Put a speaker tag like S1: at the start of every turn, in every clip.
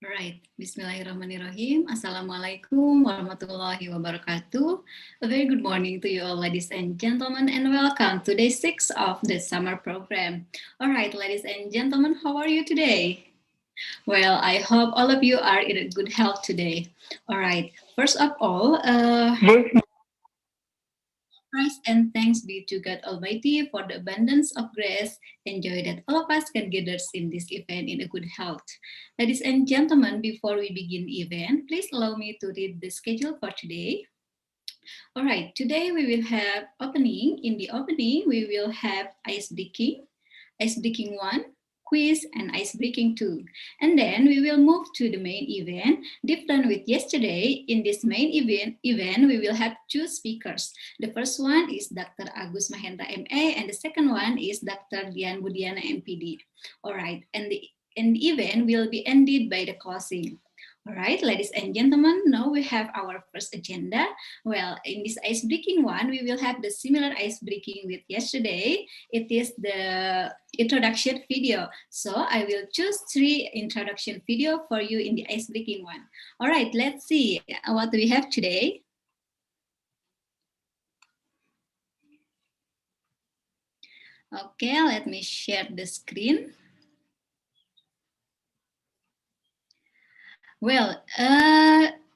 S1: Alright, Bismillahirrahmanirrahim. Assalamualaikum warahmatullahi wabarakatuh. A very good morning to you all, ladies and gentlemen, and welcome to day 6 of the summer program. Alright, ladies and gentlemen, how are you today? Well, I hope all of you are in a good health today. Alright, first of all, praise and thanks be to God Almighty for the abundance of grace and joy that all of us can gather in this event in a good health. Ladies and gentlemen, before we begin the event, please allow me to read the schedule for today. All right, today we will have opening. In the opening, we will have ice breaking 1, quiz, and ice breaking 2. And then we will move to the main event. Different with yesterday, in this main event we will have 2 speakers. The first one is Dr. Agus Mahendra MA, and the second one is Dr. Dian Budiana MPD. All right, and the event will be ended by the closing. All right, ladies and gentlemen, now we have our first agenda. Well, in this ice breaking one, we will have the similar ice breaking with yesterday. It is the introduction video. So I will choose 3 introduction video for you in the ice breaking one. All right, let's see what we have today. Okay, let me share the screen. Well,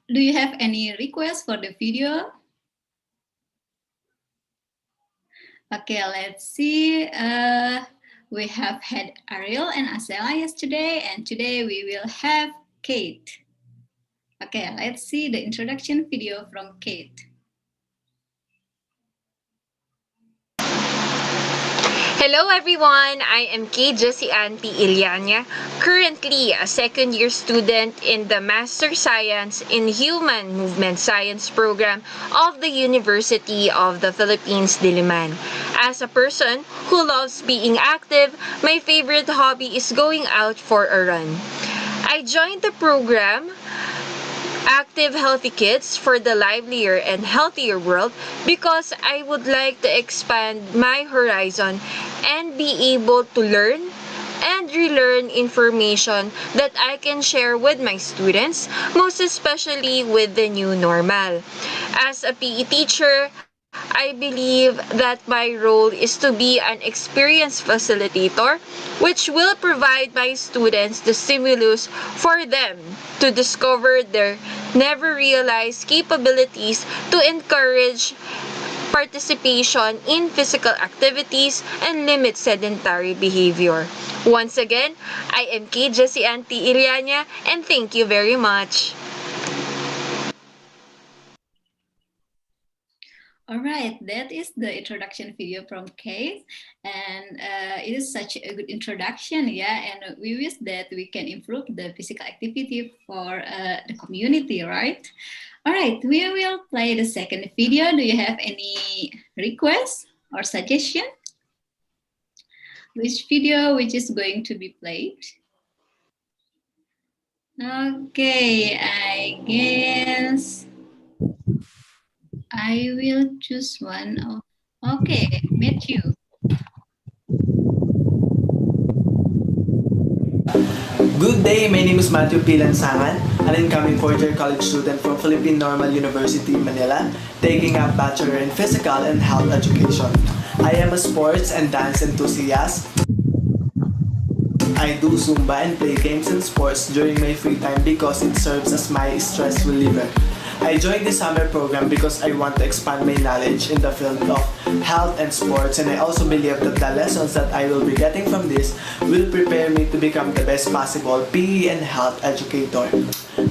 S1: do you have any requests for the video? Okay, let's see. We have had Ariel and Asela yesterday, and today we will have Kate. Okay, let's see the introduction video from Kate.
S2: Hello everyone, I am Kay Jessie Anti Ilyanya, currently a second-year student in the Master Science in Human Movement Science program of the University of the Philippines, Diliman. As a person who loves being active, my favorite hobby is going out for a run. I joined the program Active Healthy Kids for the Livelier and Healthier World because I would like to expand my horizon and be able to learn and relearn information that I can share with my students, most especially with the new normal. As a PE teacher, I believe that my role is to be an experienced facilitator, which will provide my students the stimulus for them to discover their never realized capabilities to encourage participation in physical activities and limit sedentary behavior. Once again, I am Kay Jessie Anti Ilyanya, and thank you very much.
S1: All right, that is the introduction video from Kate, and it is such a good introduction, yeah, and we wish that we can improve the physical activity for the community, right? All right, we will play the second video. Do you have any requests or suggestion? Which video which is going to be played? Okay, I guess I will choose one. Okay, Matthew.
S3: Good day, my name is Matthew Pilansangan, an incoming fourth-year college student from Philippine Normal University, Manila, taking up Bachelor in Physical and Health Education. I am a sports and dance enthusiast. I do Zumba and play games and sports during my free time because it serves as my stress reliever. I joined the summer program because I want to expand my knowledge in the field of health and sports, and I also believe that the lessons that I will be getting from this will prepare me to become the best possible PE and health educator.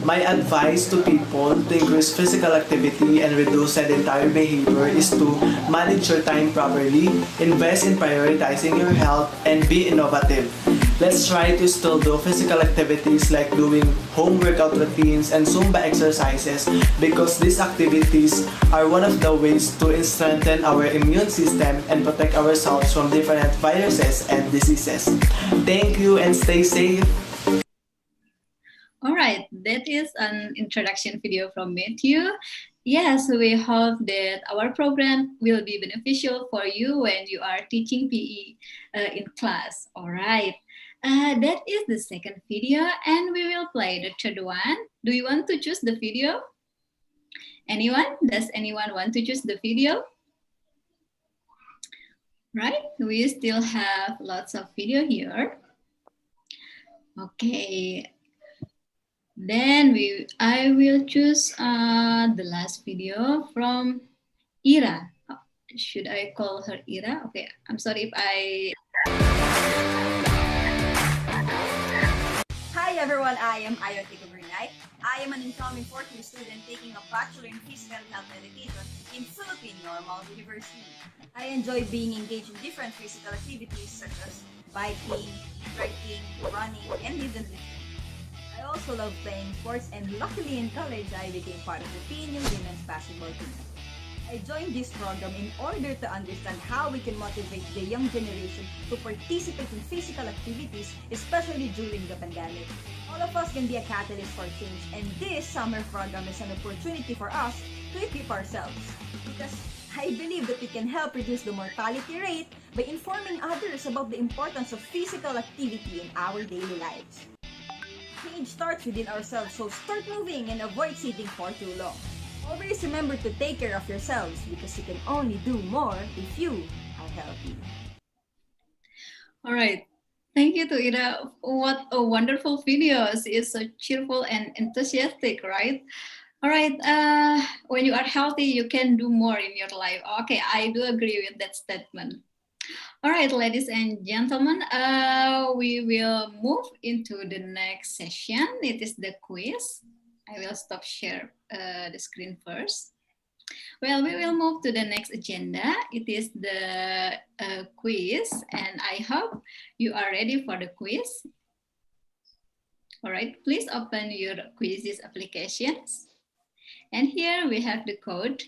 S3: My advice to people to increase physical activity and reduce sedentary behavior is to manage your time properly, invest in prioritizing your health, and be innovative. Let's try to still do physical activities like doing home workout routines and Zumba exercises because these activities are one of the ways to strengthen our immune system and protect ourselves from different viruses and diseases. Thank you and stay safe.
S1: All right, that is an introduction video from Matthew. Yes, we hope that our program will be beneficial for you when you are teaching PE in class. All right. That is the second video, and we will play the third one. Do you want to choose the video? Anyone? Does anyone want to choose the video? Right, we still have lots of video here. Okay, then I will choose the last video from Ira. Should I call her Ira? Okay, I'm sorry if I...
S4: Hi everyone, I am Ayote Gabernay. I am an incoming fourth year student taking a Bachelor in Physical Health Education in Philippine Normal University. I enjoy being engaged in different physical activities such as biking, trekking, running, and even lifting. I also love playing sports, and luckily in college I became part of the PNU Women's Basketball team. I joined this program in order to understand how we can motivate the young generation to participate in physical activities, especially during the pandemic. All of us can be a catalyst for change, and this summer program is an opportunity for us to equip ourselves. Because I believe that we can help reduce the mortality rate by informing others about the importance of physical activity in our daily lives. Change starts within ourselves, so start moving and avoid sitting for too long. Always remember to take care of yourselves because you can only do more if you are healthy.
S1: All right. Thank you to Ira. What a wonderful video. She is so cheerful and enthusiastic, right? All right. When you are healthy, you can do more in your life. Okay, I do agree with that statement. All right, ladies and gentlemen, we will move into the next session. It is the quiz. I will stop share the screen first. Well, we will move to the next agenda. It is the quiz, and I hope you are ready for the quiz. All right, please open your quizzes applications. And here we have the code.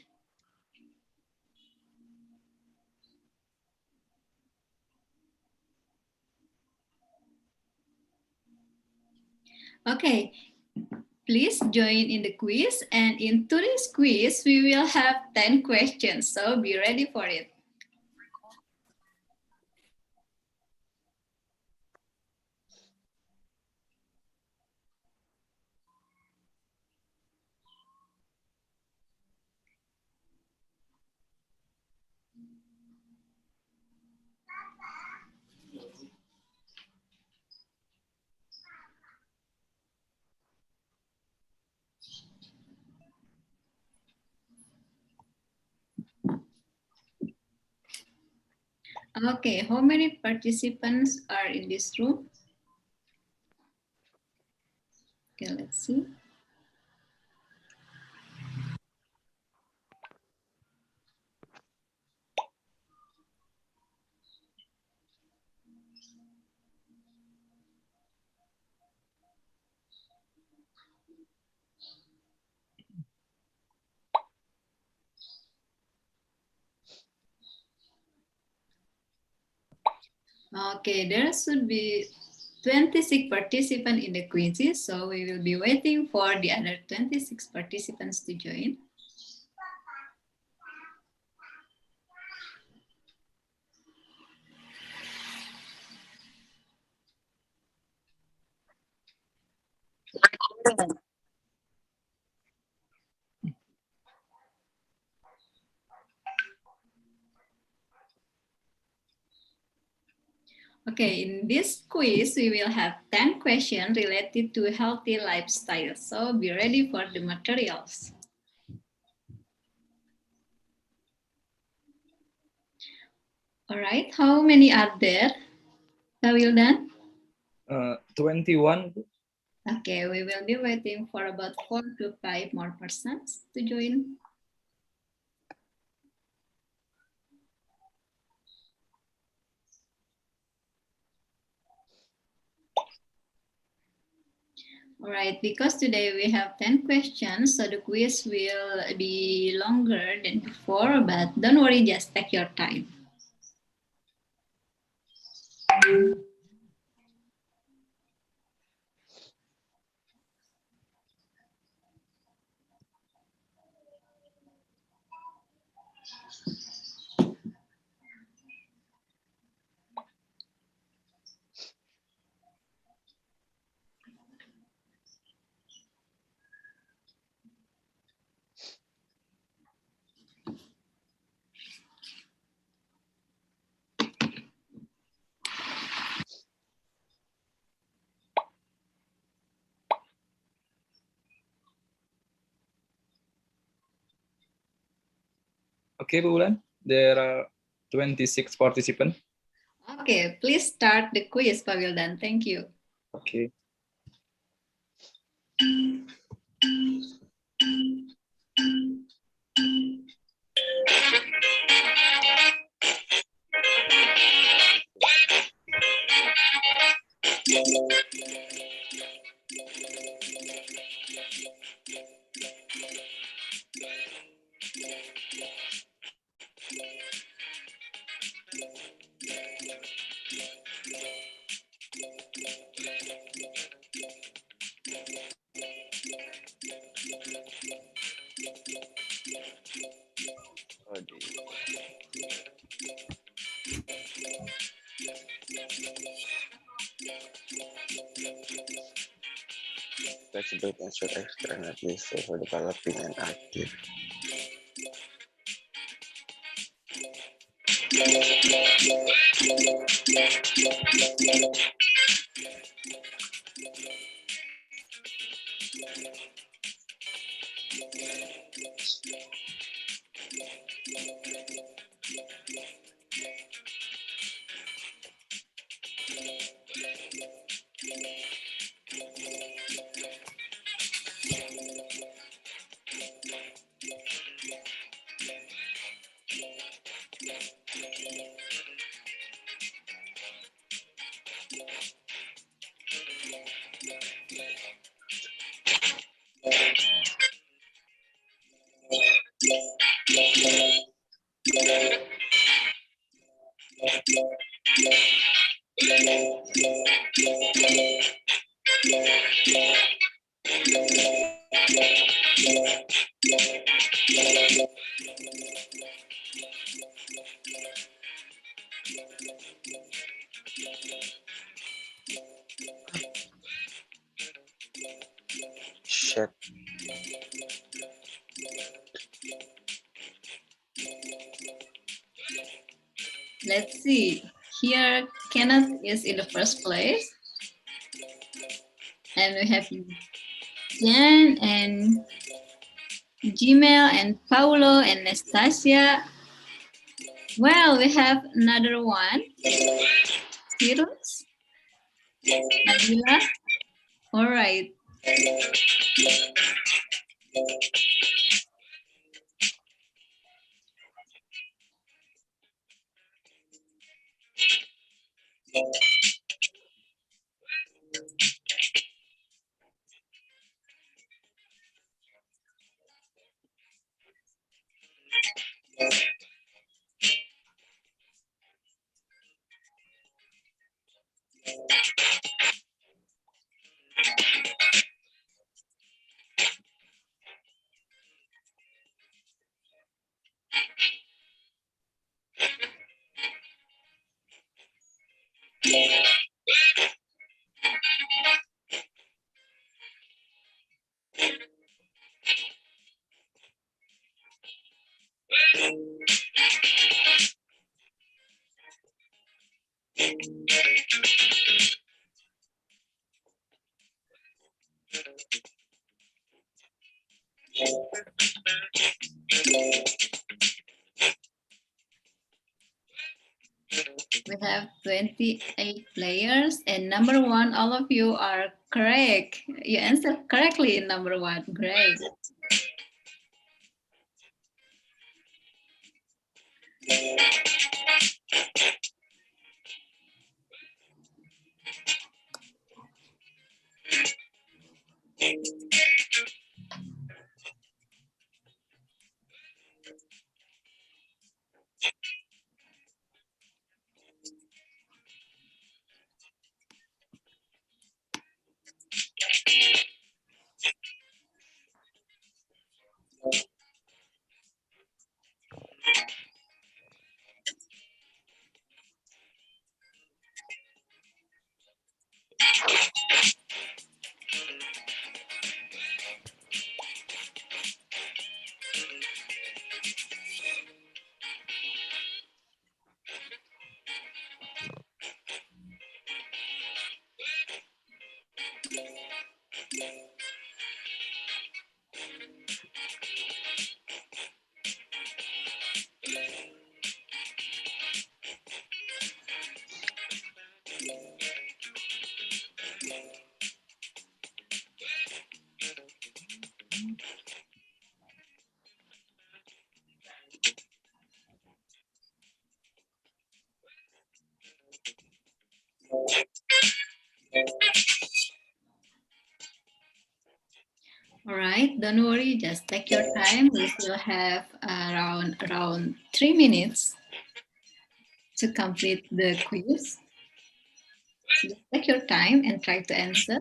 S1: Okay, please join in the quiz. And in today's quiz, we will have 10 questions. So be ready for it. Okay, how many participants are in this room? Okay, let's see. Okay, there should be 26 participants in the quizzes, so we will be waiting for the other 26 participants to join. Okay, in this quiz, we will have 10 questions related to healthy lifestyle. So be ready for the materials. All right, how many are there? Wildan?
S5: 21.
S1: Okay, we will be waiting for about 4 to 5 more persons to join. All right, because today we have 10 questions, so the quiz will be longer than before, but don't worry, just take your time.
S5: Okay, Bu Ulan, there are 26 participants.
S1: Okay, please start the quiz, Pak Wildan. Thank you.
S5: Okay.
S6: Flexible and short experiment useful for developing and active. Shit.
S1: Let's see. Here, Kenneth is in the first place. And we have Jen and Gmail and Paulo and Nastasia. Well, we have another one. Cyrus, Nabila. All right. We have 28 players, and number one, all of you are correct. You answered correctly in number one. Great. All right, don't worry, just take your time. We still have around 3 minutes to complete the quiz. So just take your time and try to answer.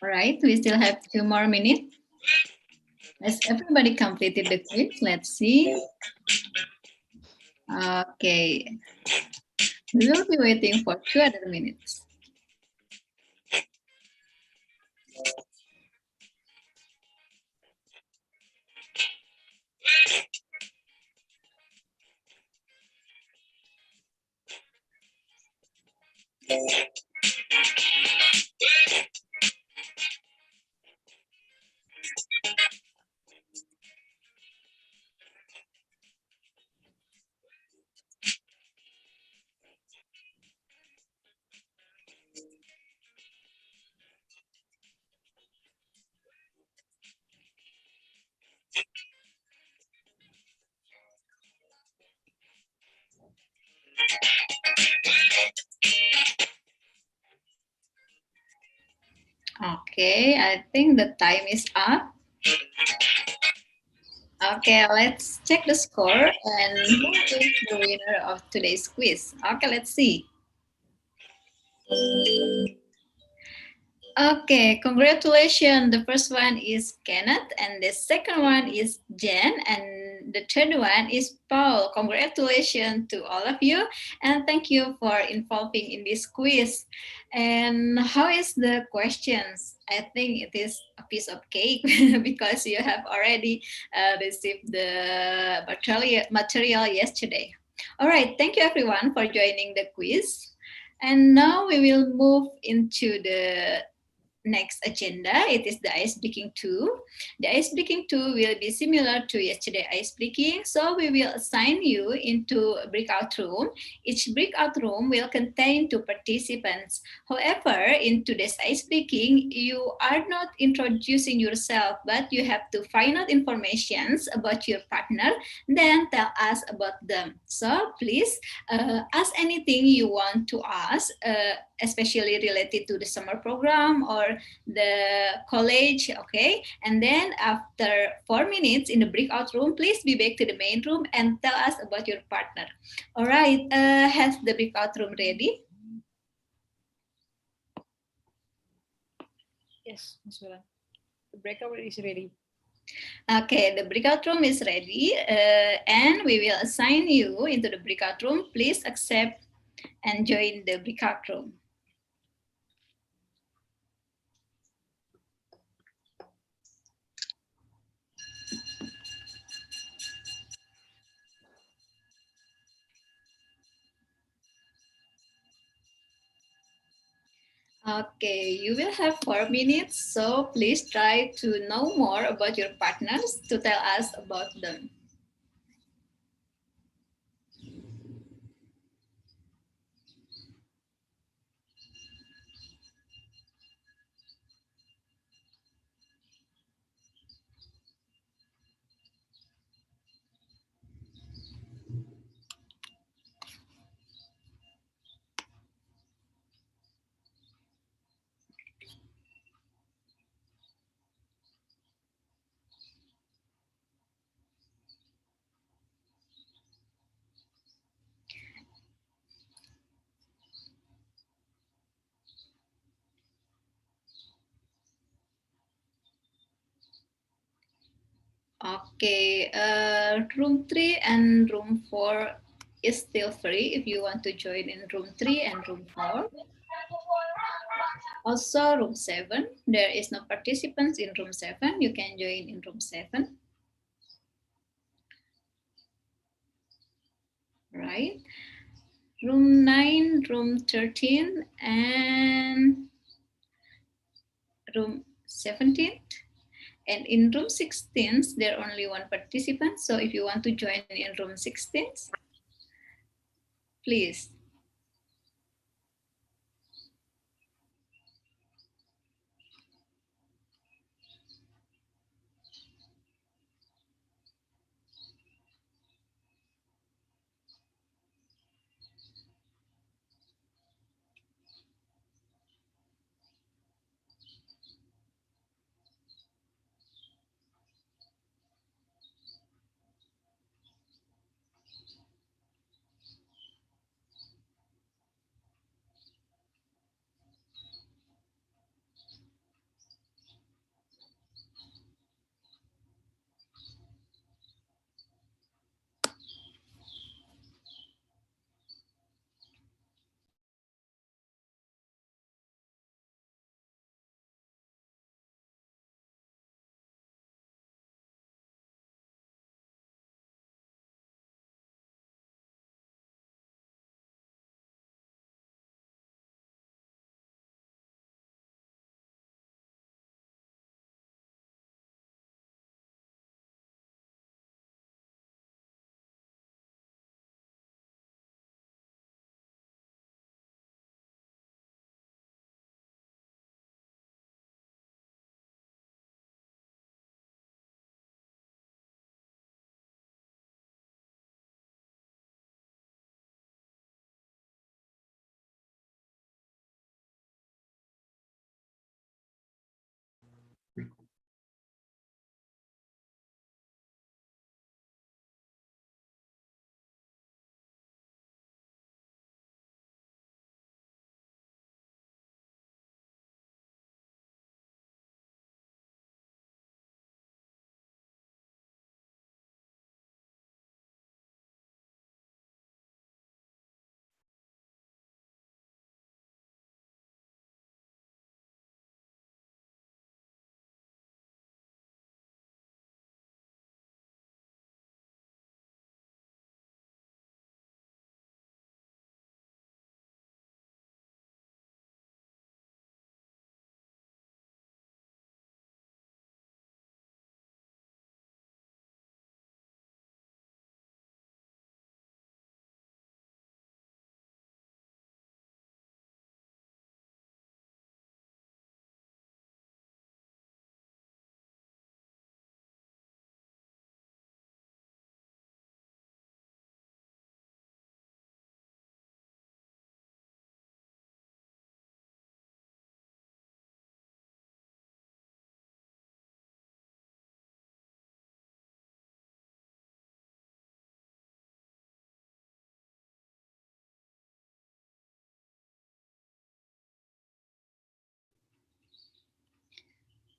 S1: All right, we still have 2 more minutes. Has everybody completed the quiz? Let's see. Okay, we will be waiting for 2 other minutes. Okay, I think the time is up. Okay, let's check the score and who is the winner of today's quiz. Okay, let's see. Okay, congratulations. The first one is Kenneth, and the second one is Jen, and the third one is Paul. Congratulations to all of you, and thank you for involving in this quiz. And how is the questions? I think it is a piece of cake because you have already received the material yesterday. All right, thank you everyone for joining the quiz. And now we will move into the next agenda. It is the ice breaking 2. The ice breaking 2 will be similar to yesterday ice breaking. So we will assign you into a breakout room. Each breakout room will contain 2 participants. However, in today's ice breaking, you are not introducing yourself, but you have to find out information about your partner, then tell us about them. So please ask anything you want to ask, especially related to the summer program or the college, okay? And then after 4 minutes in the breakout room, please be back to the main room and tell us about your partner. All right, has the breakout room ready?
S7: Yes, Ms. Mira. The breakout is ready.
S1: Okay, the breakout room is ready, and we will assign you into the breakout room. Please accept and join the breakout room. Okay, you will have 4 minutes, so please try to know more about your partners to tell us about them. Okay, room 3 and room 4 is still free if you want to join in room 3 and room 4. Also, room 7, there is no participants in room 7. You can join in room 7. Right. Room 9, room 13, and room 17. And in room 16, there are only one participant. So if you want to join in room 16, please.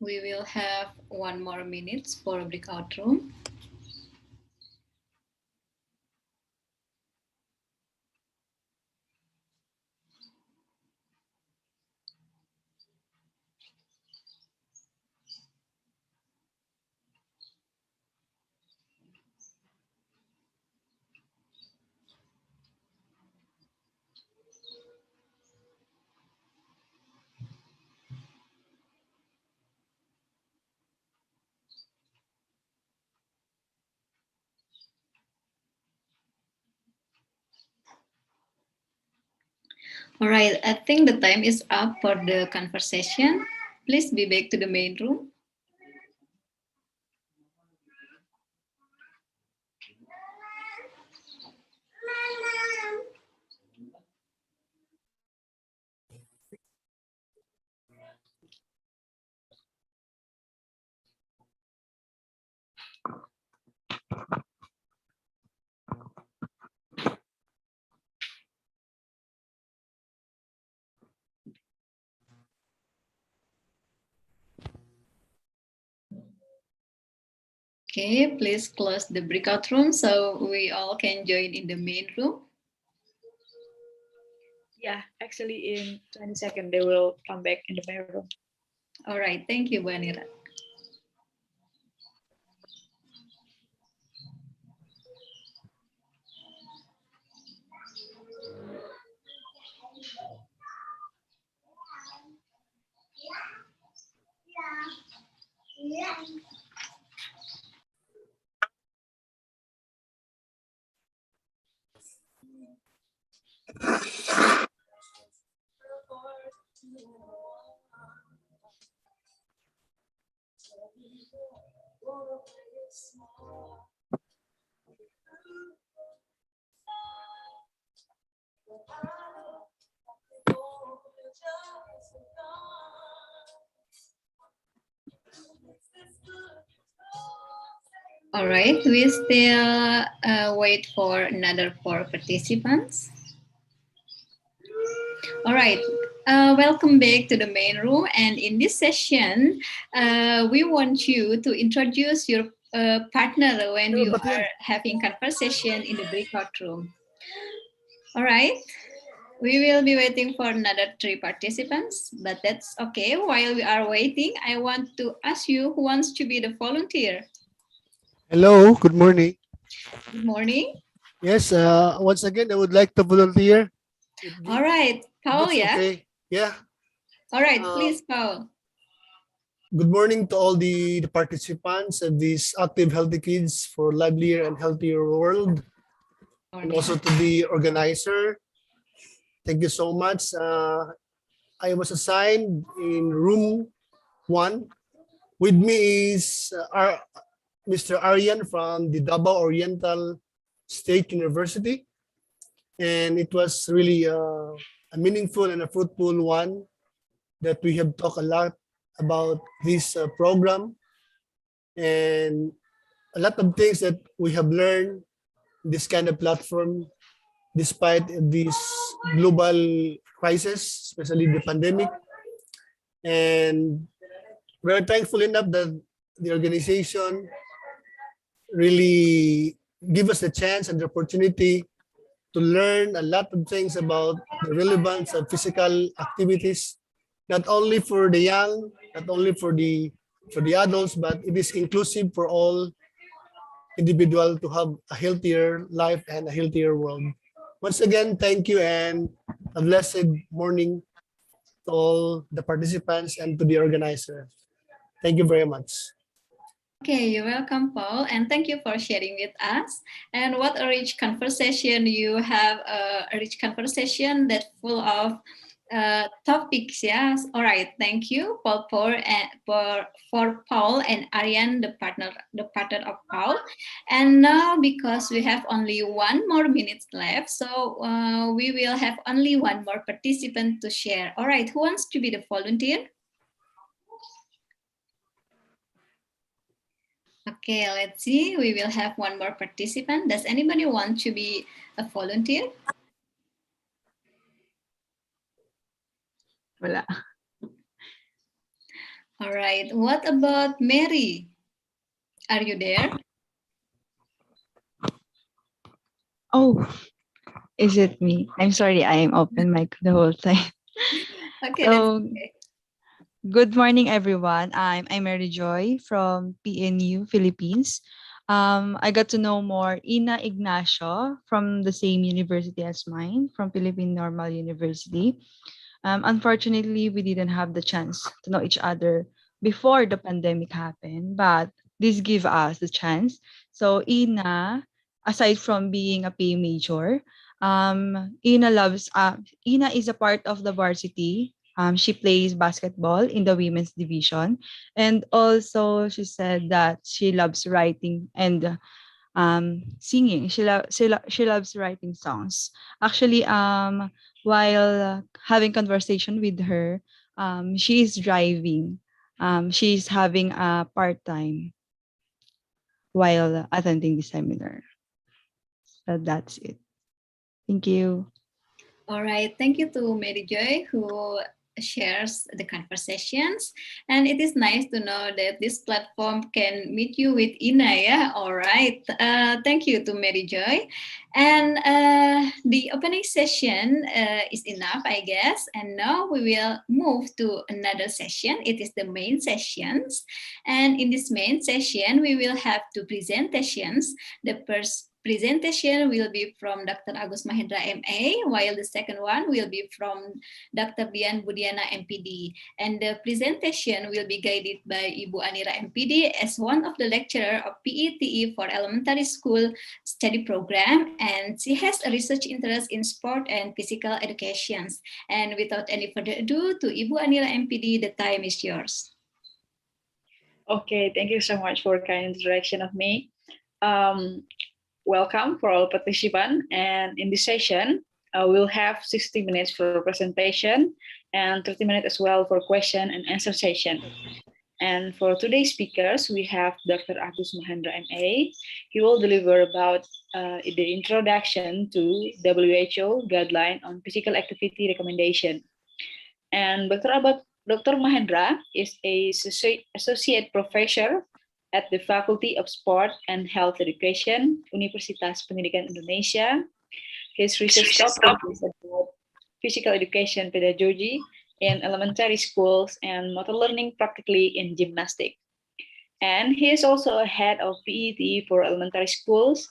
S1: We will have 1 more minute for a breakout room. All right, I think the time is up for the conversation. Please be back to the main room. Okay, please close the breakout room so we all can join in the main room.
S7: Yeah, actually in 20 seconds they will come back in the main room.
S1: All right, thank you, Bu Anira. All right, we still wait for another 4 participants. All right, welcome back to the main room. And in this session, we want you to introduce your partner when you are having conversation in the breakout room. All right, we will be waiting for another 3 participants, but that's okay. While we are waiting, I want to ask you who wants to be the volunteer.
S8: Hello, good morning.
S1: Good morning.
S8: Yes, once again, I would like to volunteer.
S1: All right, Paul,
S8: That's
S1: yeah?
S8: okay. Yeah.
S1: All right,
S8: Uh,
S1: please, Paul.
S8: Good morning to all the participants of these Active Healthy Kids for Livelier and Healthier World, and
S1: Morning.
S8: also to the organizer. Thank you so much. I was assigned in room 1. With me is Mr. Aryan from the Davao Oriental State University. And it was really a meaningful and a fruitful one that we have talked a lot about this program and a lot of things that we have learned in this kind of platform despite this global crisis, especially the pandemic. And we're thankful enough that the organization really give us the chance and the opportunity to learn a lot of things about the relevance of physical activities, not only for the young, not only for the adults, but it is inclusive for all individual to have a healthier life and a healthier world. Once again, thank you and a blessed morning to all the participants and to the organizer. Thank you very much.
S1: Okay, you're welcome, Paul, and thank you for sharing with us. And what a rich conversation you have! A rich conversation that full of topics. Yes. All right. Thank you, Paul, for Paul and Ariane, the partner of Paul. And now, because we have only 1 more minute left, so we will have only one more participant to share. All right. Who wants to be the volunteer? Okay, let's see. We will have one more participant. Does anybody want to be a volunteer?
S9: Wala.
S1: All right. What about Mary? Are you there?
S9: Oh, is it me? I'm sorry, I am open mic the whole time.
S1: Okay, that's
S9: So,
S1: okay.
S9: good morning, everyone. I'm Mary Joy from PNU, Philippines. I got to know more Ina Ignacio from the same university as mine, from Philippine Normal University. Unfortunately, we didn't have the chance to know each other before the pandemic happened, but this gave us the chance. So Ina, aside from being a PA major, Ina is a part of the varsity. She plays basketball in the women's division, and also she said that she loves writing and singing. She loves writing songs. Actually, while having conversation with her, she is driving. She's having a part time while attending the seminar. So that's it. Thank you.
S1: All right. Thank you to Mary Joy who shares the conversations. And it is nice to know that this platform can meet you with Ina. Yeah, all right. Thank you to Mary Joy. And the opening session is enough, I guess. And now we will move to another session. It is the main sessions. And in this main session, we will have two presentations. The first presentation will be from Dr. Agus Mahendra MA, while the second one will be from Dr. Dian Budiana MPD. And the presentation will be guided by Ibu Anira MPD as one of the lecturer of PETE for elementary school study program. And she has a research interest in sport and physical education. And without any further ado, to Ibu Anira MPD, the time is yours.
S7: Okay, thank you so much for kind introduction of me. Welcome for all participants. And in this session, we'll have 60 minutes for presentation and 30 minutes as well for question and answer session. And for today's speakers, we have Dr. Agus Mahendra MA. He will deliver about the introduction to WHO guideline on physical activity recommendation. And Dr. Mahendra is a associate professor at the Faculty of Sport and Health Education, Universitas Pendidikan Indonesia. His research topic is about physical education pedagogy in elementary schools and motor learning practically in gymnastics. And he is also a head of PET for elementary schools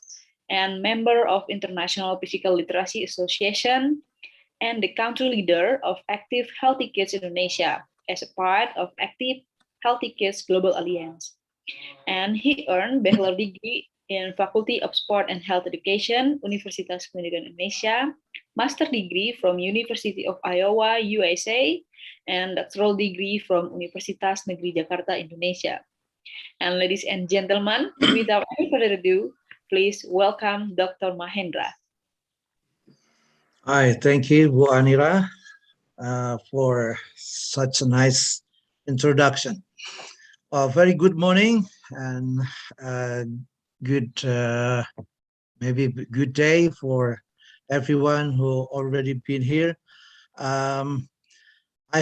S7: and member of International Physical Literacy Association and the country leader of Active Healthy Kids Indonesia as a part of Active Healthy Kids Global Alliance. And he earned bachelor degree in Faculty of Sport and Health Education, Universitas Pendidikan Indonesia, master degree from University of Iowa, USA, and doctoral degree from Universitas Negeri Jakarta, Indonesia. And ladies and gentlemen, without any further ado, please welcome Dr. Mahendra.
S10: Hi, thank you, Bu Anira, for such a nice introduction. Very good morning and good, maybe good day for everyone who already been here. I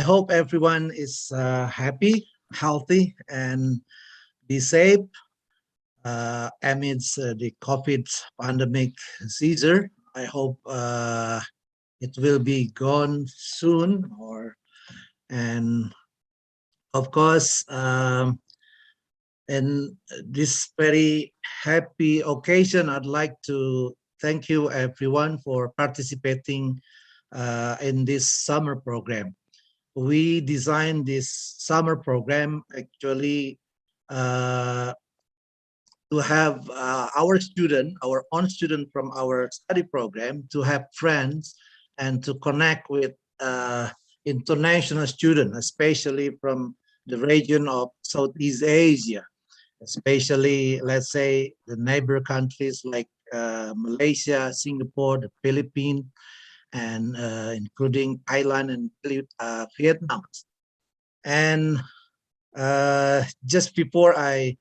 S10: hope everyone is happy, healthy, and be safe amidst the COVID pandemic season. I hope it will be gone soon, and of course, in this very happy occasion, I'd like to thank you everyone for participating in this summer program. We designed this summer program actually to have our own student from our study program, to have friends and to connect with international students, especially from the region of Southeast Asia, especially, let's say, the neighbor countries like Malaysia, Singapore, the Philippines, and including Thailand and Vietnam. And just before I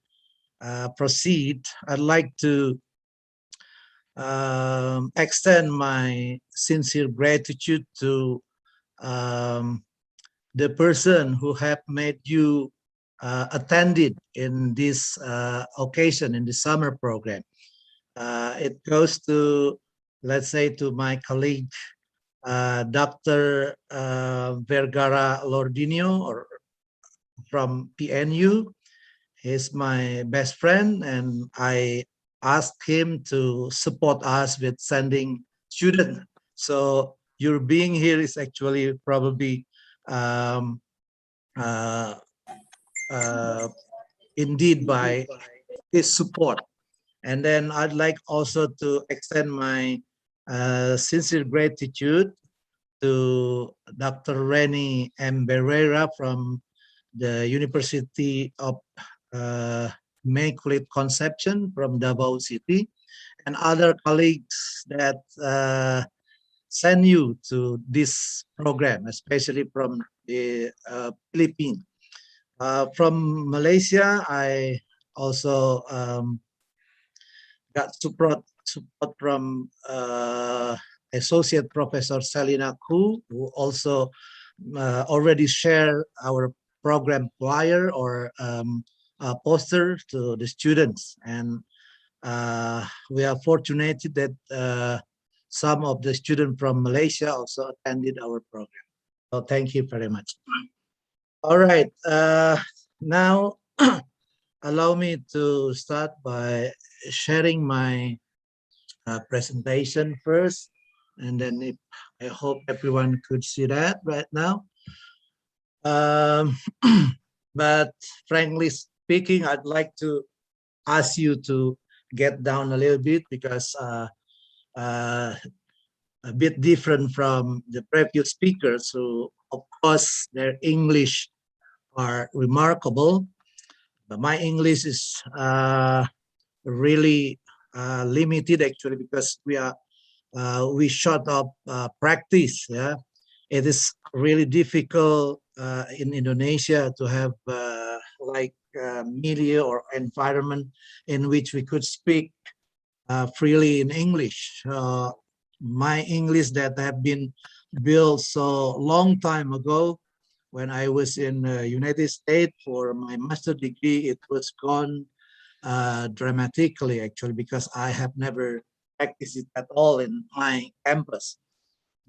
S10: proceed, I'd like to extend my sincere gratitude to the person who have made you attended in this occasion, in the summer program. It goes to, let's say, to my colleague, Dr. Vergara Lordino, or from PNU. He's my best friend, and I asked him to support us with sending students. So your being here is actually probably indeed by his support. And then I'd like also to extend my sincere gratitude to Dr. Reni M. Barrera from the University of Immaculate Conception from Davao City, and other colleagues that send you to this program, especially from the Philippines. From Malaysia, I also got support from Associate Professor Selina Ku, who also already share our program flyer or poster to the students, and we are fortunate that some of the students from Malaysia also attended our program. So thank you very much. All right. Now, allow me to start by sharing my presentation first, and then I hope everyone could see that right now. Um, but frankly speaking, I'd like to ask you to get down a little bit because uh, a bit different from the previous speakers who, of course, their English are remarkable. But my English is really limited actually because we short of practice. Yeah, it is really difficult in Indonesia to have like media or environment in which we could speak freely in English. My English that have been built so long time ago when I was in the United States for my master degree, it was gone dramatically actually because I have never practiced it at all in my campus.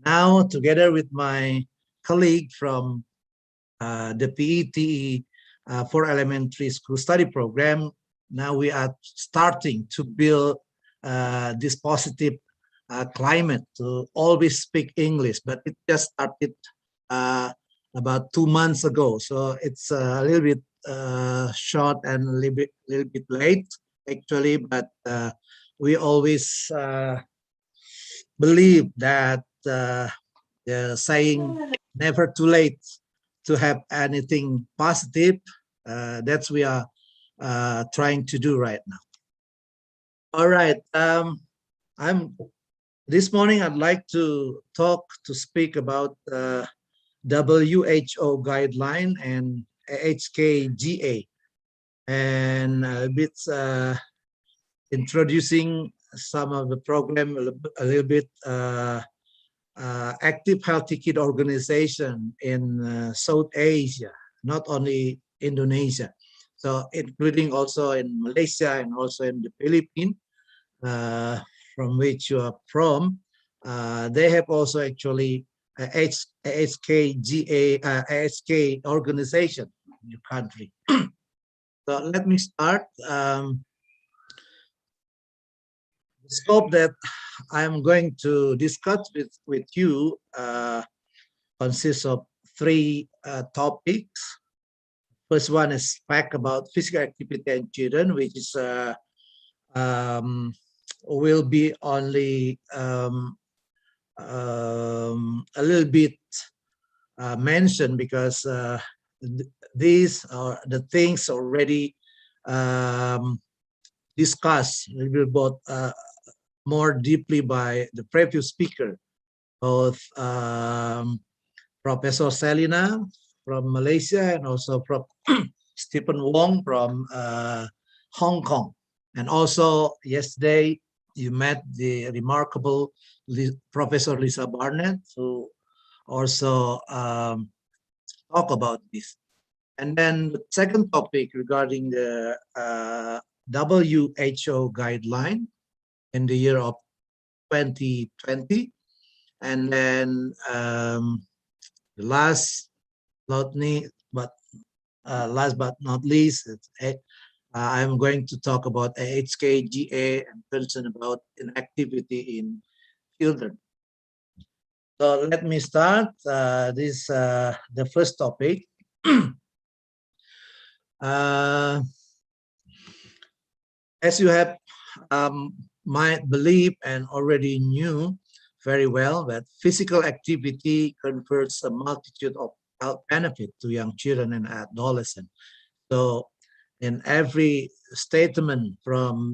S10: Now, together with my colleague from the PETE for elementary school study program, now we are starting to build this positive climate to always speak English, but it just started about 2 months ago. So it's a little bit short and a little bit late actually, but we always believe that the saying never too late to have anything positive. That's we are trying to do right now. All right. I'm this morning. I'd like to speak about WHO guideline and HKGA, and a bit introducing some of the program a little bit. Active Healthy Kid organization in South Asia, not only Indonesia. So including also in Malaysia and also in the Philippines, from which you are from. They have also actually HKGA, HK organization in your country. So let me start. The scope that I'm going to discuss with you consists of three topics. First one is fact about physical activity and children, which is will be only a little bit mentioned because these are the things already discussed a little bit more deeply by the previous speaker, both Professor Selina from Malaysia and also from Stephen Wong from Hong Kong. And also yesterday you met the remarkable Professor Lisa Barnett, who also talk about this. And then the second topic regarding the WHO guideline in the year of 2020. And then the last but not least, I'm going to talk about HKGA and concern about inactivity in children. So let me start this the first topic. As you have might believe and already knew very well that physical activity confers a multitude of health benefits to young children and adolescents. So in every statement from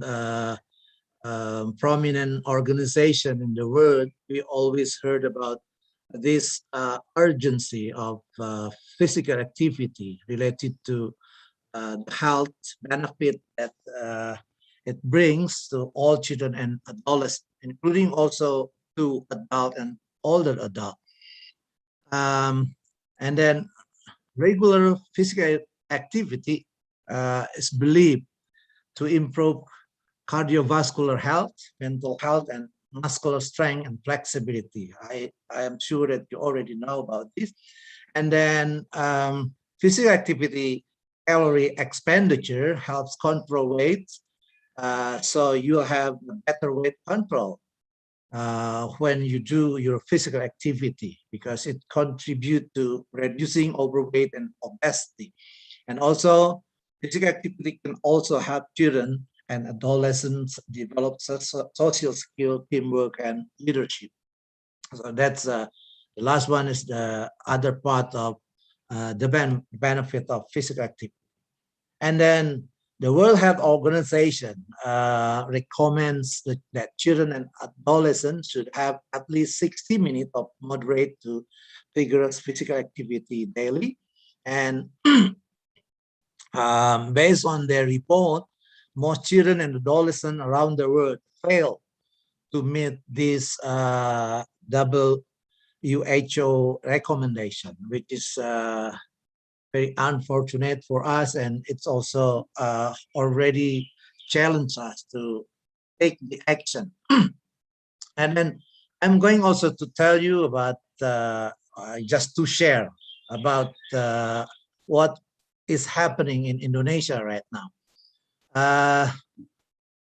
S10: prominent organization in the world, we always heard about this urgency of physical activity related to the health benefit that it brings to all children and adolescents, including also to adult and older adult. And then regular physical activity is believed to improve cardiovascular health, mental health, and muscular strength and flexibility. I am sure that you already know about this. And then physical activity calorie expenditure helps control weight. So you have better weight control when you do your physical activity because it contributes to reducing overweight and obesity. And also, physical activity can also help children and adolescents develop social skill, teamwork, and leadership. So that's the last one is the other part of the benefit of physical activity. And then the World Health Organization recommends that children and adolescents should have at least 60 minutes of moderate to vigorous physical activity daily. And based on their report, most children and adolescents around the world fail to meet this WHO recommendation, which is very unfortunate for us, and it's also already challenged us to take the action. And then I'm going also to tell you about just to share about what is happening in Indonesia right now.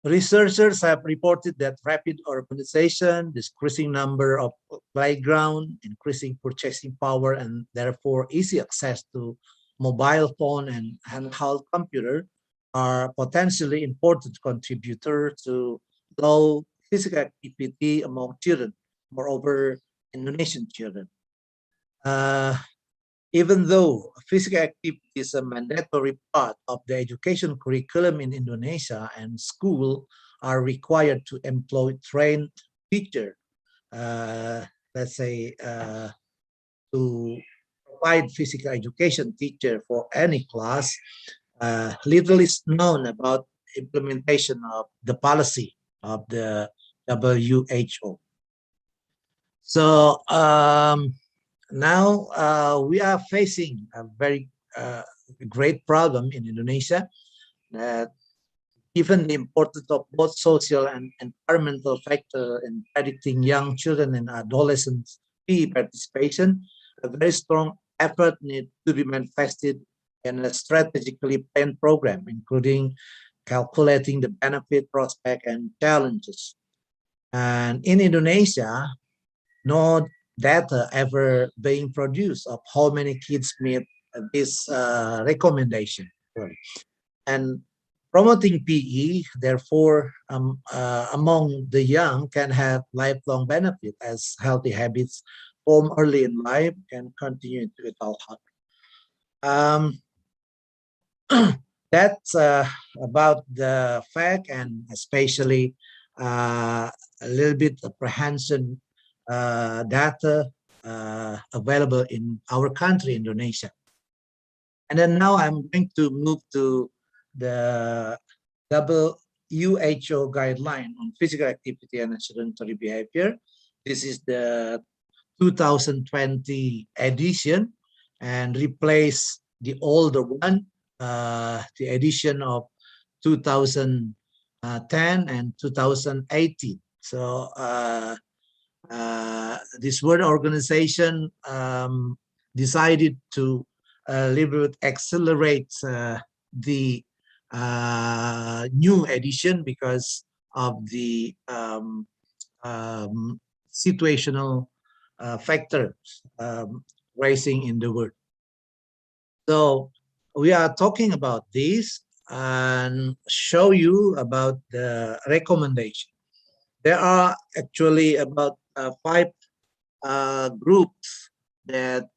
S10: Researchers have reported that rapid urbanization, decreasing number of playground, increasing purchasing power, and therefore easy access to mobile phone and handheld computer are potentially important contributors to low physical activity among children, moreover, Indonesian children. Even though physical activity is a mandatory part of the education curriculum in Indonesia and school are required to employ trained teacher, let's say to provide physical education teacher for any class, little is known about implementation of the policy of the WHO. So now we are facing a very great problem in Indonesia that given the importance of both social and environmental factor in predicting young children and adolescents PE participation, a very strong effort needs to be manifested in a strategically planned program, including calculating the benefit, prospect, and challenges. And in Indonesia, no data ever being produced of how many kids meet this recommendation. And promoting PE, therefore, among the young can have lifelong benefit as healthy habits form early in life and continue into adulthood. That's about the fact and especially a little bit apprehension data available in our country, Indonesia. And then now I'm going to move to the WHO guideline on physical activity and sedentary behavior. This is the 2020 edition and replace the older one, the edition of 2010 and 2018. So this World Organization decided to accelerate the new edition because of the situational factors rising in the world. So we are talking about this and show you about the recommendation. There are actually about 5 groups that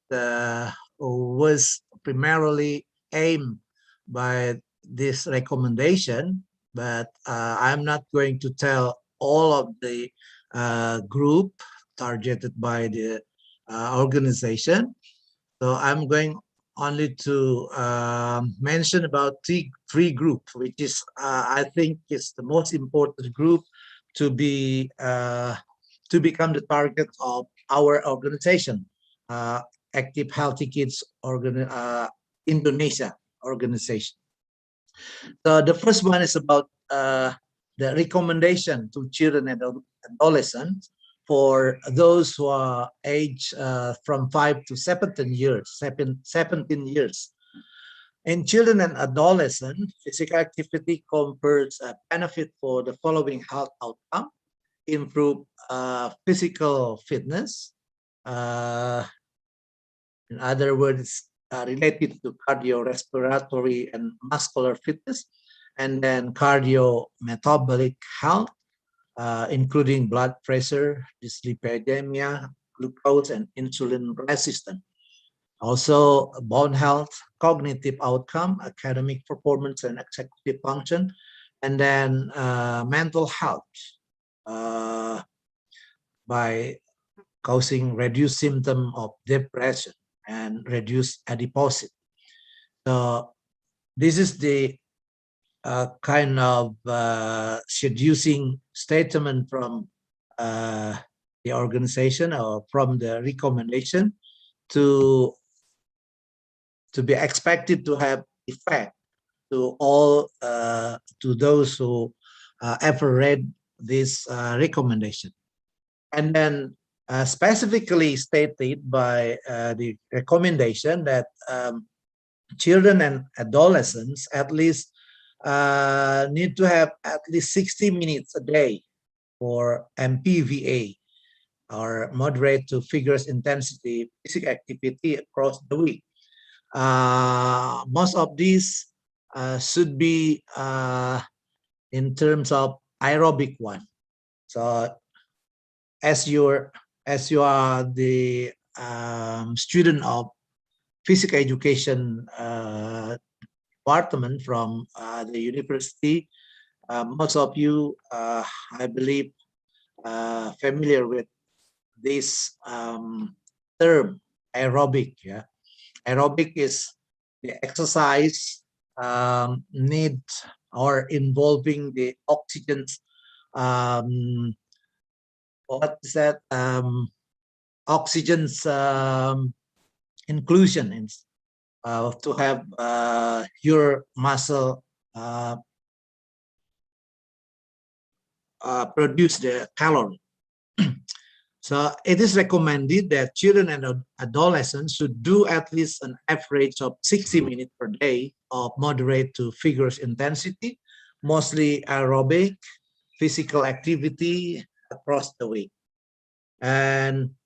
S10: was primarily aimed by this recommendation, but I'm not going to tell all of the group targeted by the organization. So I'm going only to mention about three groups, which is I think is the most important group to be to become the target of our organization. Active Healthy Kids Indonesia organization. So the first one is about the recommendation to children and adolescents for those who are aged from 5 to 17 years, 17 years. In children and adolescents, physical activity confers a benefit for the following health outcome: improve physical fitness, in other words, related to cardiorespiratory and muscular fitness, and then cardiometabolic health, including blood pressure, dyslipidemia, glucose, and insulin resistance. Also, bone health, cognitive outcome, academic performance, and executive function, and then mental health uh, by causing reduced symptom of depression and reduced adiposity. So this is the kind of seducing statement from the organization or from the recommendation to be expected to have effect to all to those who ever read this recommendation. And then specifically stated by the recommendation that children and adolescents at least need to have at least 60 minutes a day for MPVA, or moderate to vigorous intensity physical activity across the week. Most of these should be in terms of aerobic one. So as you are the student of physical education department from the university, most of you, I believe, familiar with this term aerobic. Yeah, aerobic is the exercise need or involving the oxygen. What is that? Oxygen's inclusion in to have your muscle produce the calorie. So it is recommended that children and adolescents should do at least an average of 60 minutes per day of moderate to vigorous intensity, mostly aerobic physical activity across the week. And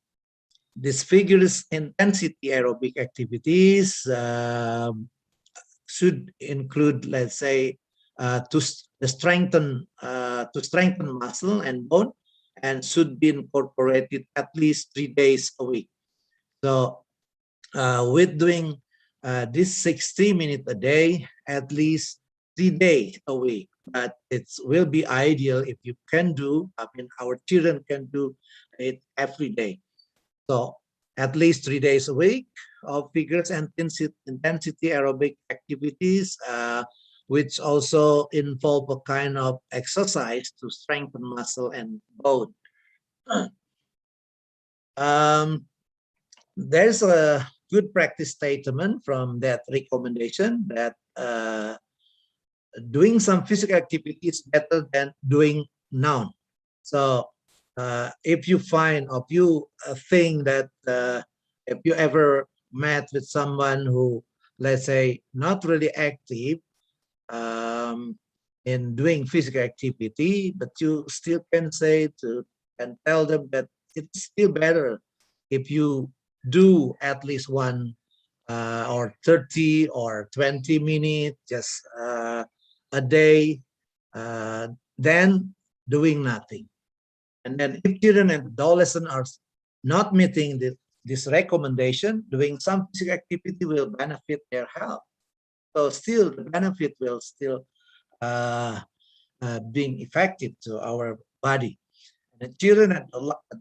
S10: this vigorous intensity aerobic activities should include, let's say, to strengthen muscle and bone, and should be incorporated at least 3 days a week. So with doing this 60 minutes a day, at least 3 days a week, but it will be ideal if you can do, I mean, our children can do it every day. So at least 3 days a week of vigorous intensity aerobic activities, which also involve a kind of exercise to strengthen muscle and bone. There's a good practice statement from that recommendation that doing some physical activity is better than doing none. So if you find, or you think that if you ever met with someone who, let's say, not really active in doing physical activity, but you still can say to and tell them that it's still better if you do at least one or 30 or 20 minutes just a day than doing nothing. And then if children and adolescents are not meeting this recommendation, doing some physical activity will benefit their health. So still the benefit will still being effective to our body. And the children and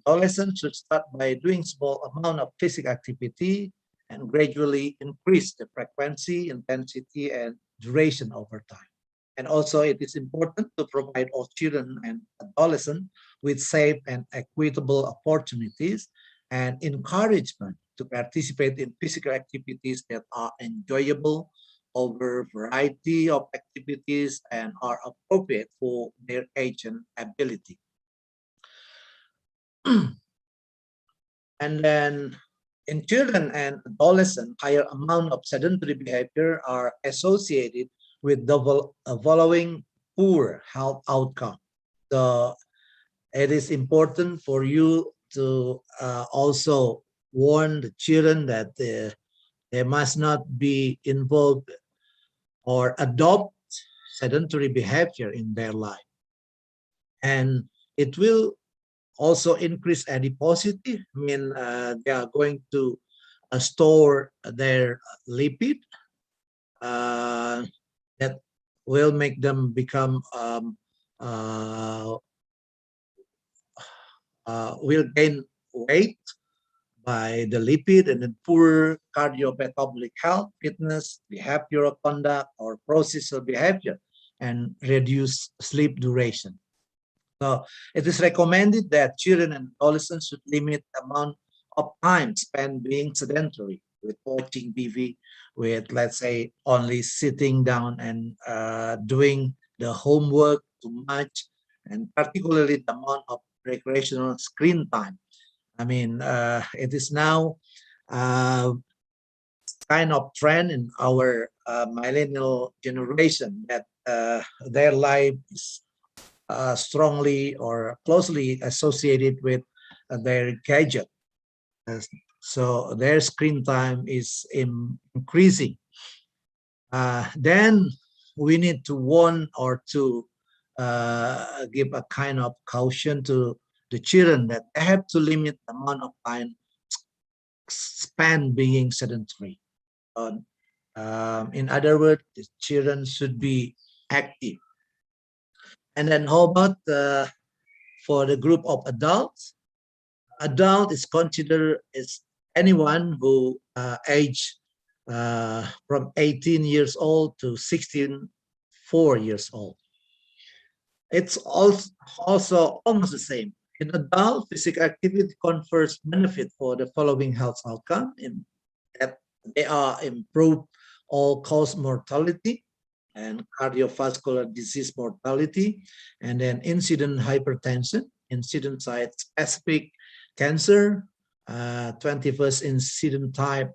S10: adolescents should start by doing small amount of physical activity and gradually increase the frequency, intensity, and duration over time. And also it is important to provide all children and adolescents with safe and equitable opportunities and encouragement to participate in physical activities that are enjoyable over variety of activities and are appropriate for their age and ability. And then in children and adolescents, higher amount of sedentary behavior are associated with the following poor health outcome. So it is important for you to also warn the children that they must not be involved or adopt sedentary behavior in their life. And it will also increase adiposity. I mean, they are going to store their lipid that will make them become will gain weight by the lipid, and then poor cardiometabolic health, fitness, behavioral conduct, or prosocial behavior, and reduce sleep duration. So it is recommended that children and adolescents should limit the amount of time spent being sedentary with watching TV, with, let's say, only sitting down and doing the homework too much, and particularly the amount of recreational screen time. I mean, it is now kind of trend in our millennial generation that their life is strongly or closely associated with their gadget. So their screen time is increasing. Then we need to warn or to give a kind of caution to the children that they have to limit the amount of time spent being sedentary. In other words, the children should be active. And then how about for the group of adults? Adult is considered as anyone who age from 18 years old to 64 years old. It's also almost the same. In adult, physical activity confers benefit for the following health outcome in that they are improved all-cause mortality and cardiovascular disease mortality, and then incident hypertension, incident site-specific cancer, 21st incident type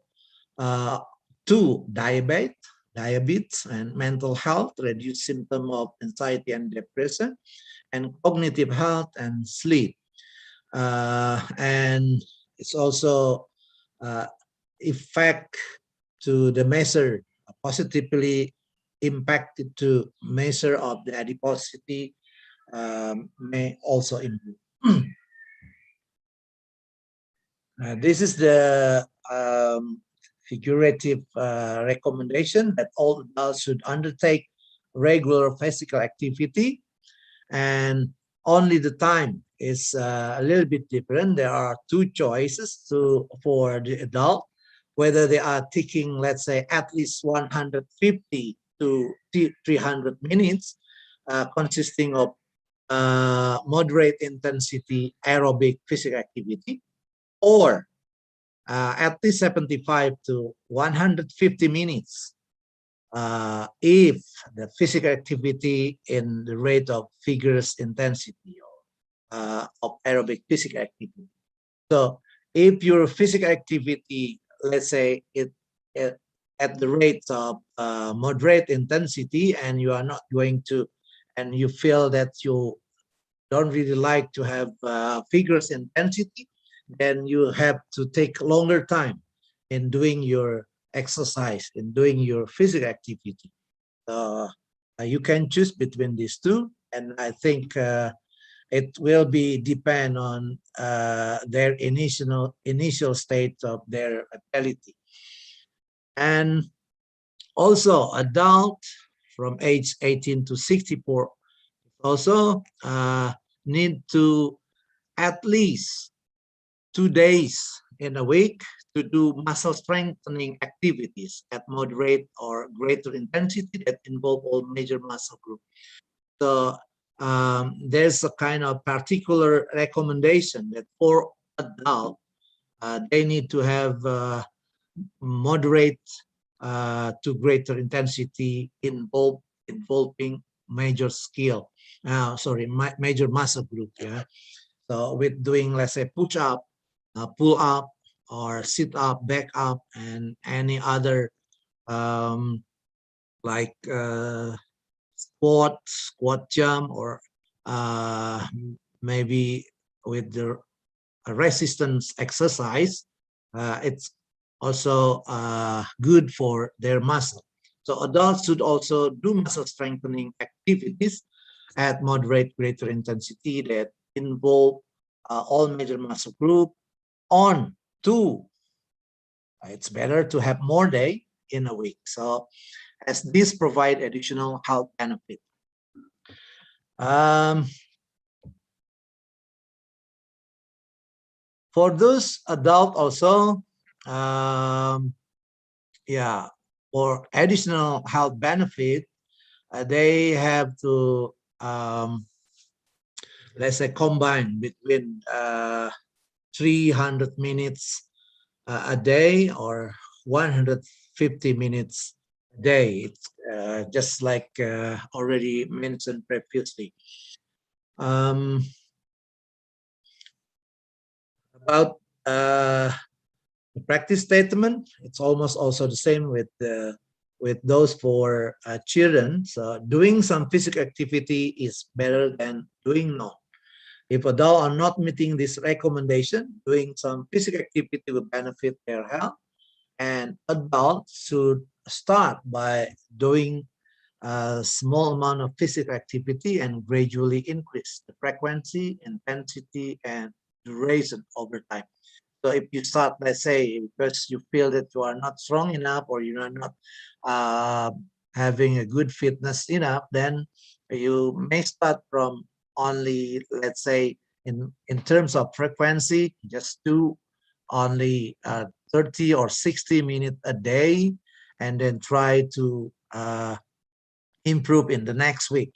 S10: 2 diabetes, and mental health, reduced symptom of anxiety and depression, and cognitive health and sleep. And it's also effect to the measure positively impacted to measure of the adiposity may also improve. This is the figurative recommendation that all adults should undertake regular physical activity, and only the time is a little bit different. There are two choices for the adult, whether they are taking, let's say, at least 150 to 300 minutes, consisting of moderate intensity aerobic physical activity, or at least 75 to 150 minutes if the physical activity in the rate of vigorous intensity of aerobic physical activity. So if your physical activity, let's say it at the rate of moderate intensity, and you are not going to, and you feel that you don't really like to have vigorous intensity, then you have to take longer time in doing your exercise, in doing your physical activity. You can choose between these two, and I think it will be depend on their initial state of their ability. And also adult from age 18 to 64 also need to at least 2 days in a week to do muscle strengthening activities at moderate or greater intensity that involve all major muscle groups. So there's a kind of particular recommendation that for adults they need to have moderate to greater intensity involving major skill. Major muscle group. Yeah. So with doing, let's say, push up, pull up, or sit up, back up, and any other like squat jump, or maybe with the resistance exercise, it's also good for their muscle. So adults should also do muscle strengthening activities at moderate greater intensity that involve all major muscle group on two. It's better to have more day in a week. So as this provide additional health benefit. For those adult also, yeah, for additional health benefit, they have to let's say combine between 300 minutes a day or 150 minutes a day. It's just like already mentioned previously. About the practice statement, it's almost also the same with those for children. So doing some physical activity is better than doing none. If adults are not meeting this recommendation, doing some physical activity will benefit their health, and adults should start by doing a small amount of physical activity and gradually increase the frequency, intensity, and duration over time. So if you start, let's say, because you feel that you are not strong enough or you are not having a good fitness enough, then you may start from only, let's say, in terms of frequency, just do only 30 or 60 minutes a day, and then try to improve in the next week.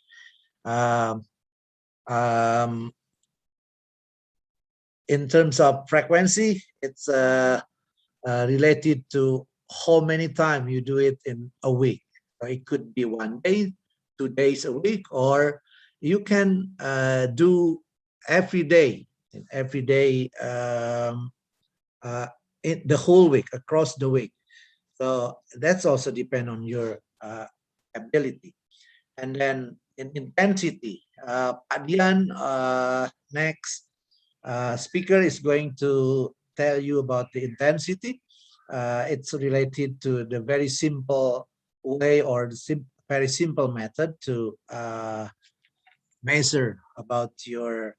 S10: In terms of frequency, it's related to how many times you do it in a week. So it could be 1 day, 2 days a week, or you can do every day, in the whole week, across the week. So that's also depend on your ability. And then in intensity, Pak Dian, next speaker is going to tell you about the intensity. It's related to the very simple way or the very simple method to measure about your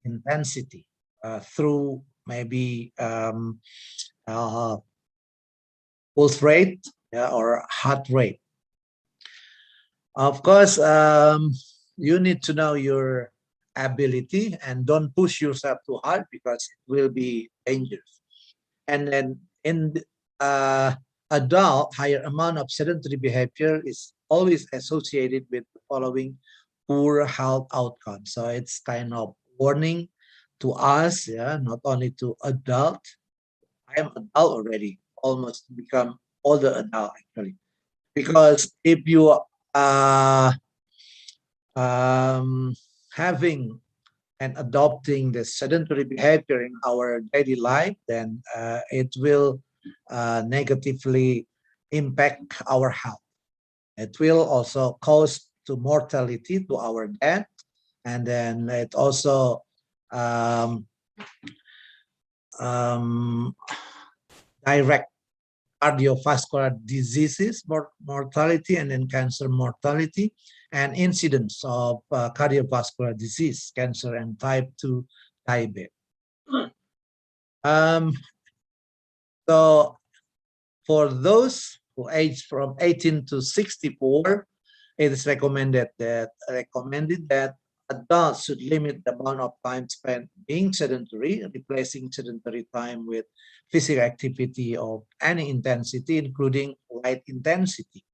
S10: intensity through maybe pulse rate, yeah, or heart rate. Of course, you need to know your ability and don't push yourself too hard because it will be dangerous. And then in adult, higher amount of sedentary behavior is always associated with the following poor health outcomes. So it's kind of warning to us, yeah, not only to adult. I am adult already, almost become older adult actually. Because if you are having and adopting the sedentary behavior in our daily life, then it will negatively impact our health. It will also cause to mortality to our death, and then it also direct cardiovascular diseases mortality, and then cancer mortality, and incidence of cardiovascular disease, cancer, and type 2 diabetes. So for those who age from 18 to 64, it is recommended that adults should limit the amount of time spent being sedentary, replacing sedentary time with physical activity of any intensity, including light intensity,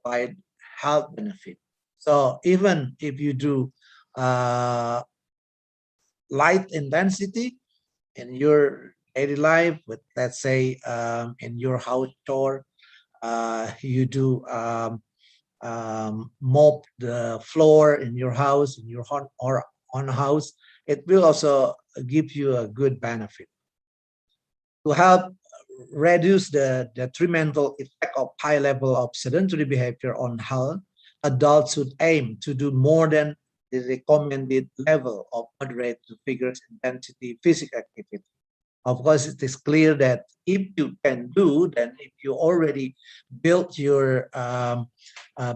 S10: provide health benefit. So even if you do light intensity, in your daily life, with let's say in your house chore, you do mop the floor in your house, in your home or on house, it will also give you a good benefit to help reduce the detrimental effect of high level of sedentary behavior on health. Adults should aim to do more than the recommended level of moderate to vigorous intensity physical activity. Of course, it is clear that if you can do, then if you already built your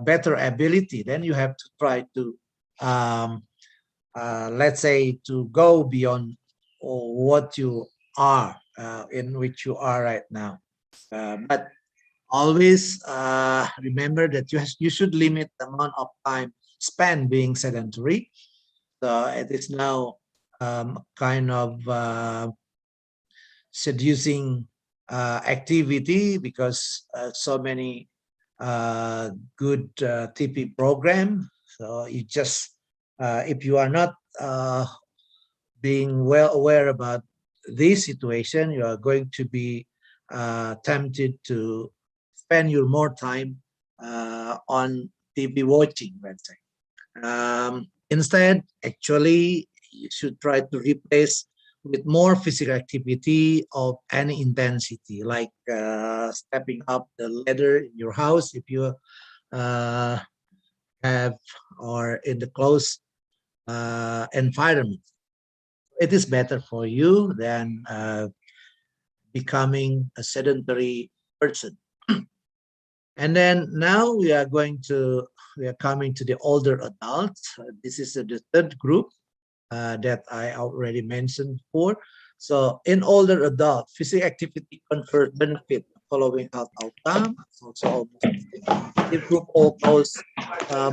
S10: better ability, then you have to try to, let's say, to go beyond what you are, in which you are right now. But always remember that you should limit the amount of time spent being sedentary. So it is now kind of seducing activity, because so many good TP program. So you just if you are not being well aware about this situation, you are going to be tempted to spend your more time on TV watching, let's say. Instead, actually, you should try to replace with more physical activity of any intensity, like stepping up the ladder in your house if you uh, have, or in the close environment. It is better for you than becoming a sedentary person. And then now we are coming to the older adults. This is the third group that I already mentioned before. So in older adult, physical activity confers benefit following health outcome. It's also almost the same. Improve all-cause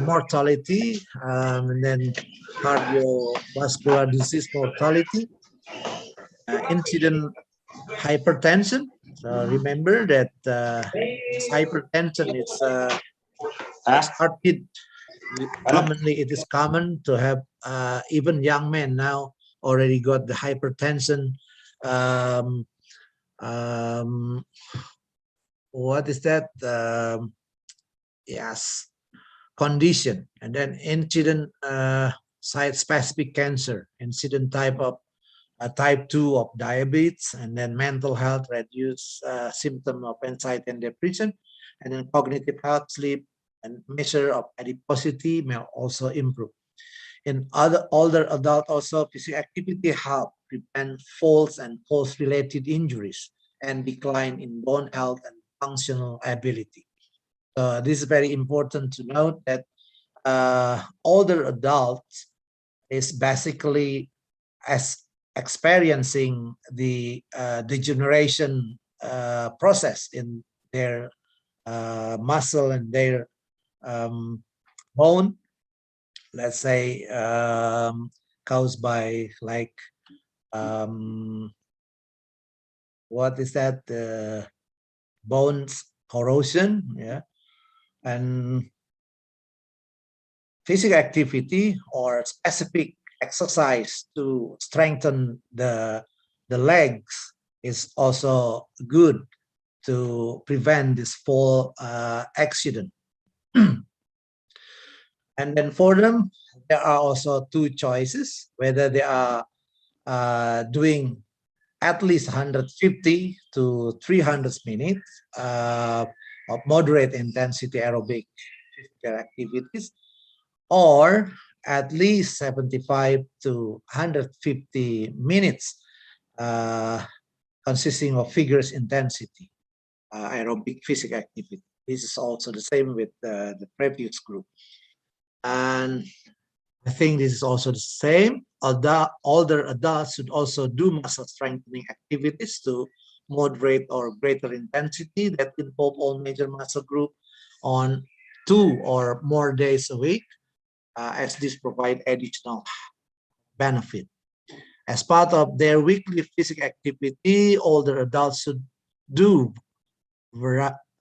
S10: mortality, and then cardiovascular disease mortality, incident hypertension. So remember that this hypertension is started commonly. It is common to have even young men now already got the hypertension. Um, um, what is that? Yes, condition. And then incident site-specific cancer, incident type of type 2 of diabetes, and then mental health, reduce symptom of anxiety and depression, and then cognitive health, sleep, and measure of adiposity may also improve. In other older adult, also physical activity help prevent falls and falls related injuries and decline in bone health and functional ability. This is very important to note that older adults is basically as experiencing the degeneration process in their muscle and their bone, let's say, caused by like what is that, bones corrosion, yeah, and physical activity or specific exercise to strengthen the legs is also good to prevent this fall accident. And then for them, there are also two choices, whether they are doing at least 150 to 300 minutes of moderate intensity aerobic physical activities, or at least 75 to 150 minutes consisting of vigorous intensity aerobic physical activity. This is also the same with the previous group. And I think this is also the same. Although older adults should also do muscle strengthening activities to moderate or greater intensity that involve all major muscle group on 2 or more days a week, as this provide additional benefit. As part of their weekly physical activity, older adults should do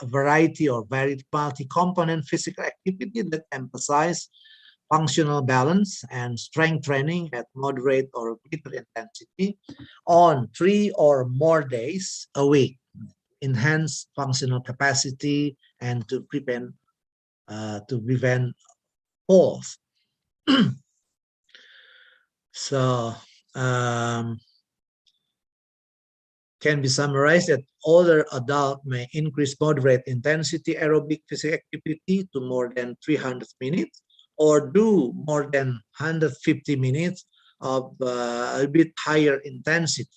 S10: variety or varied multi-component physical activity that emphasize functional balance and strength training at moderate or greater intensity on 3 or more days a week, enhance functional capacity and to prevent falls. So can be summarized that older adult may increase moderate intensity aerobic physical activity to more than 300 minutes or do more than 150 minutes of a bit higher intensity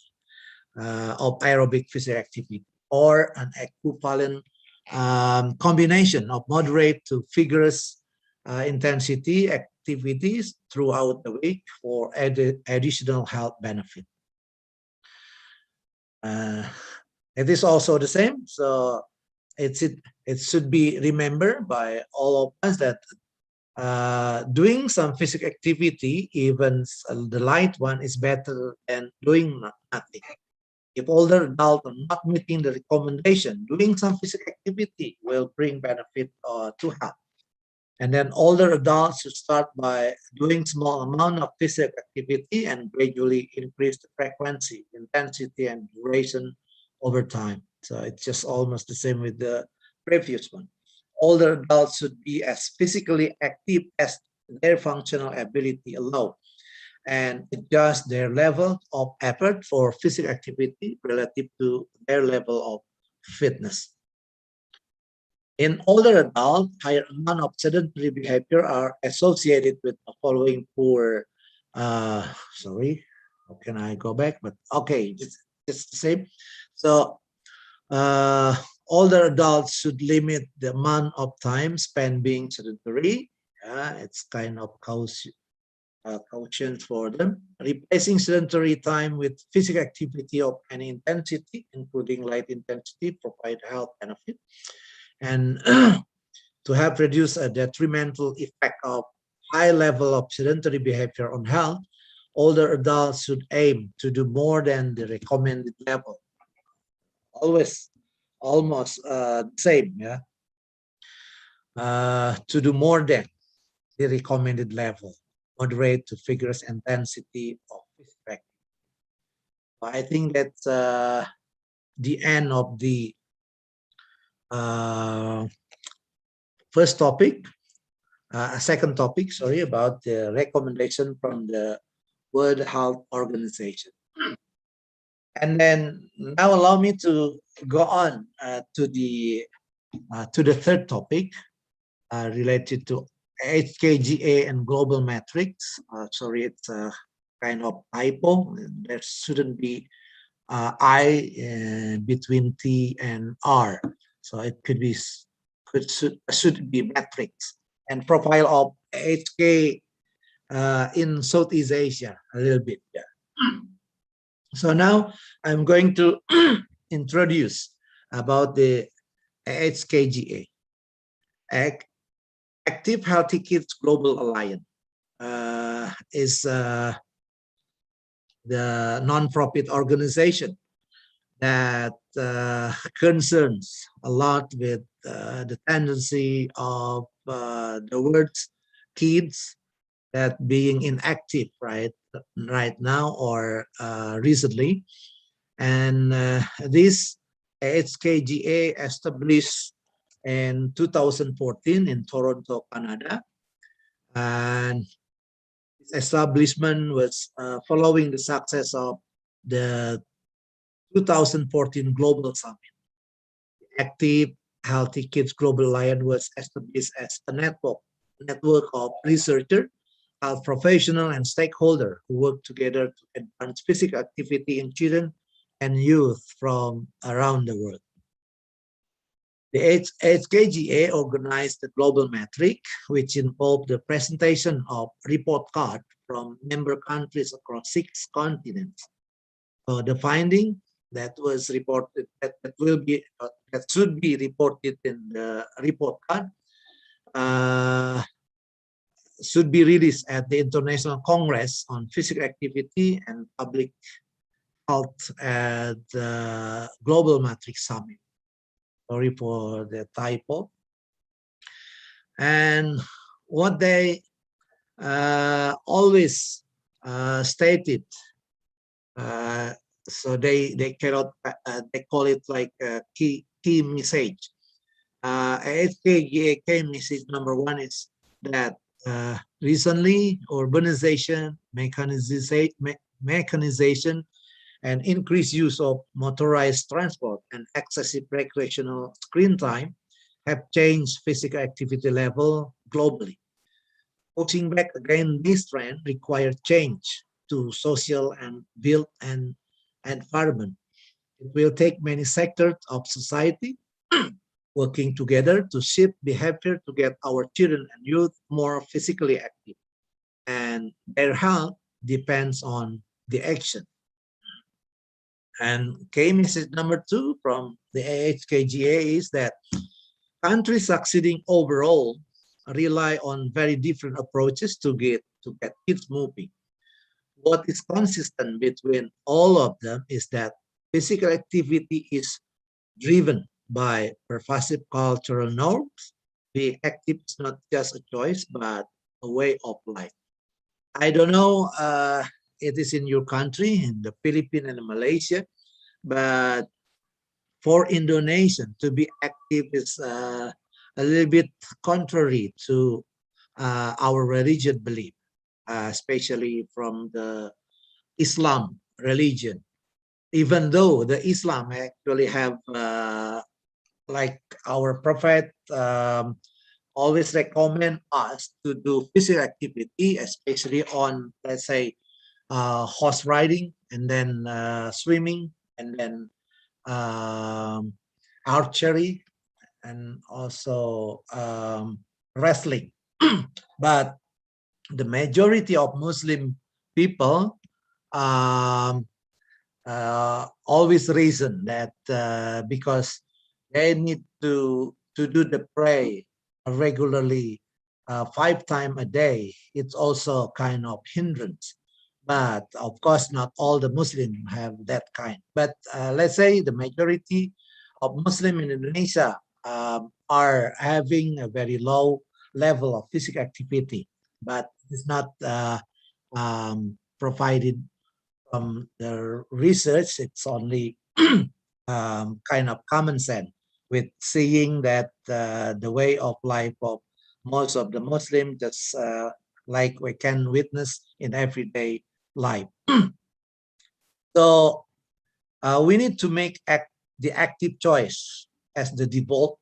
S10: of aerobic physical activity, or an equivalent combination of moderate to vigorous intensity activities throughout the week for additional health benefit. It is also the same. So it should be remembered by all of us that doing some physical activity, even the light one, is better than doing nothing. If older adults are not meeting the recommendation, doing some physical activity will bring benefit to health. And then older adults should start by doing small amount of physical activity and gradually increase the frequency, intensity, and duration over time. So it's just almost the same with the previous one. Older adults should be as physically active as their functional ability allow, and adjust their level of effort for physical activity relative to their level of fitness. In older adults, higher amount of sedentary behavior are associated with the following poor, sorry, how can I go back? But okay, it's the same. So older adults should limit the amount of time spent being sedentary. It's kind of caution for them. Replacing sedentary time with physical activity of any intensity, including light intensity, provide health benefit. And to help reduce a detrimental effect of high level of sedentary behavior on health, older adults should aim to do more than the recommended level. Always, almost same, yeah. To do more than the recommended level, moderate to vigorous intensity of physical activity. I think that's the end of the first topic. Second topic, sorry, about the recommendation from the World Health Organization. And then now allow me to go on to the third topic related to HKGA and global metrics. Sorry, it's a kind of typo. There shouldn't be I between T and R. So it could be should be metrics and profile of HK in Southeast Asia a little bit. Yeah. So now I'm going to introduce about the HKGA, Active Healthy Kids Global Alliance. Is the non-profit organization that concerns a lot with the tendency of the world's kids that being inactive right now or recently. And this HKGA established in 2014 in Toronto, Canada. And its establishment was following the success of the 2014 Global Summit. Active Healthy Kids Global Alliance was established as a network of researchers, health professionals, and stakeholders who work together to advance physical activity in children and youth from around the world. The HKGA organized the global metric, which involved the presentation of report cards from member countries across 6 continents. So the finding that was reported, that should be reported in the report card, should be released at the International Congress on Physical Activity and Public Health at the Global Matrix Summit. Sorry for the typo. And what they always stated. Uh, so they cannot they call it like a key message. HKGA message number one is that recently urbanization, mechanization, and increased use of motorized transport and excessive recreational screen time have changed physical activity level globally. Pushing back against this trend requires change to social and built and environment. It will take many sectors of society working together to shape behavior to get our children and youth more physically active. And their health depends on the action. And key message number two from the AHKGA is that countries succeeding overall rely on very different approaches to get kids moving. What is consistent between all of them is that physical activity is driven by pervasive cultural norms. Being active is not just a choice, but a way of life. I don't know, it is in your country, in the Philippines and Malaysia, but for Indonesian to be active is a little bit contrary to our religion belief, especially from the Islam religion. Even though the Islam actually have like our prophet always recommend us to do physical activity, especially on, let's say, horse riding, and then swimming, and then um, archery, and also wrestling. But the majority of Muslim people um, always reason that because they need to do the pray regularly 5 times a day, it's also kind of hindrance. But of course, not all the Muslims have that kind. But let's say the majority of Muslim in Indonesia are having a very low level of physical activity, but it's not provided from the research. It's only kind of common sense with seeing that the way of life of most of the Muslims, just like we can witness in everyday life. So we need to make the active choice as the default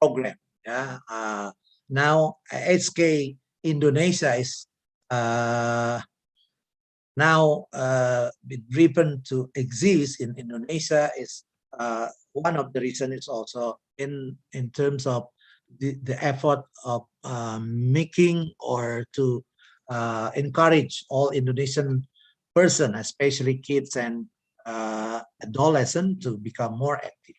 S10: program. Yeah. Now HK Indonesia is now been driven to exist in Indonesia is one of the reasons is also in terms of the effort of making or to encourage all Indonesian person, especially kids and adolescents, to become more active.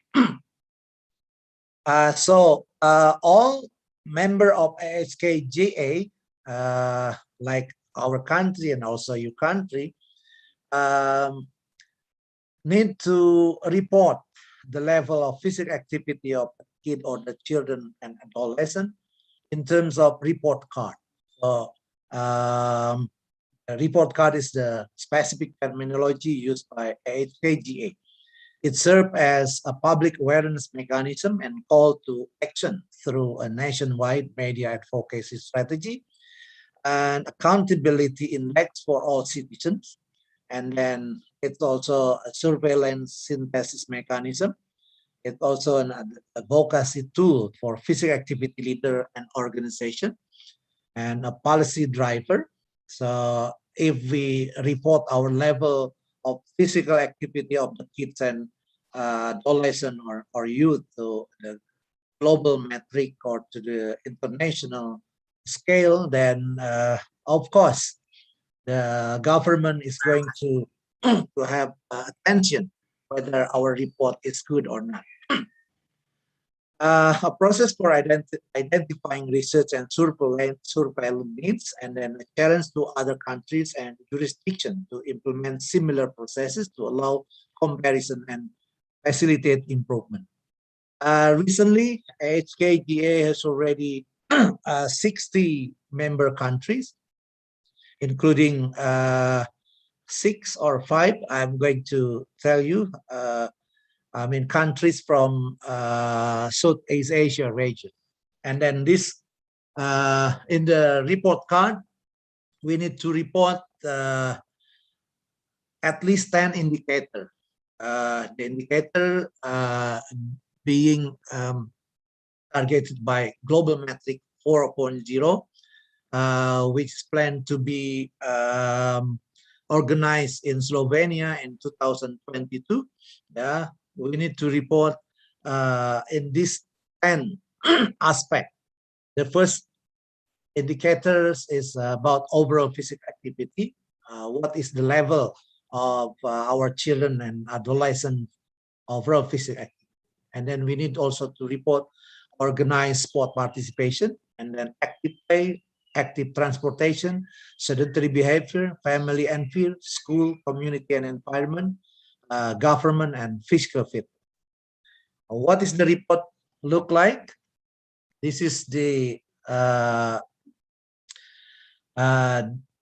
S10: So all member of AHKGA, like our country and also your country, need to report the level of physical activity of the kid or the children and adolescent in terms of report card. So a report card is the specific terminology used by HKGA. It serves as a public awareness mechanism and call to action through a nationwide media advocacy strategy and accountability index for all citizens. And then it's also a surveillance synthesis mechanism. It's also an advocacy tool for physical activity leader and organization, and a policy driver. So if we report our level of physical activity of the kids and adolescent or youth to the global metric or to the international scale, then of course the government is going to to have attention whether our report is good or not. A process for identifying research and surveillance needs, and then a challenge to other countries and jurisdictions to implement similar processes to allow comparison and facilitate improvement. Recently, HKGA has already 60 member countries, including 6 or 5. I'm going to tell you. Countries from Southeast Asia region. And then this, in the report card, we need to report at least 10 indicators. The indicator being targeted by Global Metric 4.0, which is planned to be organized in Slovenia in 2022. Yeah, we need to report in this 10 aspect. The first indicators is about overall physical activity. What is the level of our children and adolescents overall physical activity? And then we need also to report organized sport participation, and then active play, active transportation, sedentary behavior, family and peer, school, community and environment, government, and physical fit. What is the report look like? This is the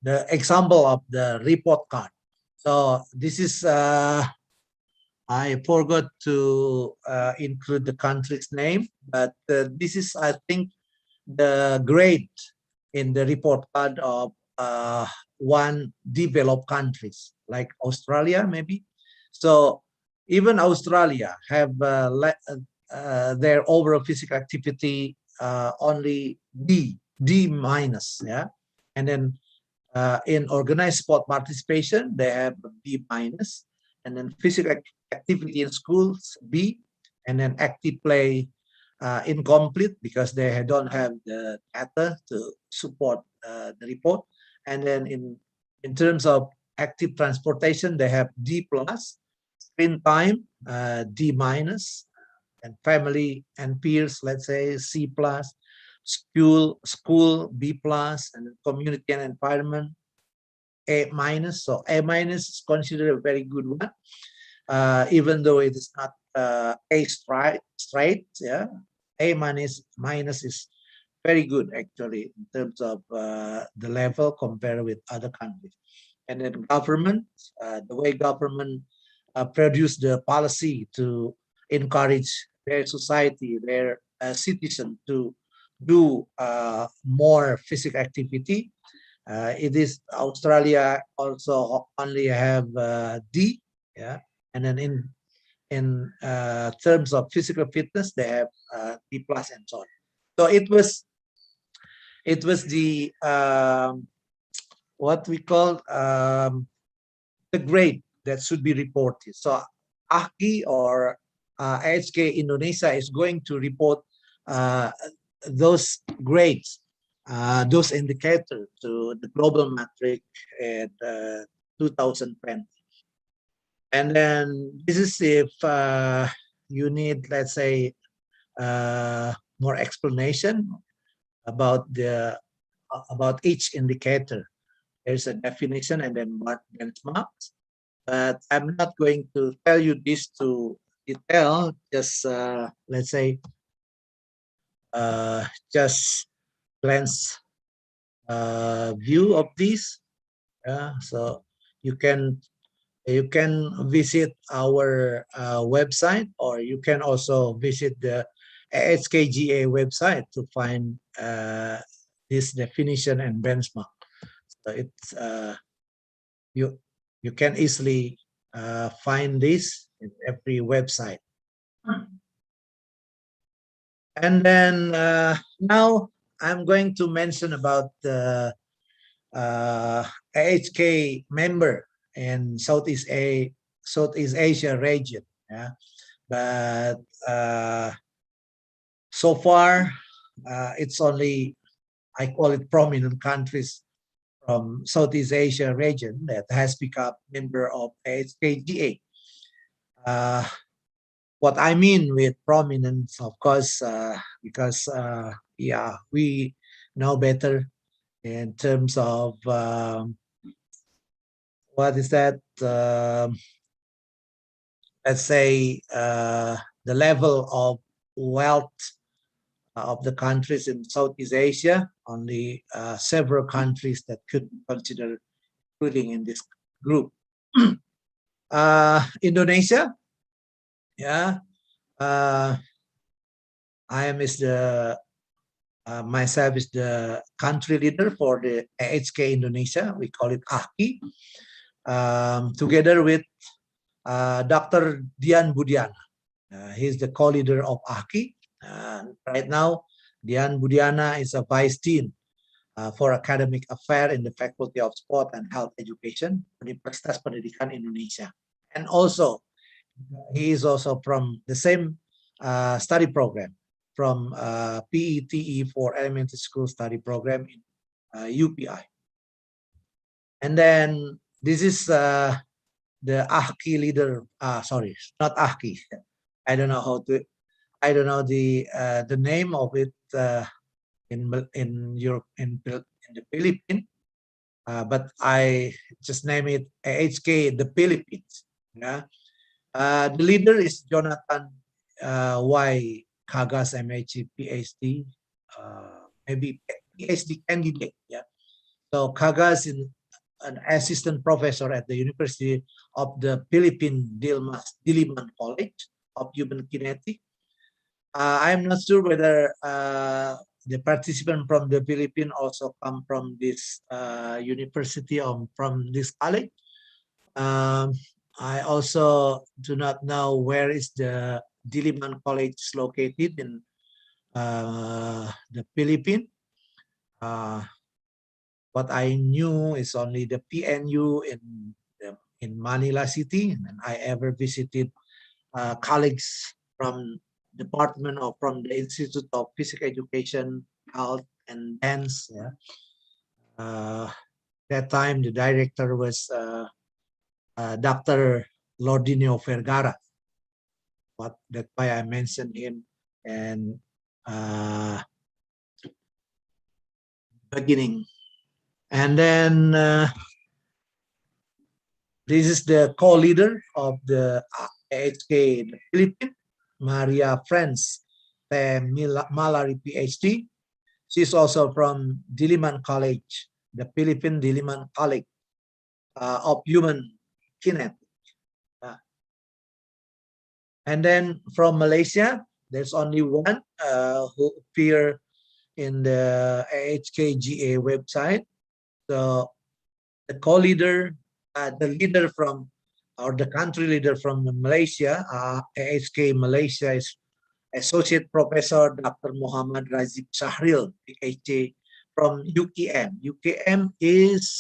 S10: example of the report card. So this is, I forgot to include the country's name, but this is, I think, the grade in the report card of one developed countries like Australia, maybe. So even Australia have their overall physical activity only D minus, yeah. And then in organized sport participation, they have B minus, and then physical activity in schools B, and then active play incomplete because they don't have the data to support the report. And then in terms of active transportation, they have D plus, screen time D minus, and family and peers, let's say C plus, school B plus, and community and environment A minus. So A minus is considered a very good one, even though it is not A straight. Yeah, A minus is very good actually in terms of the level compared with other countries. And then government, the way government produce the policy to encourage their society, their citizens to do more physical activity. It is Australia also only have D, yeah, and then in terms of physical fitness, they have D plus and so on. So it was the what we call the grade that should be reported. So AHKI or HK Indonesia is going to report those grades, those indicators to the global metric at 2020. And then this is if you need, let's say, more explanation about each indicator. There's a definition and then benchmarks. But I'm not going to tell you this to detail. Just let's say, just glance view of this. So you can visit our website, or you can also visit the HKGA website to find this definition and benchmark. So it's you can easily find this in every website. And then now I'm going to mention about the AHK member in Southeast Asia region. Yeah, but so far it's only, I call it, prominent countries from Southeast Asia region that has become member of AHKGA. What I mean with prominence, of course, because yeah, we know better in terms of what is that? Let's say the level of wealth of the countries in Southeast Asia, only several countries that could be considered including in this group. Indonesia, yeah, I am is the myself is the country leader for the AHK Indonesia. We call it AHKI, together with Dr. Dian Budiana. He's the co-leader of AHKI. Right now, Dian Budiana is a vice dean for academic affairs in the Faculty of Sport and Health Education, Universitas Pendidikan Indonesia. And also, he is also from the same study program, from PETE for Elementary School Study Program in UPI. And then this is the AHKI leader. Sorry, not AHKI. I don't know how to. I don't know the name of it in Europe in the Philippines. But I just name it AHK the Philippines. Yeah. The leader is Jonathan Y. Kagas, MHC, PhD, maybe PhD candidate. Yeah. So Kagas is an assistant professor at the University of the Philippine Diliman College of Human Kinetics. I'm not sure whether the participant from the Philippines also come from this university or from this college. I also do not know where is the Diliman College located in the Philippines. What I knew is only the PNU in Manila City, and I ever visited colleagues from department or from the Institute of Physical Education, Health, and Dance. Yeah. That time the director was Dr. Lordinio Vergara. But that's why I mentioned him and beginning. And then this is the co-leader of the AHK the Philippines, Maria Franz Malari, PhD. She's also from Diliman College, the Philippine Diliman College of Human Kinetics. And then from Malaysia, there's only one who appear in the AHKGA website. So the co-leader, the leader from, or the country leader from Malaysia, AHK Malaysia is Associate Professor Dr. Muhammad Razif Shahril, PhD from UKM. UKM is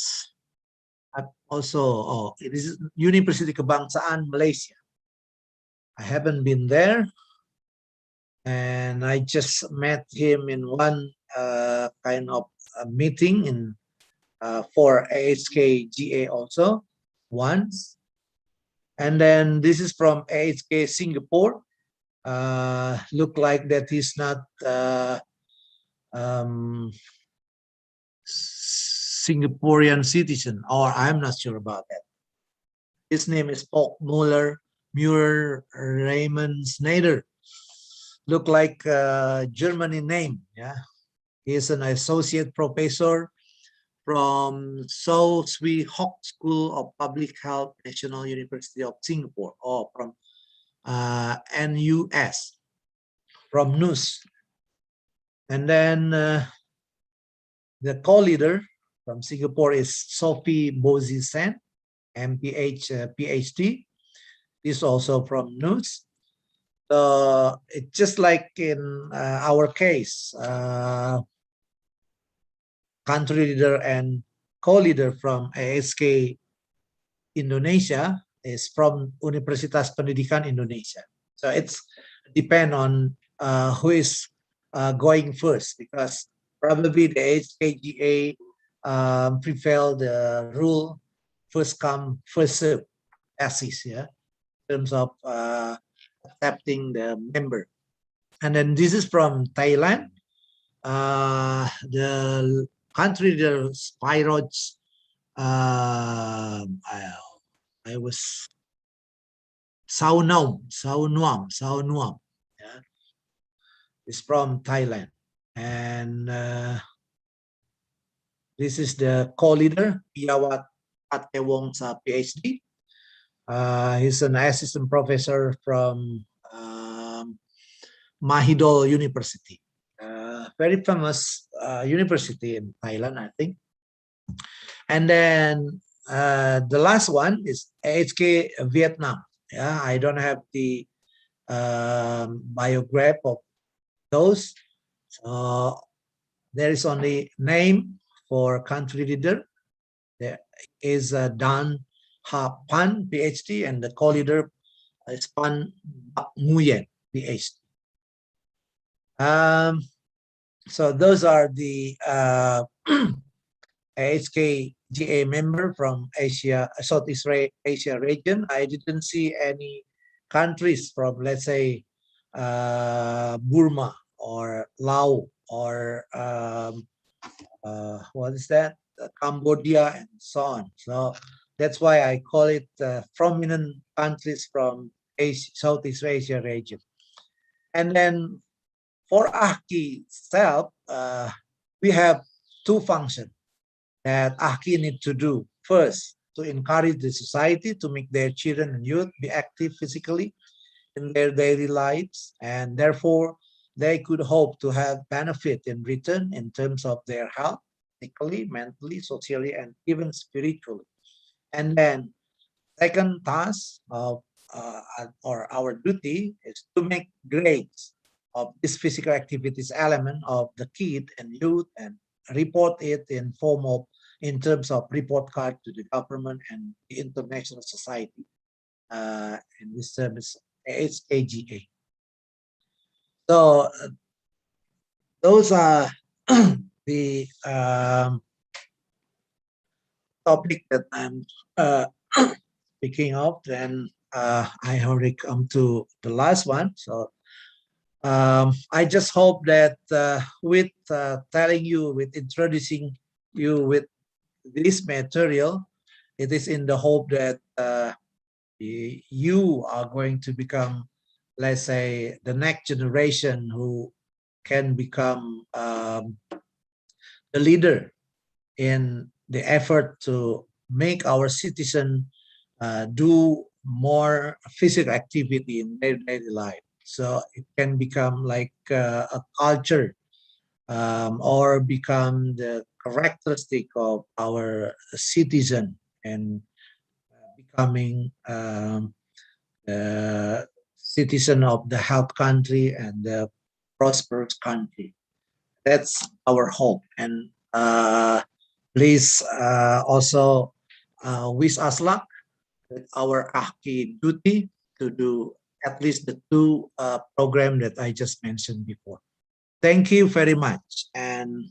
S10: also, it is University Kebangsaan Malaysia. I haven't been there, and I just met him in one kind of meeting in for AHKGA also once. And then this is from AHK Singapore. Look like that he's not Singaporean citizen, or I'm not sure about that. His name is Paul Muller Raymond Snyder. Look like Germany name. Yeah, he is an associate professor from Seoul Swee Hock School of Public Health, National University of Singapore, or from NUS, from NUS. And then the co-leader from Singapore is Sophie Bozi Sen, MPH PhD. Is also from NUS. So it's just like in our case, country leader and co-leader from ASK Indonesia is from Universitas Pendidikan Indonesia. So it's depend on who is going first, because probably the HKGA prevail the rule first come first serve basis, yeah, in terms of accepting the member. And then this is from Thailand. The country, the Spyrods, I was Saunuam. Yeah. is from Thailand. And this is the co-leader, Piyawat Atewongsa PhD. He's an assistant professor from Mahidol University, very famous university in Thailand, I think. And then the last one is AHK Vietnam. Yeah, I don't have the biograph of those. So there is only name for country leader. There is Dan Ha Pan, PhD, and the co-leader is Pan Bak Nguyen, PhD. So those are the HKGA member from Asia, Southeast Asia region. I didn't see any countries from, let's say, Burma or Laos or what is that? Cambodia and so on. So that's why I call it prominent countries from Asia, Southeast Asia region. And then for AHKI itself, we have two functions that AHKI need to do. First, to encourage the society to make their children and youth be active physically in their daily lives, and therefore they could hope to have benefit in return in terms of their health, physically, mentally, socially, and even spiritually. And then second task of or our duty is to make grades of this physical activities element of the kid and youth and report it in terms of report card to the government and the international society. In this term is HAGA. So those are the topic that I'm speaking of. Then I already come to the last one. So I just hope that with telling you, with introducing you with this material, it is in the hope that you are going to become, let's say, the next generation who can become the leader in the effort to make our citizen do more physical activity in their daily life. So it can become like a culture or become the characteristic of our citizen and becoming the citizen of the health country and the prosperous country. That's our hope. And please also wish us luck with our AHKI duty to do at least the two program that I just mentioned before. Thank you very much, and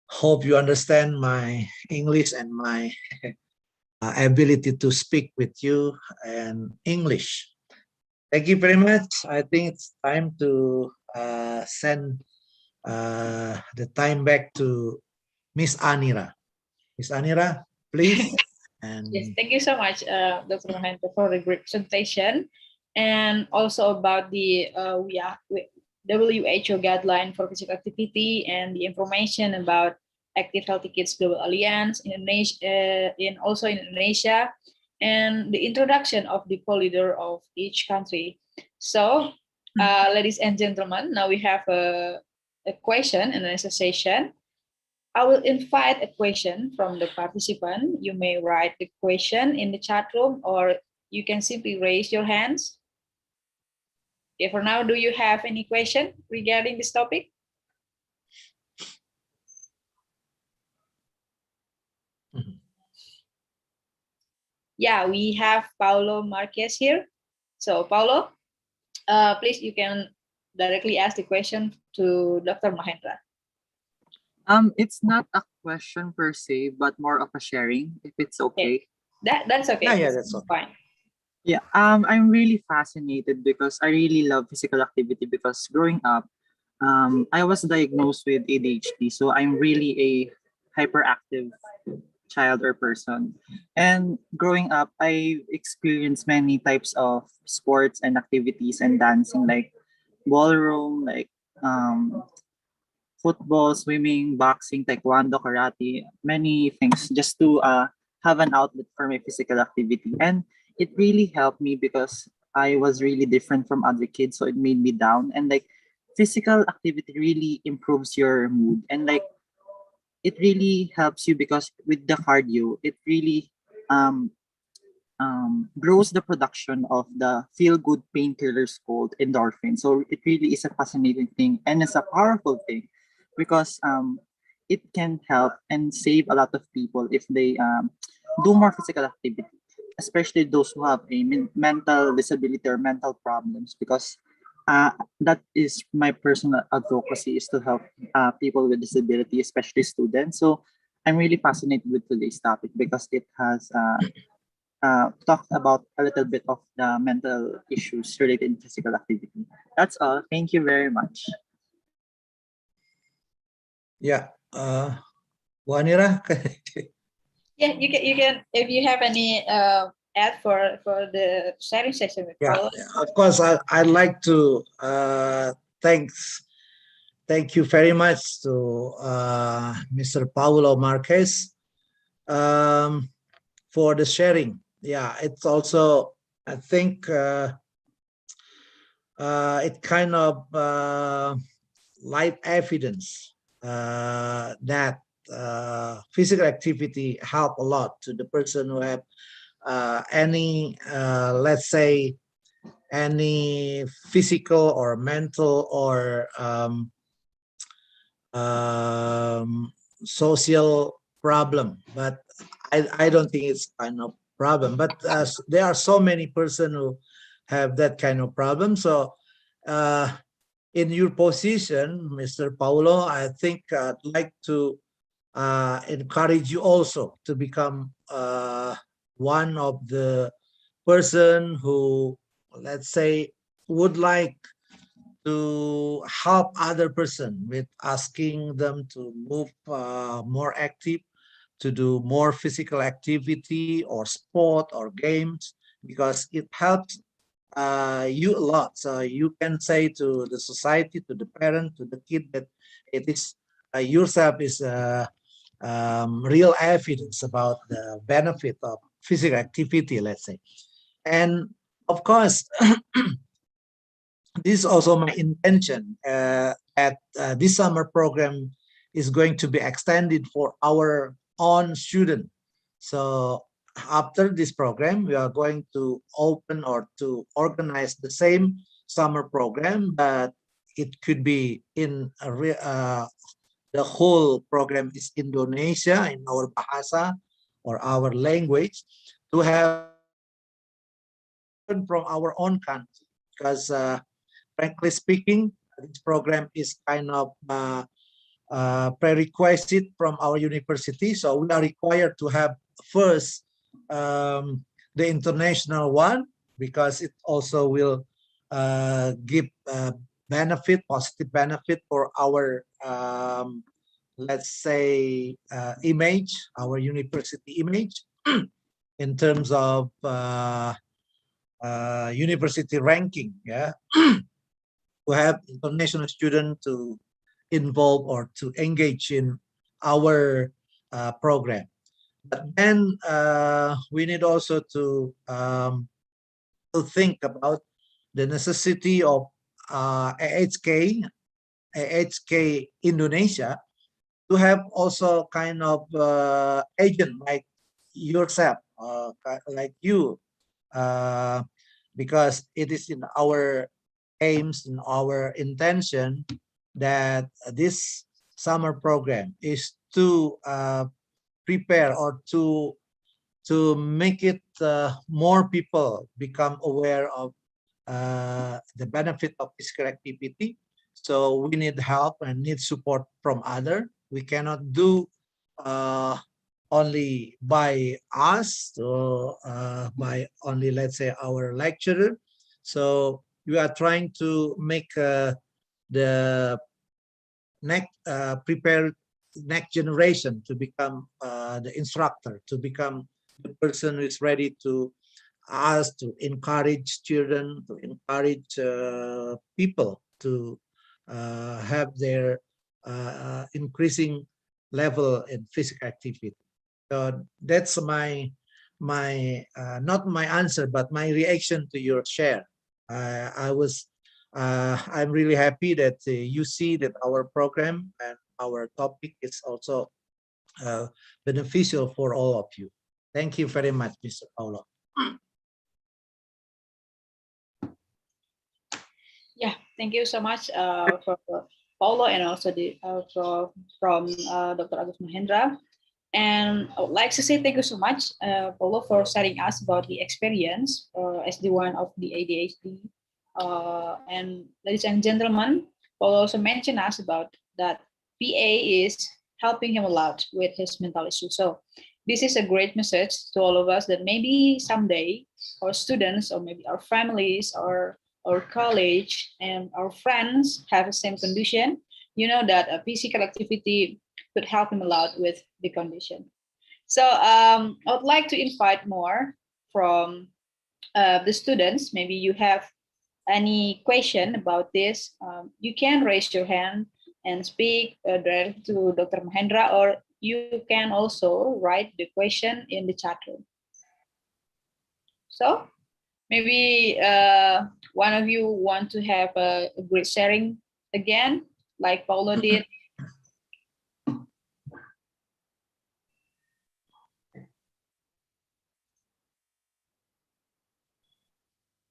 S10: hope you understand my English and my ability to speak with you in English. Thank you very much. I think it's time to send the time back to Miss Anira. Miss Anira, please. And
S7: Yes, thank you so much, Dr. Mahendra, for the great presentation, and also about the WHO guideline for physical activity and the information about Active Healthy Kids Global Alliance in Indonesia, also in Indonesia, and the introduction of the co-leader of each country. So, ladies and gentlemen, now we have a question and answer session. I will invite a question from the participant. You may write the question in the chat room, or you can simply raise your hands. Okay, for now, do you have any question regarding this topic? Yeah, we have Paulo Marquez here. So Paulo, please, you can directly ask the question to Dr. Mahendra.
S11: It's not a question per se, but more of a sharing, if it's okay.
S7: That's okay.
S10: Yeah, that's okay.
S7: Fine.
S11: Yeah, I'm really fascinated because I really love physical activity because growing up, I was diagnosed with ADHD, so I'm really a hyperactive child or person. And growing up, I experienced many types of sports and activities and dancing, like ballroom, like um, football, swimming, boxing, taekwondo, karate, many things just to have an outlet for my physical activity. And it really helped me because I was really different from other kids, so it made me down. And like physical activity really improves your mood, and like it really helps you because with the cardio, it really um grows the production of the feel good painkillers called endorphin. So it really is a fascinating thing, and it's a powerful thing because it can help and save a lot of people if they do more physical activity, especially those who have a mental disability or mental problems. Because that is my personal advocacy, is to help people with disability, especially students. So I'm really fascinated with today's topic because it has talked about a little bit of the mental issues related to physical activity. That's all. Thank you very much.
S10: Yeah. Wanira?
S7: Yeah, you can if you have any ad for the sharing session with
S10: Yeah,
S7: Paul.
S10: of course. I'd like to thank you very much to Mr. Paulo Marquez for the sharing. Yeah, it's also, I think it kind of light evidence that physical activity help a lot to the person who have any, let's say, any physical or mental or social problem. But I don't think it's kind of problem. But there are so many person who have that kind of problem. So in your position, Mr. Paulo, I think I'd like to encourage you also to become one of the person who, let's say, would like to help other person with asking them to move more active, to do more physical activity or sport or games, because it helps you a lot. So you can say to the society, to the parent, to the kid that it is yourself is real evidence about the benefit of physical activity, let's say. And of course, this is also my intention that this summer program is going to be extended for our own student. So after this program, we are going to open or to organize the same summer program, but it could be in the whole program is Indonesia in our bahasa or our language, to have students from our own country, because frankly speaking, this program is kind of prerequisite from our university. So we are required to have first the international one, because it also will give benefit, positive benefit for our, let's say, image, our university image in terms of university ranking. Yeah. To have international students to involve or to engage in our program. But then we need also to think about the necessity of AHK Indonesia to have also kind of agent like yourself, like you, uh, because it is in our aims and our intention that this summer program is to prepare or to make it more people become aware of the benefit of physical activity. So we need help and need support from other. We cannot do uh, only by us, or by only, let's say, our lecturer. So we are trying to make the next prepare next generation to become the instructor, to become the person who is ready to us to encourage children, to encourage people to have their increasing level in physical activity. So that's my not my answer, but my reaction to your share. I'm really happy that you see that our program and our topic is also beneficial for all of you. Thank you very much, Mr. Paulo.
S7: Yeah, thank you so much for Paulo and also from Dr. Agus Mahendra. And I would like to say thank you so much, Paulo, for sharing us about the experience as the one of the ADHD. And ladies and gentlemen, Paulo also mentioned us about that PA is helping him a lot with his mental issues. So this is a great message to all of us that maybe someday our students or maybe our families or our college and our friends have the same condition. You know that a physical activity could help him a lot with the condition. So I would like to invite more from the students. Maybe you have any question about this, you can raise your hand and speak directly to Dr. Mahendra, or you can also write the question in the chat room. So maybe one of you want to have a great sharing again, like Paulo did.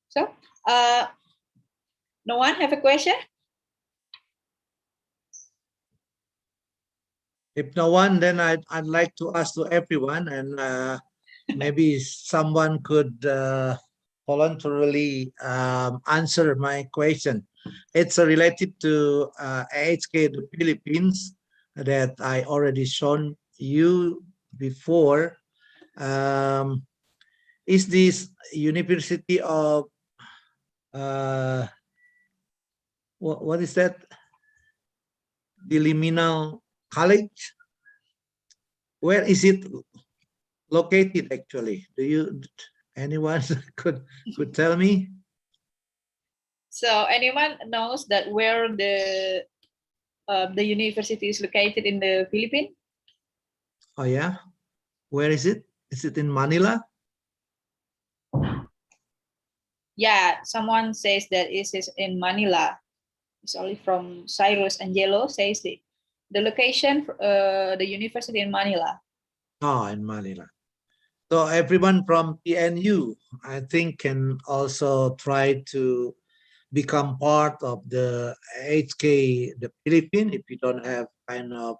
S7: So, no one have a question?
S10: If no one, then I'd like to ask to everyone, and maybe someone could voluntarily answer my question. It's related to AHK the Philippines that I already shown you before. Is this University of what is that? Diliminal College? Where is it located actually? Do you anyone could tell me?
S7: So anyone knows that where the university is located in the Philippines?
S10: Oh yeah, where is it? Is it in Manila?
S7: Yeah, someone says that it is in Manila. It's only from Cyrus Angelo says the location, the university in Manila.
S10: Oh, in Manila. So everyone from PNU, I think, can also try to become part of the HK, the Philippines, if you don't have kind of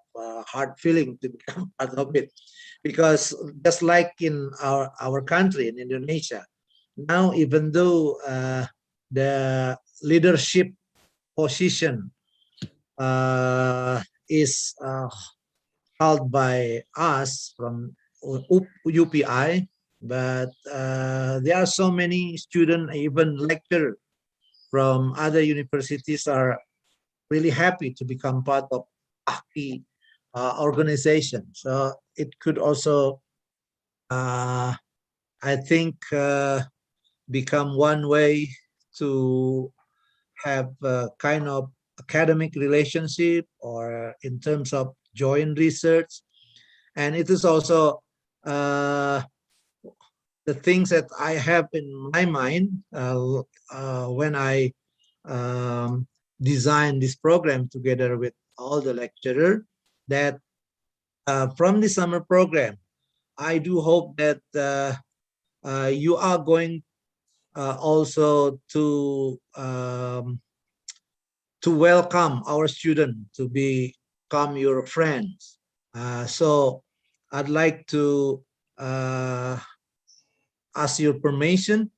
S10: hard feeling to become part of it. Because just like in our country, in Indonesia, now even though the leadership position is held by us from UPI, but there are so many students, even lecturers from other universities are really happy to become part of AHKI organization. So it could also, I think, become one way to have a kind of academic relationship or in terms of joint research. And it is also the things that I have in my mind when I designed this program together with all the lecturers, that from the summer program, I do hope that you are going also to welcome our students to become your friends. So I'd like to ask your permission.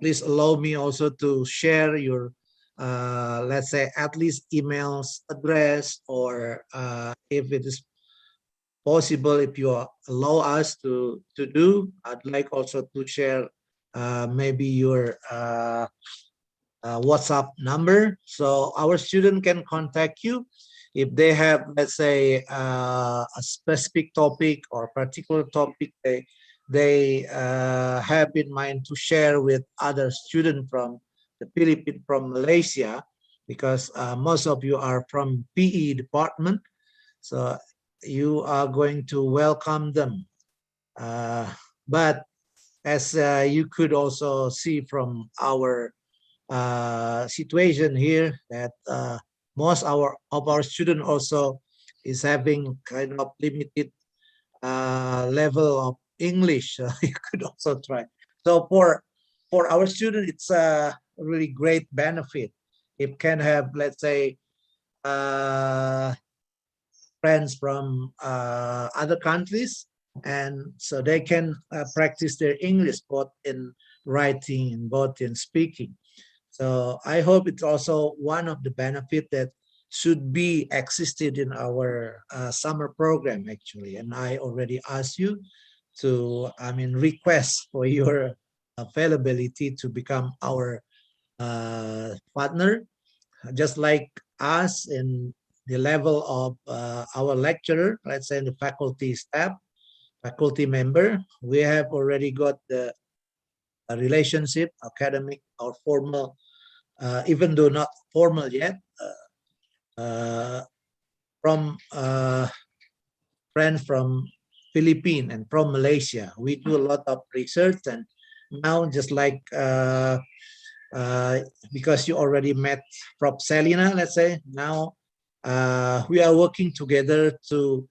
S10: Please allow me also to share your, let's say, at least emails address, or if it is possible, if you allow us to do, I'd like also to share maybe your WhatsApp number, so our student can contact you if they have, let's say, a specific topic or particular topic they have in mind to share with other students from the Philippines from Malaysia, because most of you are from PE department. So you are going to welcome them. But as you could also see from our situation here, that most of our student also is having kind of limited level of English. You could also try. So for our student, it's a really great benefit. It can have, let's say, friends from other countries, and so they can practice their English both in writing and both in speaking. So I hope it's also one of the benefit that should be existed in our summer program actually. And I already asked you to, request for your availability to become our partner, just like us in the level of our lecturer, let's say the faculty staff, faculty member. We have already got the relationship, academic or formal, even though not formal yet, from friends from Philippines and from Malaysia. We do a lot of research, and now just like because you already met Prof. Selina, let's say, now we are working together to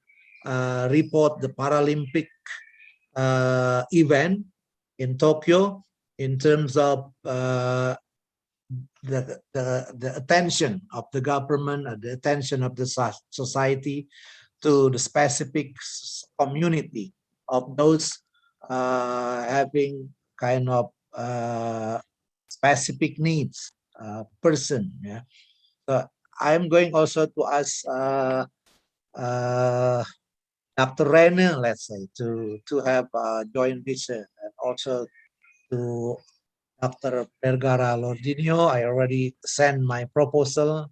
S10: report the Paralympic event in Tokyo in terms of the attention of the government, the attention of the society to the specific community of those having kind of specific needs person. Yeah. So I'm going also to ask Dr. Rene, let's say, to have joint visit, and also to Dr. Vergara Lordinio. I already sent my proposal,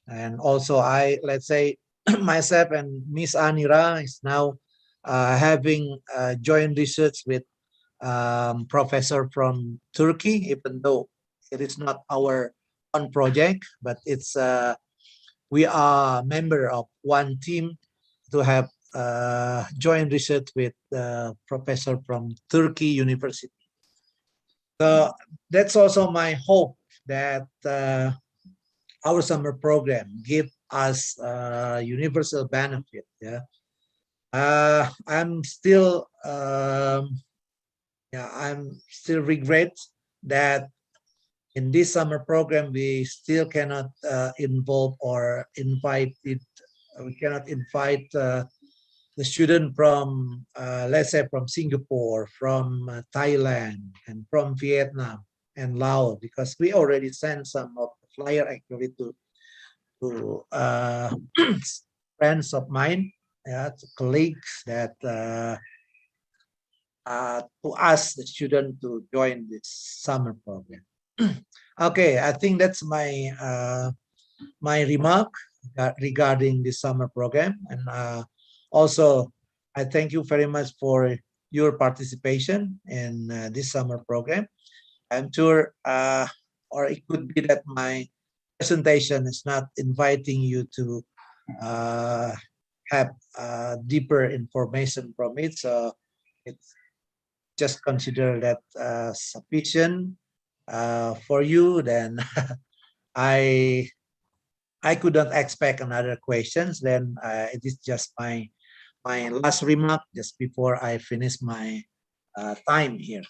S10: and also let's say, myself and Miss Anira is now having joint research with professor from Turkey, even though it is not our own project, but it's we are member of one team to have joint research with professor from Turkey University. So that's also my hope that our summer program give us universal benefit. Yeah, I'm still I'm still regret that in this summer program we still cannot involve or invite it. We cannot invite the student from, let's say, from Singapore, from Thailand, and from Vietnam and Laos, because we already sent some of the flyer actually to friends of mine, to colleagues, that to ask the student to join this summer program. Okay, I think that's my my remark regarding the summer program, and also I thank you very much for your participation in this summer program. I'm sure, or it could be that my presentation is not inviting you to have deeper information from it, so it's just consider that sufficient for you. Then I could not expect another questions. Then it is just my last remark just before I finish my time here.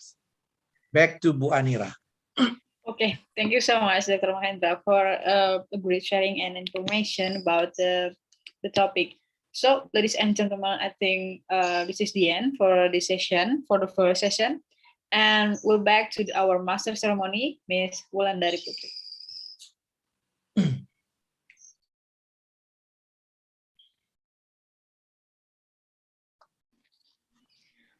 S10: Back to Bu Anira.
S7: Okay, thank you so much, Dr. Mahendra, for a great sharing and information about the topic. So, ladies and gentlemen, I think this is the end for this session, for the first session. And we're back to our master ceremony, Miss Wulandari Putri.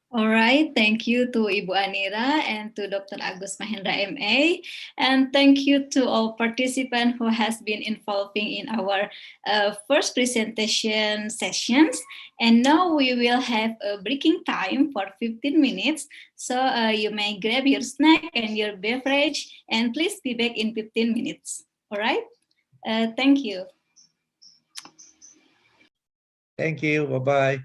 S1: All right, thank you to Ibu Anira and to Dr. Agus Mahendra MA, and thank you to all participants who has been involving in our first presentation sessions. And now we will have a breaking time for 15 minutes, so you may grab your snack and your beverage, and please be back in 15 minutes. All right, thank you.
S10: Thank you. Bye-bye.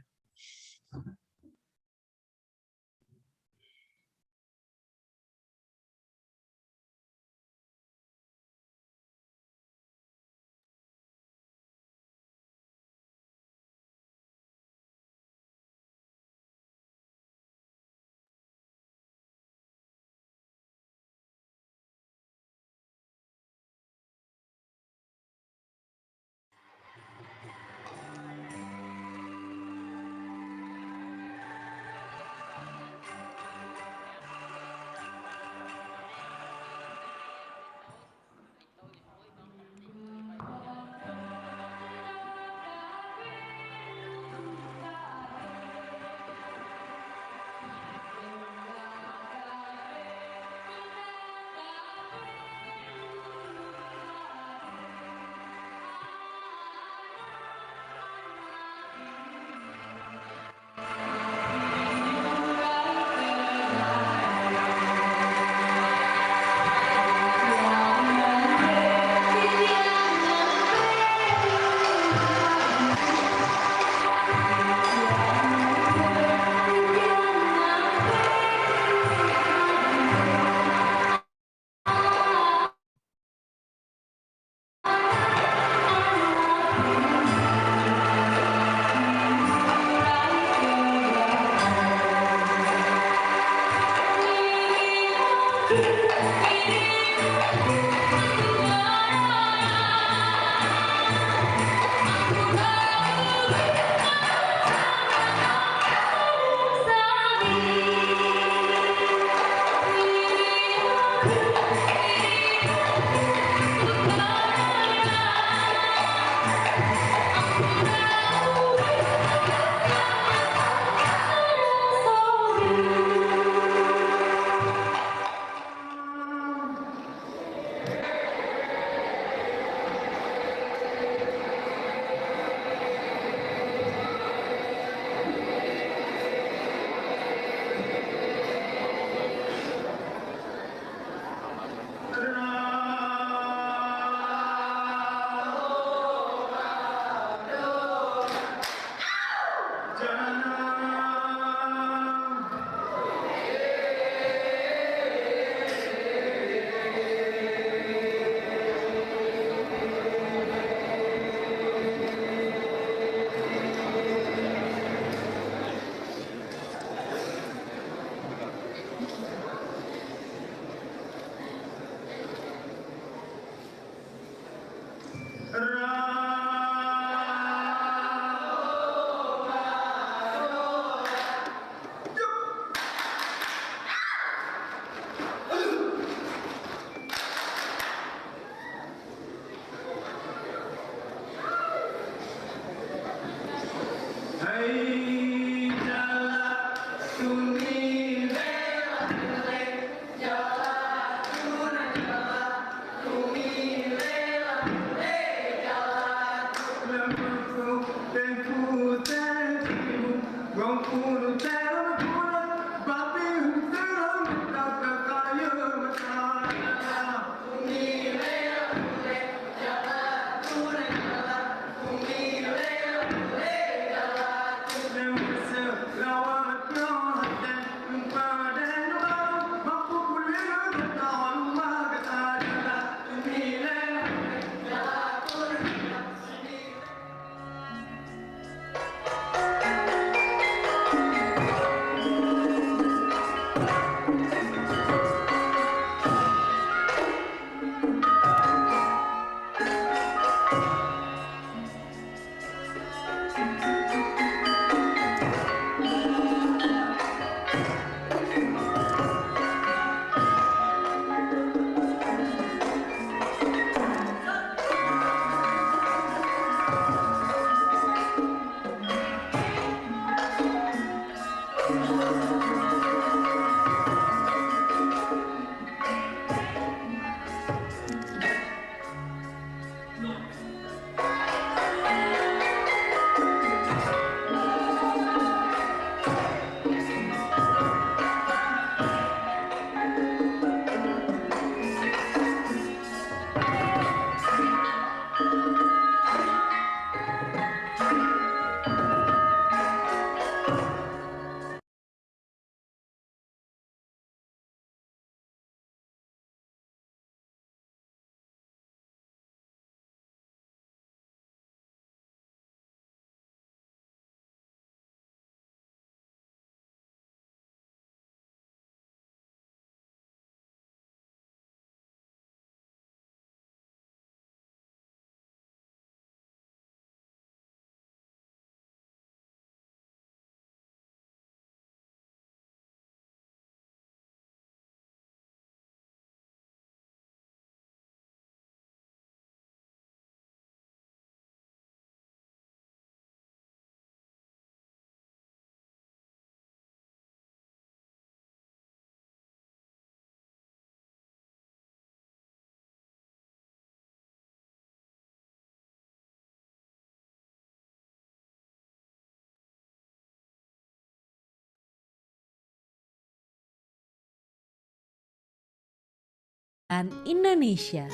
S12: Indonesia.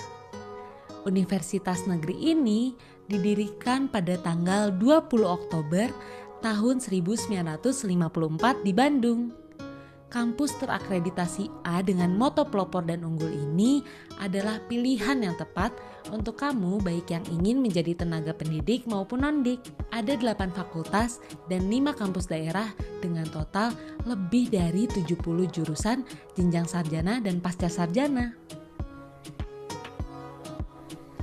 S12: Universitas negeri ini didirikan pada tanggal 20 Oktober tahun 1954 di Bandung. Kampus terakreditasi A dengan moto pelopor dan unggul ini adalah pilihan yang tepat untuk kamu baik yang ingin menjadi tenaga pendidik maupun non-dik. Ada 8 fakultas dan 5 kampus daerah dengan total lebih dari 70 jurusan jenjang sarjana dan pasca sarjana.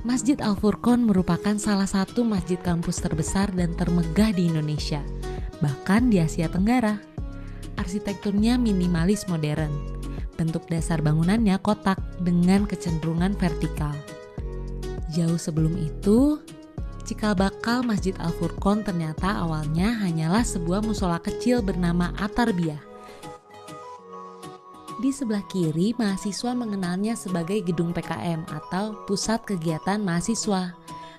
S12: Masjid Al-Furqon merupakan salah satu masjid kampus terbesar dan termegah di Indonesia, bahkan di Asia Tenggara. Arsitekturnya minimalis modern. Bentuk dasar bangunannya kotak dengan kecenderungan vertikal. Jauh sebelum itu, cikal bakal Masjid Al-Furqon ternyata awalnya hanyalah sebuah musola kecil bernama At-Tarbiyah. Di sebelah kiri, mahasiswa mengenalnya sebagai Gedung PKM atau Pusat Kegiatan Mahasiswa.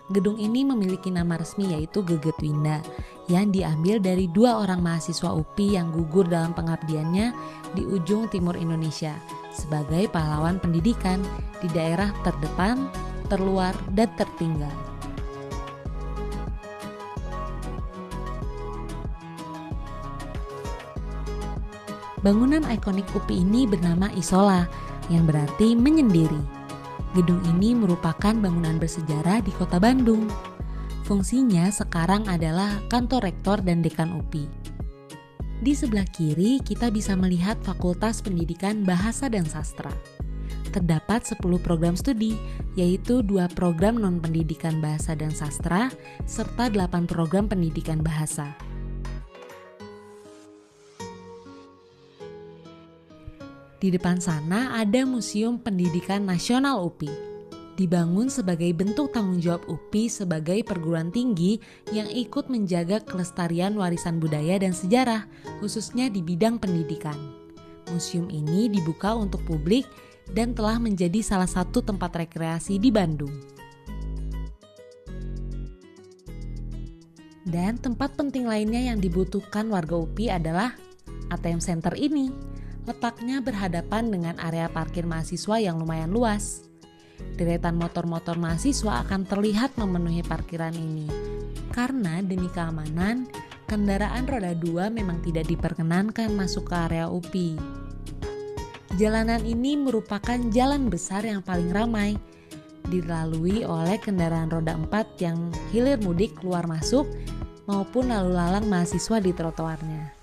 S12: Gedung ini memiliki nama resmi yaitu Gegetwinda yang diambil dari 2 orang mahasiswa UPI yang gugur dalam pengabdiannya di ujung timur Indonesia sebagai pahlawan pendidikan di daerah terdepan, terluar, dan tertinggal. Bangunan ikonik UPI ini bernama Isola yang berarti menyendiri. Gedung ini merupakan bangunan bersejarah di Kota Bandung. Fungsinya sekarang adalah kantor rektor dan dekan UPI. Di sebelah kiri kita bisa melihat Fakultas Pendidikan Bahasa dan Sastra. Terdapat 10 program studi, yaitu 2 program non-pendidikan bahasa dan sastra, serta 8 program pendidikan bahasa. Di depan sana ada Museum Pendidikan Nasional UPI. Dibangun sebagai bentuk tanggung jawab UPI sebagai perguruan tinggi yang ikut menjaga kelestarian warisan budaya dan sejarah, khususnya di bidang pendidikan. Museum ini dibuka untuk publik dan telah menjadi salah satu tempat rekreasi di Bandung. Dan tempat penting lainnya yang dibutuhkan warga UPI adalah ATM Center ini. Letaknya berhadapan dengan area parkir mahasiswa yang lumayan luas. Deretan motor-motor mahasiswa akan terlihat memenuhi parkiran ini. Karena demi keamanan, kendaraan roda 2 memang tidak diperkenankan masuk ke area UPI. Jalanan ini merupakan jalan besar yang paling ramai, dilalui oleh kendaraan roda 4 yang hilir mudik keluar masuk maupun lalu lalang mahasiswa di trotoarnya.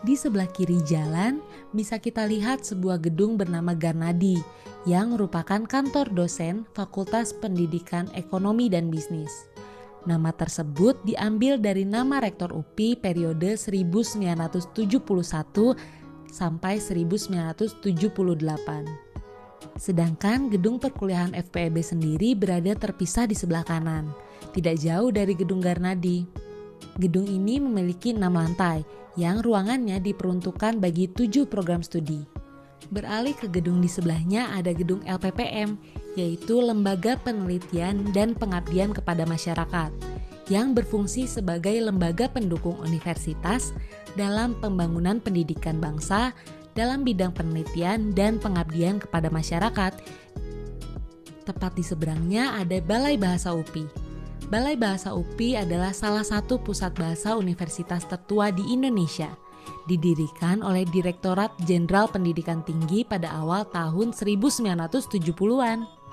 S12: Di sebelah kiri jalan bisa kita lihat sebuah gedung bernama Garnadi yang merupakan kantor dosen Fakultas Pendidikan Ekonomi dan Bisnis. Nama tersebut diambil dari nama Rektor UPI periode 1971 sampai 1978. Sedangkan gedung perkuliahan FPEB sendiri berada terpisah di sebelah kanan, tidak jauh dari gedung Garnadi. Gedung ini memiliki 6 lantai yang ruangannya diperuntukkan bagi 7 program studi. Beralih ke gedung di sebelahnya ada gedung LPPM, yaitu Lembaga Penelitian dan Pengabdian kepada Masyarakat, yang berfungsi sebagai lembaga pendukung universitas dalam pembangunan pendidikan bangsa dalam bidang penelitian dan pengabdian kepada masyarakat. Tepat di seberangnya ada Balai Bahasa UPI. Balai Bahasa UPI adalah salah satu pusat bahasa universitas tertua di Indonesia. Didirikan oleh Direktorat Jenderal Pendidikan Tinggi pada awal tahun 1970-an.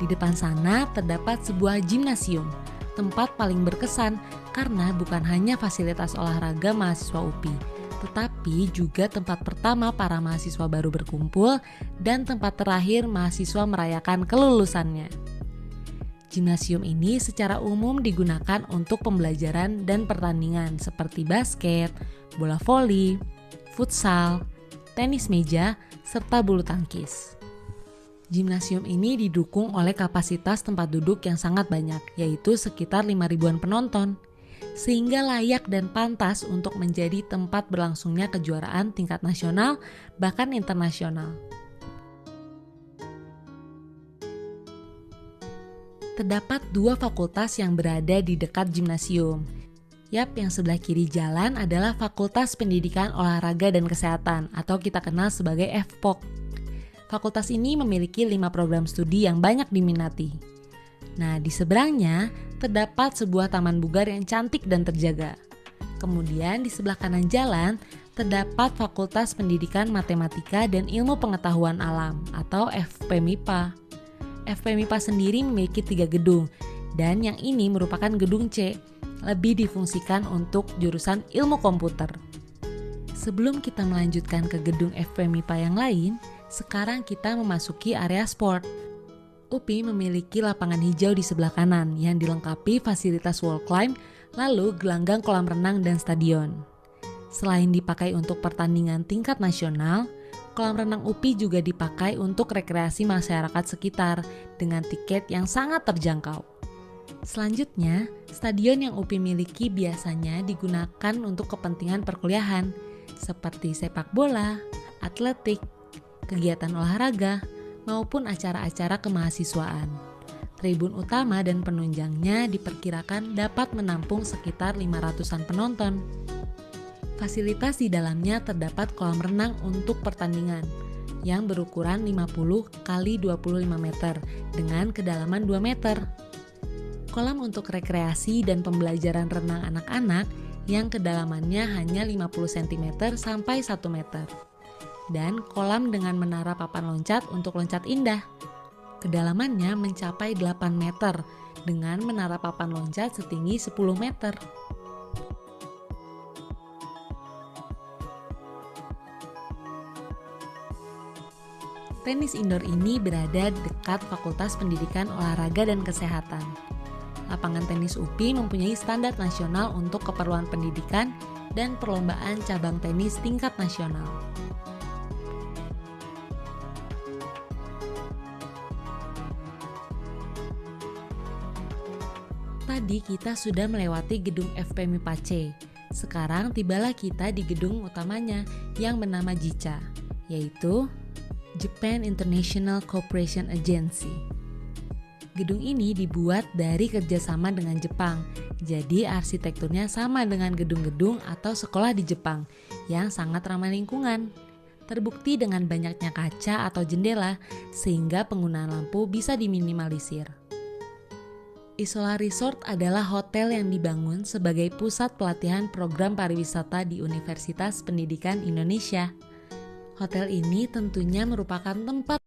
S12: Di depan sana terdapat sebuah gimnasium, tempat paling berkesan karena bukan hanya fasilitas olahraga mahasiswa UPI, tetapi juga tempat pertama para mahasiswa baru berkumpul dan tempat terakhir mahasiswa merayakan kelulusannya. Gimnasium ini secara umum digunakan untuk pembelajaran dan pertandingan seperti basket, bola voli, futsal, tenis meja, serta bulu tangkis. Gimnasium ini didukung oleh kapasitas tempat duduk yang sangat banyak, yaitu sekitar 5.000-an penonton. sehingga layak dan pantas untuk menjadi tempat berlangsungnya kejuaraan tingkat nasional bahkan internasional. Terdapat 2 fakultas yang berada di dekat gimnasium. Yap, yang sebelah kiri jalan adalah Fakultas Pendidikan Olahraga dan Kesehatan atau kita kenal sebagai FPOK. Fakultas ini memiliki 5 program studi yang banyak diminati. Nah, di seberangnya terdapat sebuah taman bugar yang cantik dan terjaga. Kemudian di sebelah kanan jalan terdapat Fakultas Pendidikan Matematika dan Ilmu Pengetahuan Alam atau FPMIPA. FPMIPA sendiri memiliki 3 gedung dan yang ini merupakan gedung C, lebih difungsikan untuk jurusan ilmu komputer. Sebelum kita melanjutkan ke gedung FPMIPA yang lain, sekarang kita memasuki area sport. UPI memiliki lapangan hijau di sebelah kanan yang dilengkapi fasilitas wall climb, lalu gelanggang kolam renang dan stadion. Selain dipakai untuk pertandingan tingkat nasional, kolam renang UPI juga dipakai untuk rekreasi masyarakat sekitar dengan tiket yang sangat terjangkau. Selanjutnya, stadion yang UPI miliki biasanya digunakan untuk kepentingan perkuliahan seperti sepak bola, atletik, kegiatan olahraga, maupun acara-acara kemahasiswaan. Tribun utama dan penunjangnya diperkirakan dapat menampung sekitar 500-an penonton. Fasilitas di dalamnya terdapat kolam renang untuk pertandingan yang berukuran 50 x 25 meter dengan kedalaman 2 meter. Kolam untuk rekreasi dan pembelajaran renang anak-anak yang kedalamannya hanya 50 cm sampai 1 meter. Dan kolam dengan menara papan loncat untuk loncat indah. Kedalamannya mencapai 8 meter dengan menara papan loncat setinggi 10 meter. Tenis indoor ini berada dekat Fakultas Pendidikan Olahraga dan Kesehatan. Lapangan tenis UPI mempunyai standar nasional untuk keperluan pendidikan dan perlombaan cabang tenis tingkat nasional. Tadi kita sudah melewati gedung FPMIPA C. Sekarang tibalah kita di gedung utamanya yang bernama JICA, yaitu Japan International Cooperation Agency. Gedung ini dibuat dari kerjasama dengan Jepang, jadi arsitekturnya sama dengan gedung-gedung atau sekolah di Jepang yang sangat ramah lingkungan. Terbukti dengan banyaknya kaca atau jendela sehingga penggunaan lampu bisa diminimalisir. Isola Resort adalah hotel yang dibangun sebagai pusat pelatihan program pariwisata di Universitas Pendidikan Indonesia. Hotel ini tentunya merupakan tempat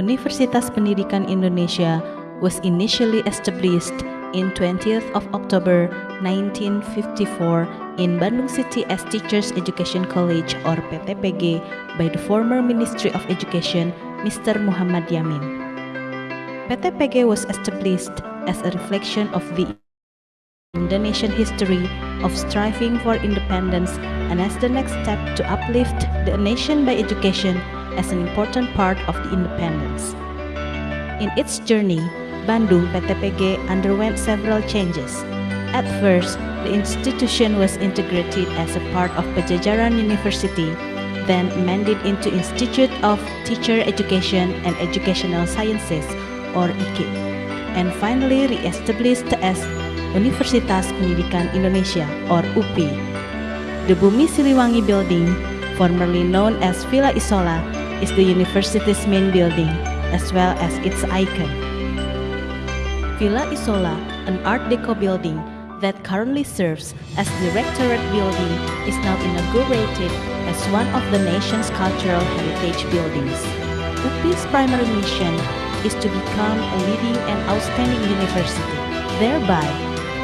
S12: Universitas Pendidikan Indonesia was initially established in 20th of October 1954 in Bandung City as Teachers Education College or PTPG by the former Ministry of Education, Mr. Muhammad Yamin. PTPG was established as a reflection of the Indonesian history of striving for independence and as the next step to uplift the nation by education as an important part of the independence. In its journey, Bandung PTPG underwent several changes. At first, the institution was integrated as a part of Pajajaran University, then amended into Institute of Teacher Education and Educational Sciences or IKI, and finally re-established as Universitas Pendidikan Indonesia or UPI. The Bumi Siliwangi building, formerly known as Villa Isola, is the university's main building as well as its icon. Villa Isola, an Art Deco building that currently serves as the Rectorate building, is now inaugurated as one of the nation's cultural heritage buildings. UPI's primary mission is to become a leading and outstanding university. Thereby,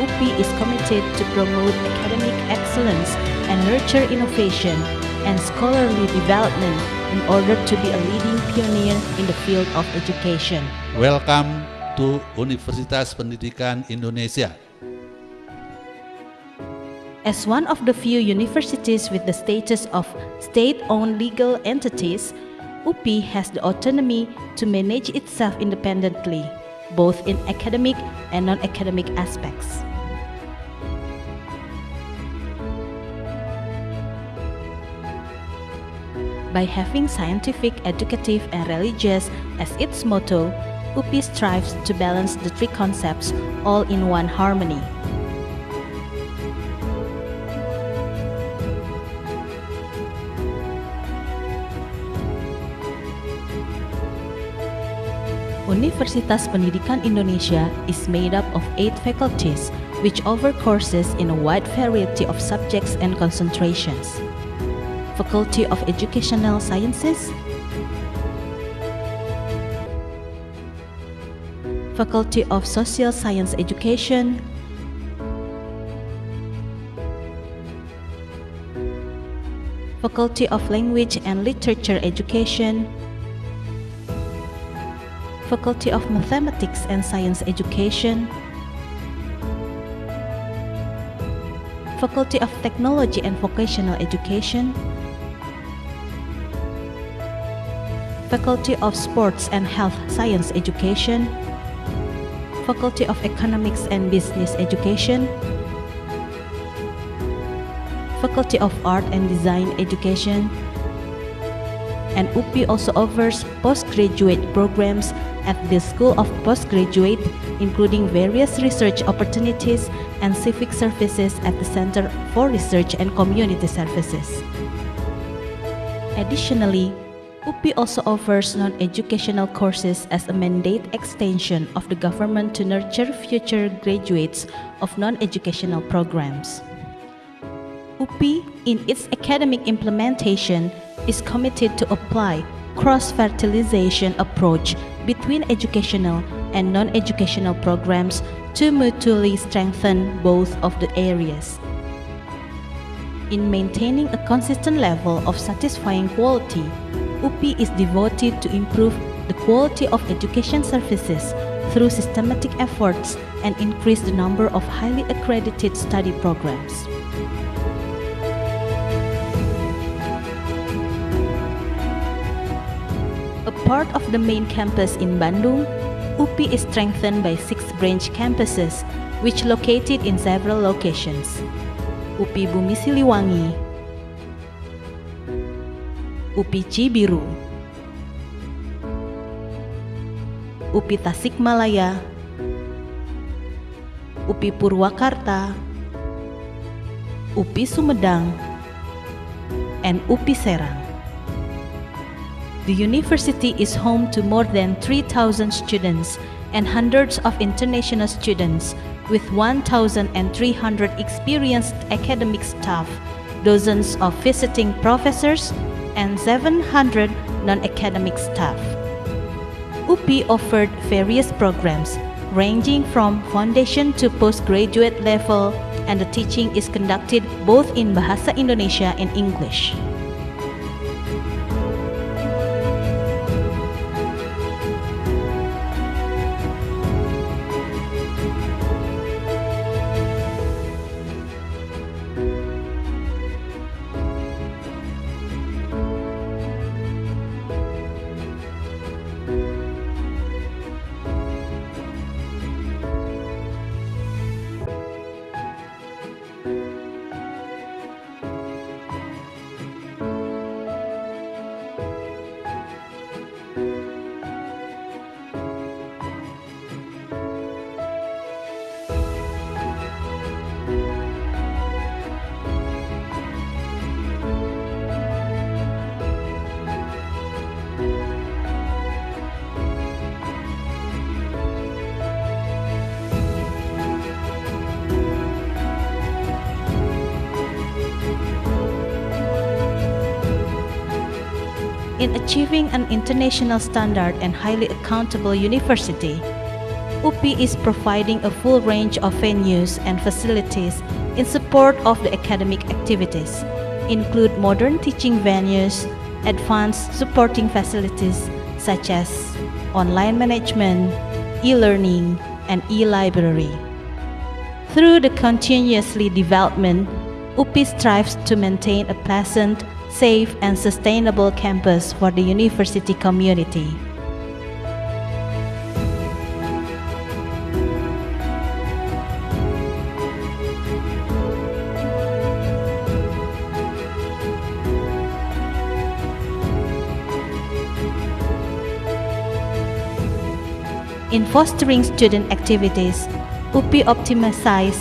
S12: UPI is committed to promote academic excellence and nurture innovation and scholarly development in order to be a leading pioneer in the field of education.
S13: Welcome to Universitas Pendidikan Indonesia.
S12: As one of the few universities with the status of state-owned legal entities, UPI has the autonomy to manage itself independently, both in academic and non-academic aspects. By having scientific, educative, and religious as its motto, UPI strives to balance the three concepts all in one harmony. Universitas Pendidikan Indonesia is made up of 8 faculties which offer courses in a wide variety of subjects and concentrations. Faculty of Educational Sciences, Faculty of Social Science Education, Faculty of Language and Literature Education, Faculty of Mathematics and Science Education, Faculty of Technology and Vocational Education, Faculty of Sports and Health Science Education, Faculty of Economics and Business Education, Faculty of Art and Design Education, and UPI also offers postgraduate programs at the School of Postgraduate, including various research opportunities and civic services at the Center for Research and Community Services. Additionally, UPI also offers non-educational courses as a mandate extension of the government to nurture future graduates of non-educational programs. UPI, in its academic implementation, is committed to apply cross-fertilization approach between educational and non-educational programs to mutually strengthen both of the areas. In maintaining a consistent level of satisfying quality, UPI is devoted to improve the quality of education services through systematic efforts and increase the number of highly accredited study programs. A part of the main campus in Bandung, UPI is strengthened by 6 branch campuses which located in several locations. UPI Bumi Siliwangi, UPI Cibiru, UPI Tasikmalaya, UPI Purwakarta, UPI Sumedang, and UPI Serang. The university is home to more than 3,000 students and hundreds of international students with 1,300 experienced academic staff, dozens of visiting professors, and 700 non-academic staff. UPI offered various programs ranging from foundation to postgraduate level, and the teaching is conducted both in Bahasa Indonesia and English. In achieving an international standard and highly accountable university, UPI is providing a full range of venues and facilities in support of the academic activities, include modern teaching venues, advanced supporting facilities such as online management, e-learning, and e-library. Through the continuously development, UPI strives to maintain a pleasant, safe, and sustainable campus for the university community. In fostering student activities, UPI optimizes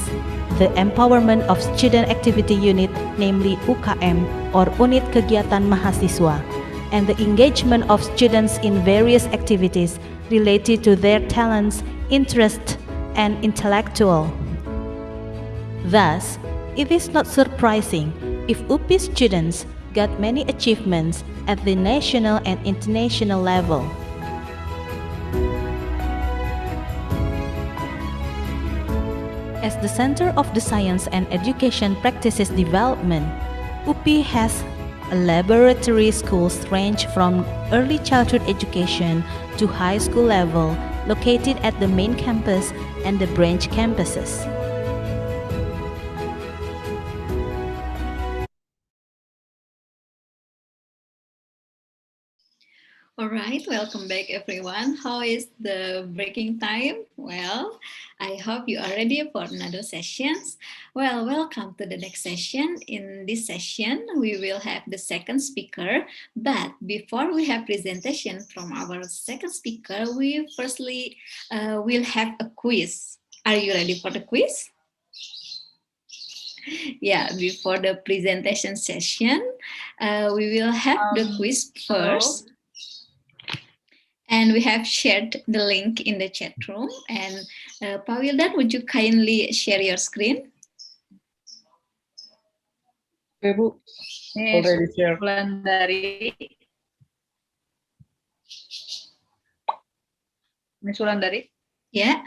S12: the empowerment of student activity unit, namely UKM or Unit Kegiatan Mahasiswa, and the engagement of students in various activities
S14: related to their talents, interests, and intellectual. Thus, it is not surprising if UPI students got many achievements at the national and international level. As the Center of the Science and Education Practices Development, UPI has laboratory schools range from early childhood education to high school level located at the main campus and the branch campuses.
S1: All right, welcome back everyone. How is the breaking time? Well, I hope you are ready for another sessions. Well, welcome to the next session. In this session, we will have the second speaker. But before we have presentation from our second speaker, we firstly will have a quiz. Are you ready for the quiz? Yeah, before the presentation session, we will have the quiz first. And we have shared the link in the chat room. And Pak Wildan, would you kindly share your screen?
S7: Oke, Bu. Ini
S5: Already shared.
S7: Sulandari. Ini Sulandari.
S1: Yeah.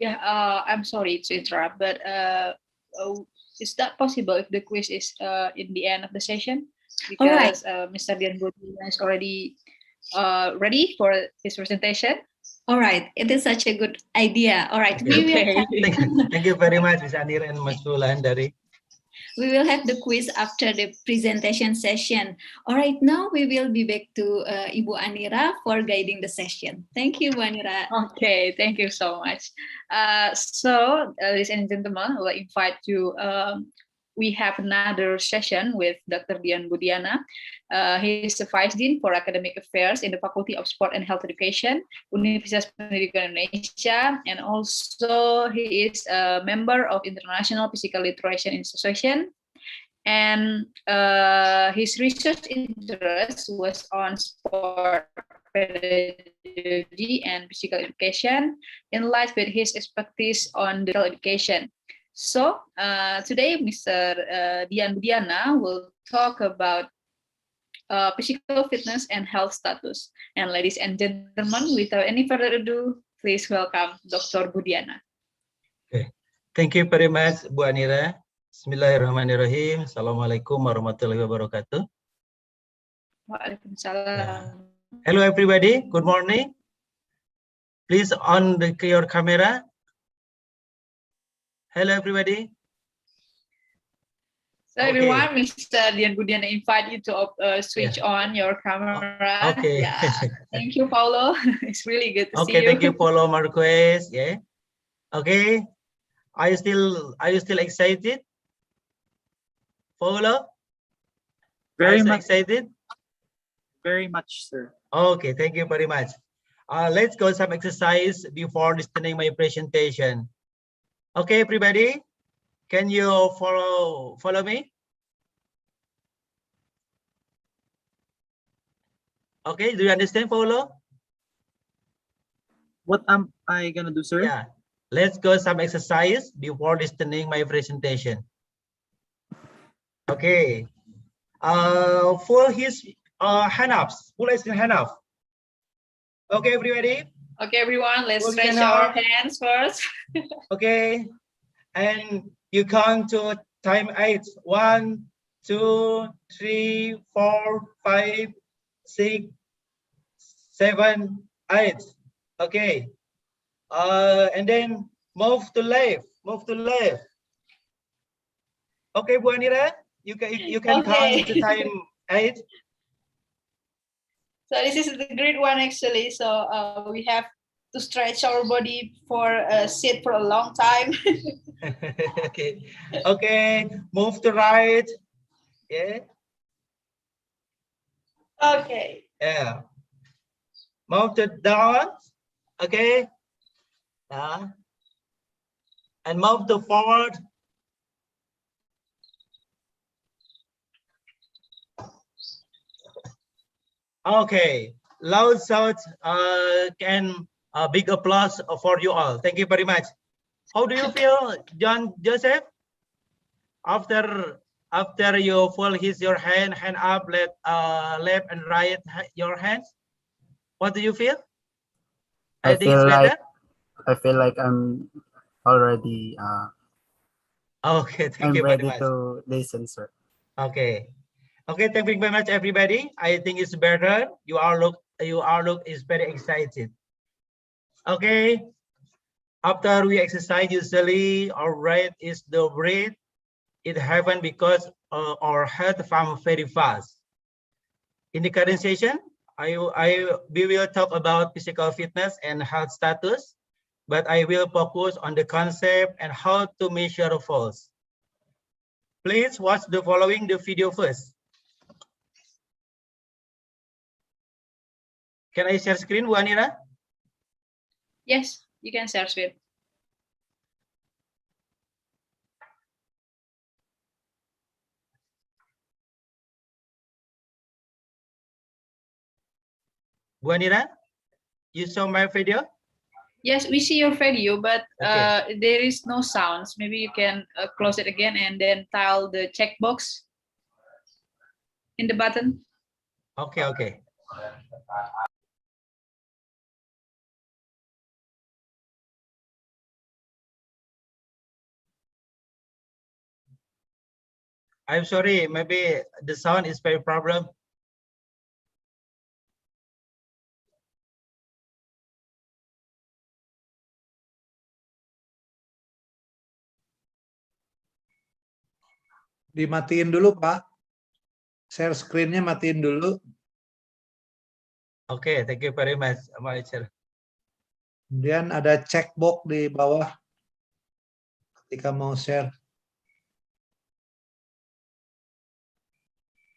S7: Yeah, I'm sorry to interrupt, but is that possible if the quiz is in the end of the session?
S1: All right.
S7: Because Mr. Dian Budi is already ready for his presentation.
S1: All right, it is such a good idea. All right, we will have,
S10: Thank you very much, Ms. Anir and Mas Sulandari.
S1: we will have the quiz after the presentation session. All right, now we will be back to Ibu Anira for guiding the session. Thank you, Bu Anira.
S7: Okay, thank you so much. So, ladies and gentlemen, I will invite you. We have another session with Dr. Dian Budiana. He is the Vice Dean for Academic Affairs in the Faculty of Sport and Health Education, Universitas Pendidikan Indonesia, and also he is a member of International Physical Literacy Association. And his research interest was on sport pedagogy and physical education, in light with his expertise on digital education. So today, Mr. Dian Budiana will talk about physical fitness and health status. And ladies and gentlemen, without any further ado, please welcome Dr. Budiana.
S10: Okay. Thank you very much, Bu Anira. Bismillahirrahmanirrahim. Assalamualaikum warahmatullahi wabarakatuh.
S7: Waalaikumsalam.
S10: Hello, everybody. Good morning. Please on your camera. Hello, everybody.
S7: So everyone, Mr. Dian Budiana invite you to switch on your camera.
S10: Okay.
S7: Yeah. Thank you, Paulo. It's really good to see you.
S10: Okay, thank you, Paulo Marquez. Yeah. Okay. Are you still excited? Paulo?
S11: Very
S10: much
S11: excited. Very much, sir.
S10: Okay, thank you very much. Let's go some exercise before listening my presentation. Okay, everybody, can you follow me? Okay, do you understand, Paulo?
S11: What am I gonna do, sir?
S10: Yeah, let's go some exercise before listening my presentation. Okay, for his hand-ups, who likes the hand-up? Okay, everybody.
S7: Okay, everyone, let's
S10: Full
S7: stretch
S10: hand-up.
S7: our hands first.
S10: Okay, and you count to time 8. 1, 2, 3, 4, 5, 6, 7, 8. Okay. And then move to left. Move to left. Okay, Bu Anira, you can count to time 8.
S7: So this is the great one actually. So we have to stretch our body for sit for a long time.
S10: Okay. Okay. Move to right. Yeah.
S7: Okay.
S10: Yeah. Move to down. Okay. And move to forward. Okay. loud shouts and big applause for you all. Thank you very much. How do you feel, John Joseph? After you full his your hand up, left and right your hands. What do you feel?
S15: I
S10: think it's
S15: feel
S10: better.
S15: like I feel like I'm already
S10: Okay, thank
S15: I'm
S10: you very
S15: ready
S10: much.
S15: to listen, sir.
S10: Okay. Okay, thank you very much, everybody. I think it's better. You all look is very excited. Okay. After we exercise, usually our rate is the rate. It happens because our heart pump very fast. In the current session, we will talk about physical fitness and health status, but I will focus on the concept and how to measure pulse. Please watch the following the video first. Can I share screen, Bu Anira?
S7: Yes, you can share screen.
S10: Bu Anira, you saw my video?
S7: Yes, we see your video, but
S10: Okay.
S7: there is no sounds. Maybe you can close it again and then tile the checkbox in the button.
S10: Okay, okay. I'm sorry, maybe the sound is very problem. Dimatiin dulu, Pak. Share screen-nya matiin dulu. Oke, thank you very much, Pak Ecer. Kemudian ada checkbox di bawah ketika mau share.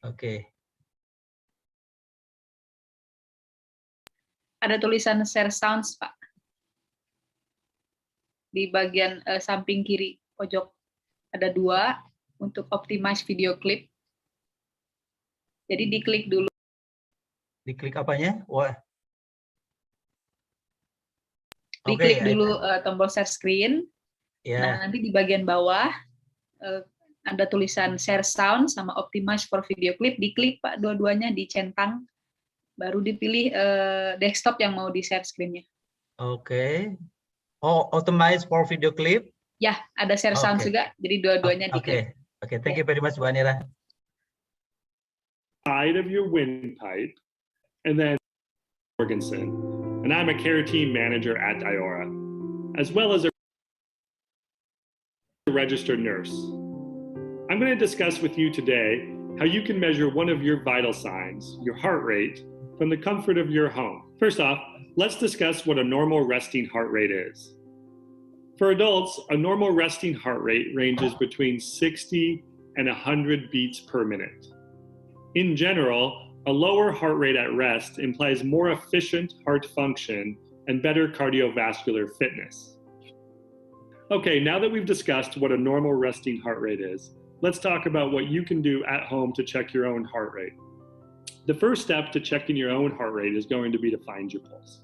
S10: Oke.
S7: Ada tulisan share sounds, Pak. Di bagian samping kiri pojok ada 2 untuk optimize video clip. Jadi diklik dulu.
S10: Diklik apanya? Wah.
S7: Diklik dulu tombol share screen.
S10: Yeah.
S7: Nah, nanti di bagian bawah ada tulisan share sound sama optimize for video clip. Diklik, Pak, dua-duanya dicentang. Baru dipilih desktop yang mau di share screen-nya.
S10: Oke. Oh, optimize for video clip?
S7: Ya, ada share sound juga. Jadi dua-duanya diklik.
S10: Oke, thank you very much, Bu Anira.
S16: Side of your windpipe, and then Morganson, and I'm a care team manager at Iora, as well as a registered nurse. I'm going to discuss with you today how you can measure one of your vital signs, your heart rate, from the comfort of your home. First off, let's discuss what a normal resting heart rate is. For adults, a normal resting heart rate ranges between 60 and 100 beats per minute. In general, a lower heart rate at rest implies more efficient heart function and better cardiovascular fitness. Okay, now that we've discussed what a normal resting heart rate is, let's talk about what you can do at home to check your own heart rate. The first step to checking your own heart rate is going to be to find your pulse.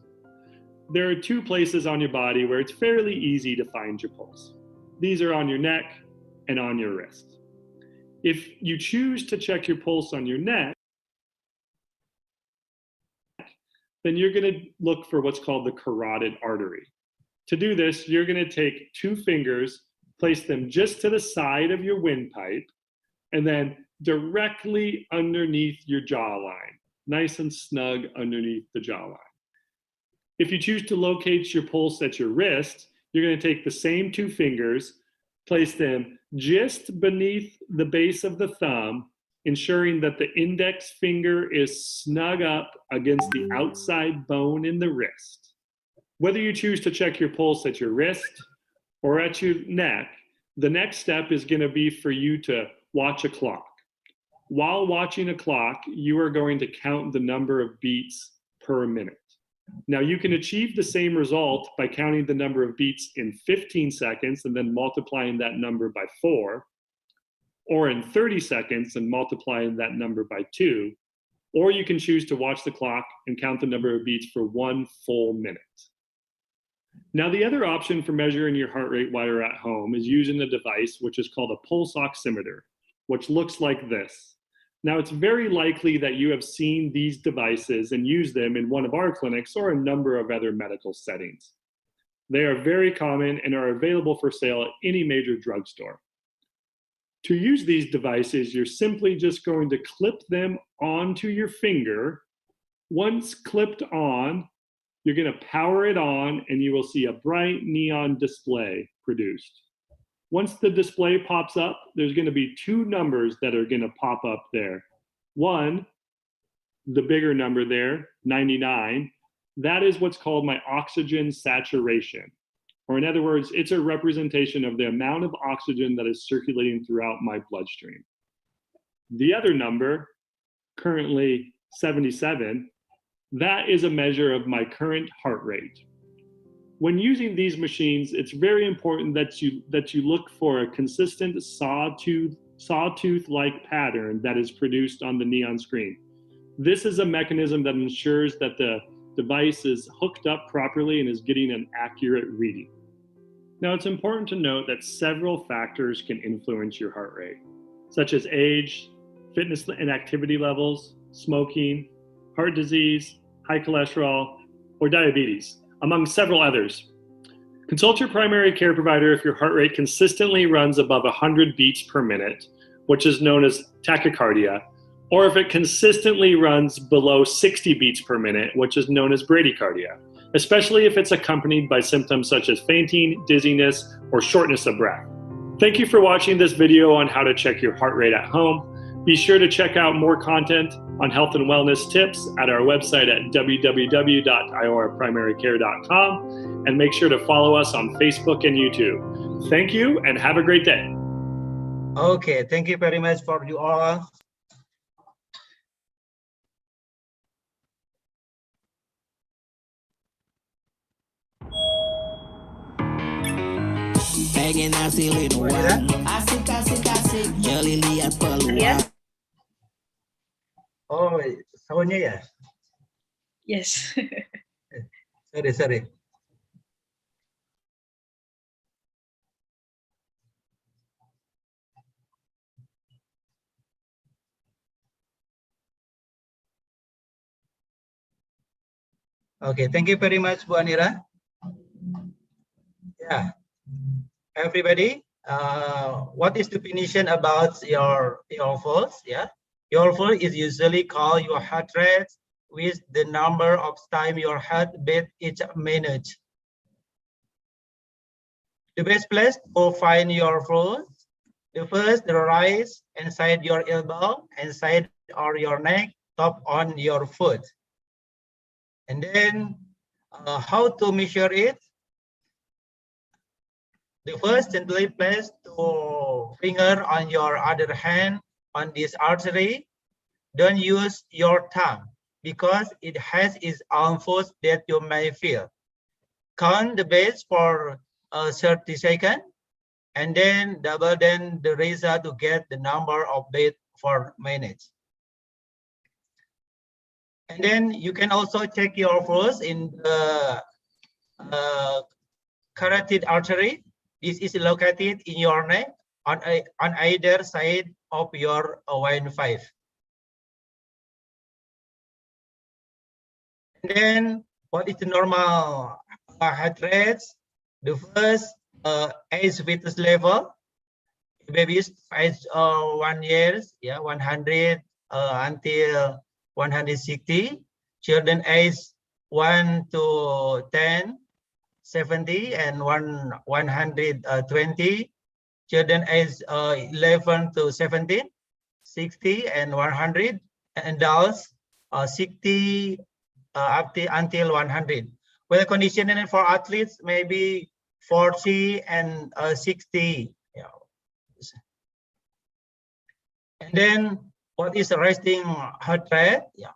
S16: There are 2 places on your body where it's fairly easy to find your pulse. These are on your neck and on your wrist. If you choose to check your pulse on your neck, then you're going to look for what's called the carotid artery. To do this, you're going to take 2 fingers, place them just to the side of your windpipe, and then directly underneath your jawline, nice and snug underneath the jawline. If you choose to locate your pulse at your wrist, you're going to take the same 2 fingers, place them just beneath the base of the thumb, ensuring that the index finger is snug up against the outside bone in the wrist. Whether you choose to check your pulse at your wrist or at your neck, the next step is going to be for you to watch a clock. While watching a clock, you are going to count the number of beats per minute. Now, you can achieve the same result by counting the number of beats in 15 seconds and then multiplying that number by 4, or in 30 seconds and multiplying that number by 2, or you can choose to watch the clock and count the number of beats for 1 full minute. Now, the other option for measuring your heart rate while you're at home is using a device which is called a pulse oximeter, which looks like this. Now, it's very likely that you have seen these devices and used them in one of our clinics or a number of other medical settings. They are very common and are available for sale at any major drugstore. To use these devices, you're simply just going to clip them onto your finger. Once clipped on, you're going to power it on and you will see a bright neon display produced. Once the display pops up, there's going to be 2 numbers that are going to pop up there. One, the bigger number there, 99, that is what's called my oxygen saturation. Or in other words, it's a representation of the amount of oxygen that is circulating throughout my bloodstream. The other number, currently 77, that is a measure of my current heart rate. When using these machines, it's very important that you look for a consistent sawtooth-like pattern that is produced on the neon screen. This is a mechanism that ensures that the device is hooked up properly and is getting an accurate reading. Now, it's important to note that several factors can influence your heart rate, such as age, fitness and activity levels, smoking, heart disease, high cholesterol, or diabetes, among several others. Consult your primary care provider if your heart rate consistently runs above 100 beats per minute, which is known as tachycardia, or if it consistently runs below 60 beats per minute, which is known as bradycardia, especially if it's accompanied by symptoms such as fainting, dizziness, or shortness of breath. Thank you for watching this video on how to check your heart rate at home. Be sure to check out more content on health and wellness tips at our website at www.ioraprimarycare.com, and make sure to follow us on Facebook and YouTube. Thank you and have a great day.
S10: Okay, thank you very much for you all.
S17: Pengen hasilin uang. Asik, asik, asik. Jeli lihat peluang.
S10: Oh, soundnya ya?
S7: Yes.
S10: Sorry. Okay, thank you very much, Bu Anira. Yeah, everybody, what is definition about your pulse? Yeah, your pulse is usually called your heart rate with the number of time your heart beat each minute. The best place to find your pulse, the first, the rise inside your elbow, inside or your neck, top on your foot. And then how to measure it? The first, gently place the finger on your other hand on this artery. Don't use your thumb because it has its own force that you may feel. Count the beats for 30 seconds and then double then the result to get the number of beats for minutes. And then you can also check your pulse in the carotid artery. This is located in your neck on either side of your vein 5. And then what is the normal heart rate? The first age fitness level. Babies age 1 year, yeah, 100 until 160. Children age 1 to 10. 70 and 120. Children age 11 to 17, 60 and 100. And adults 60 up to until 100. Well, conditioning for athletes maybe 40 and 60. Yeah. And then what is resting heart rate? Yeah.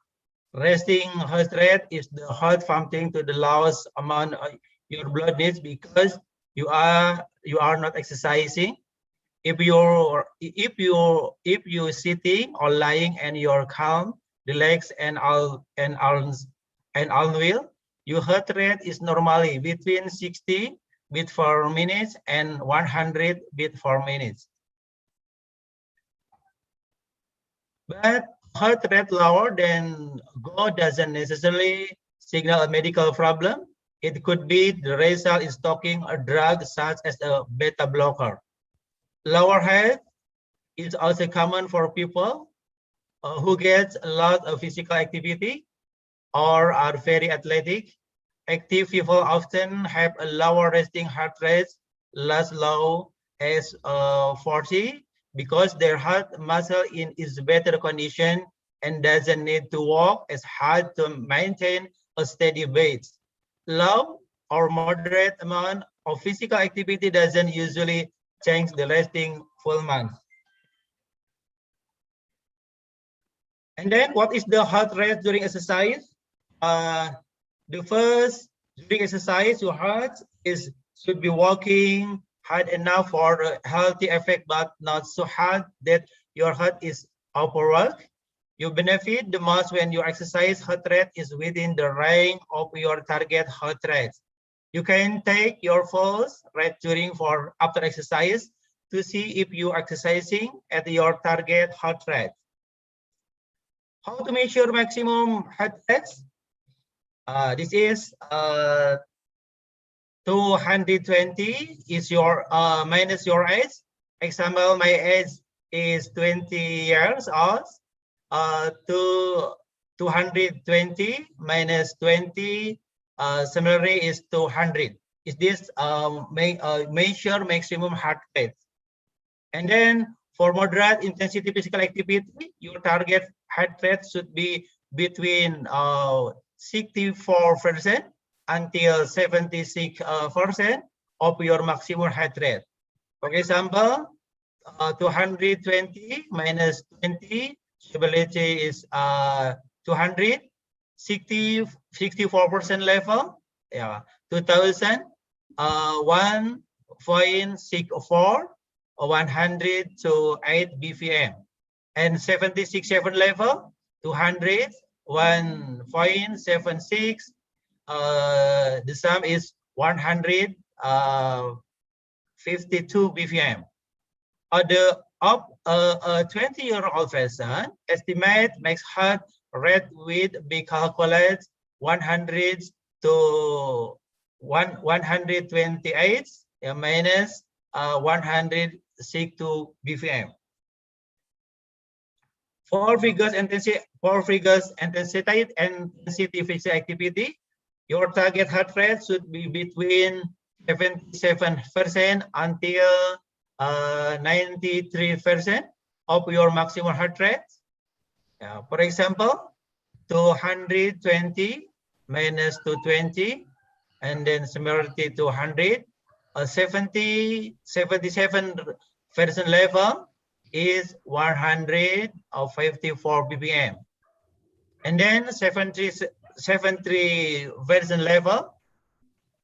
S10: Resting heart rate is the heart pumping to the lowest amount of your blood needs because you are not exercising. If you're sitting or lying and you're calm,
S18: the legs and arms and arm wheel, your heart rate is normally between 60 beats per minute and 100 beats per minute. But heart rate lower than go doesn't necessarily signal a medical problem. It could be the result is taking a drug such as a beta blocker. Lower heart is also common for people who get a lot of physical activity or are very athletic. Active people often have a lower resting heart rate, less low as 40, because their heart muscle is better condition and doesn't need to work as hard to maintain a steady beat. Low or moderate amount of physical activity doesn't usually change the resting full month. And then what is the heart rate during exercise? The first, during exercise, your heart should be working hard enough for a healthy effect, but not so hard that your heart is overworked. You benefit the most when your exercise heart rate is within the range of your target heart rate. You can take your pulse rate during for after exercise to see if you are exercising at your target heart rate. How to measure maximum heart rate? This is 220 is your minus your age. Example, my age is 20 years old. To 220 minus 20, similarly is 200. Is this measure maximum heart rate? And then for moderate intensity physical activity, your target heart rate should be between 64% until 76% of your maximum heart rate. For example, 220 minus 20, stability is 200, 64% level, yeah, 2000, 1.64, 100 to 8 BPM, and 76.7 level, 200, 1.76, the sum is 152 BPM. The of a 20-year-old person, estimate makes heart rate with be calculated 100 to 128 minus 162 BPM. For figures intensity physical activity, your target heart rate should be between 77% until 93% of your maximum heart rate. For example, 220 minus 220, and then similarly 200, 77% level is 154 BPM. And then 70% level,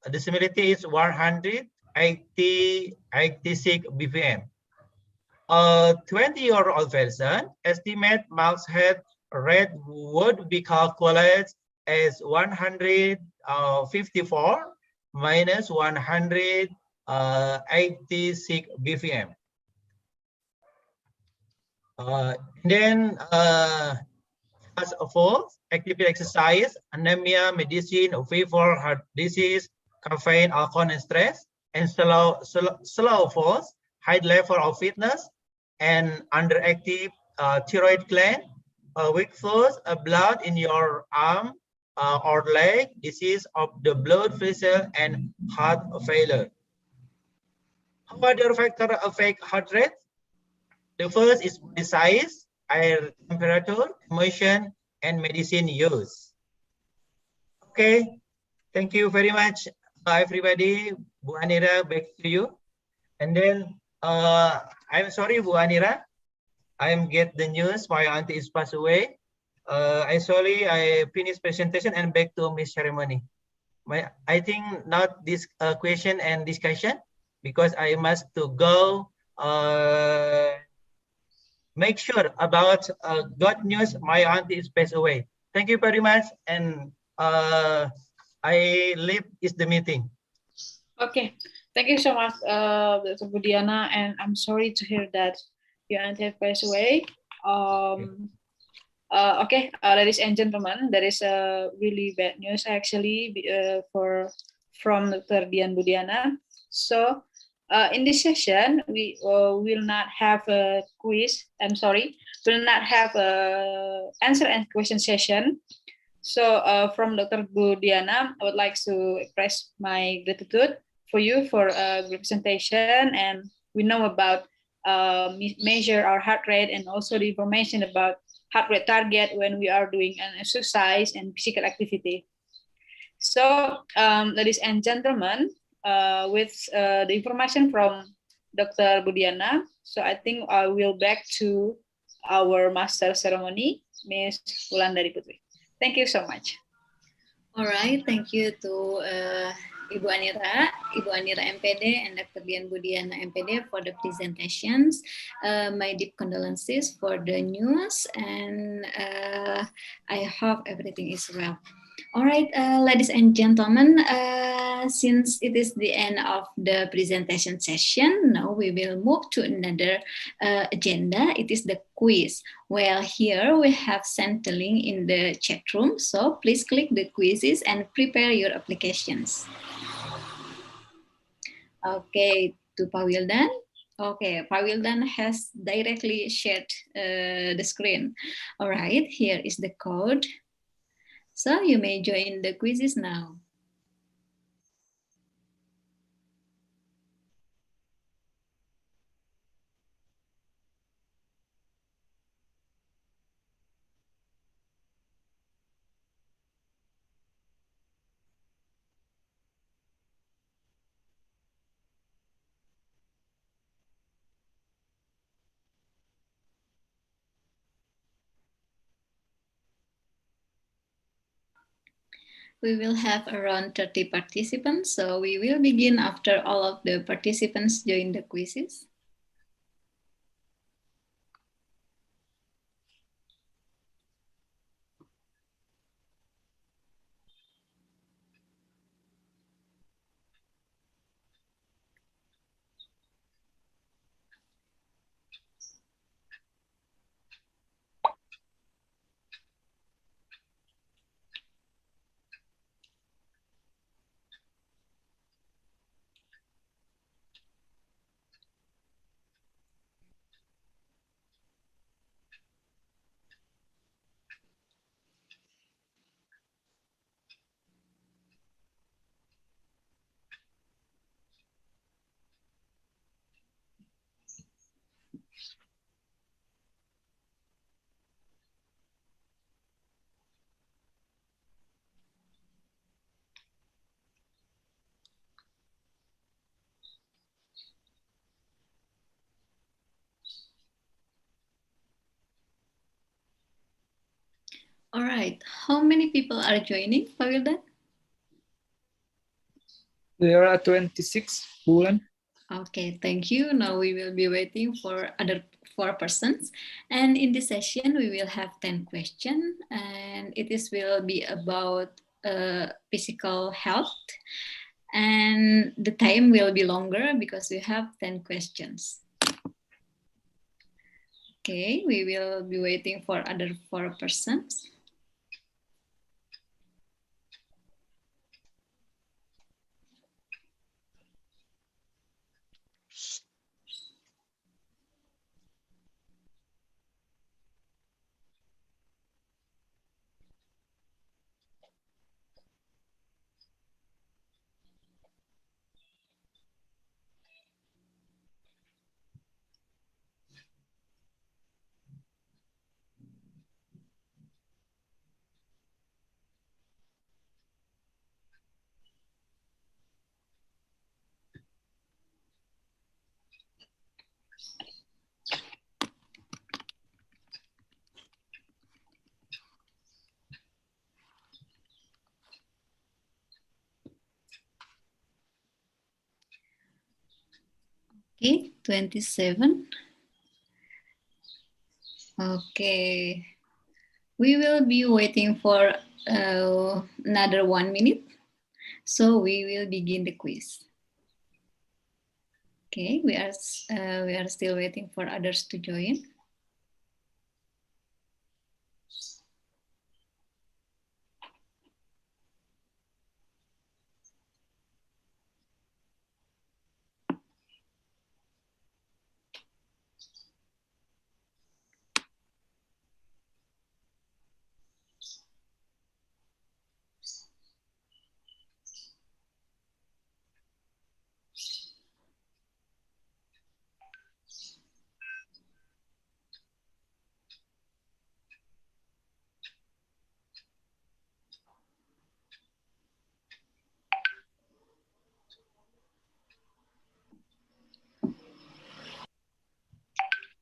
S18: the similarity is 186 BPM. A 20-year-old person, estimate max heart rate would be calculated as 154 minus 186 BPM. Then first of all, active exercise, anemia, medicine, fever, heart disease, caffeine, alcohol, and stress, and slow falls, high level of fitness, and underactive thyroid gland, weak force, blood in your arm or leg, disease of the blood vessel, and heart failure. How other factors affect heart rate? The first is body size, air temperature, emotion, and medicine use. Okay, thank you very much, everybody. Bu Anira, back to you. And then I'm sorry, Bu Anira, I'm get the news my auntie is passed away. I finished presentation and back to Miss Ceremony. I think not this question and discussion because I must to go make sure about good news. My auntie is passed away. Thank you very much, and I leave is the meeting.
S7: Okay, thank you so much, Dr. Budiana, and I'm sorry to hear that your auntie have passed away. Okay, ladies and gentlemen, there is a really bad news actually from Dr. Dian Budiana. So, in this session, we will not have a quiz. I'm sorry, will not have a answer and question session. So, from Dr. Budiana, I would like to express my gratitude for you for the presentation, and we know about measure our heart rate and also the information about heart rate target when we are doing an exercise and physical activity. So, ladies and gentlemen, with the information from Dr. Budiana, so I think I will back to our master ceremony, Ms. Wulandari Putri. Thank you so much.
S1: All right, thank you to Ibu Anira MPD, and Dr. Dian Budiana MPD for the presentations. My deep condolences for the news, and I hope everything is well. All right, ladies and gentlemen, since it is the end of the presentation session, now we will move to another agenda. It is the quiz. Well, here we have sent the link in the chat room, so please click the quizzes and prepare your applications. Okay, to Pak Wildan. Okay, Pak Wildan has directly shared the screen. All right, here is the code. So you may join the quizzes now. We will have around 30 participants, so we will begin after all of the participants join the quizzes. All right, how many people are joining, Pak Wildan?
S5: There are 26, Bulan.
S1: Okay, thank you. Now we will be waiting for other 4 persons. And in this session, we will have 10 questions, and will be about physical health. And the time will be longer because we have 10 questions. Okay, we will be waiting for other 4 persons. Okay, 27. Okay. We will be waiting for another 1 minute. So we will begin the quiz. Okay, we are still waiting for others to join.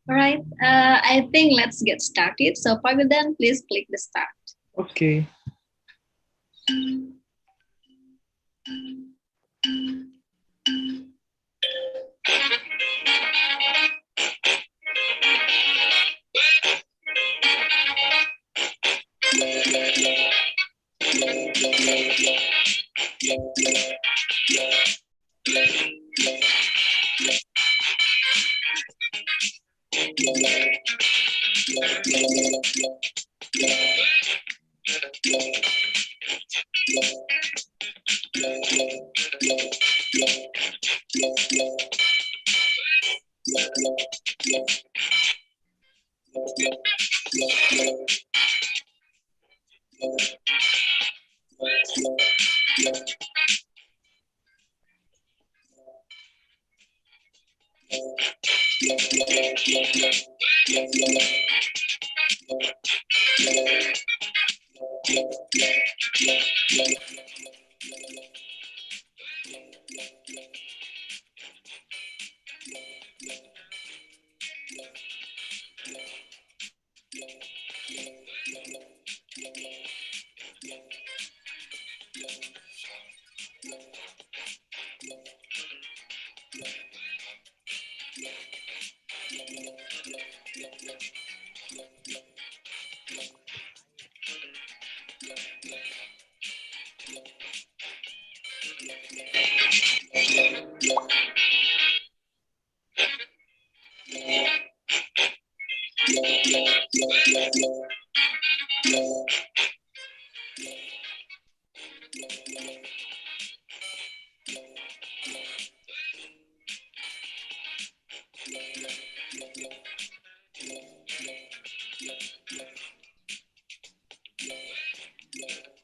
S1: All right, I think let's get started. So Pavidan, please click the start.
S5: Okay.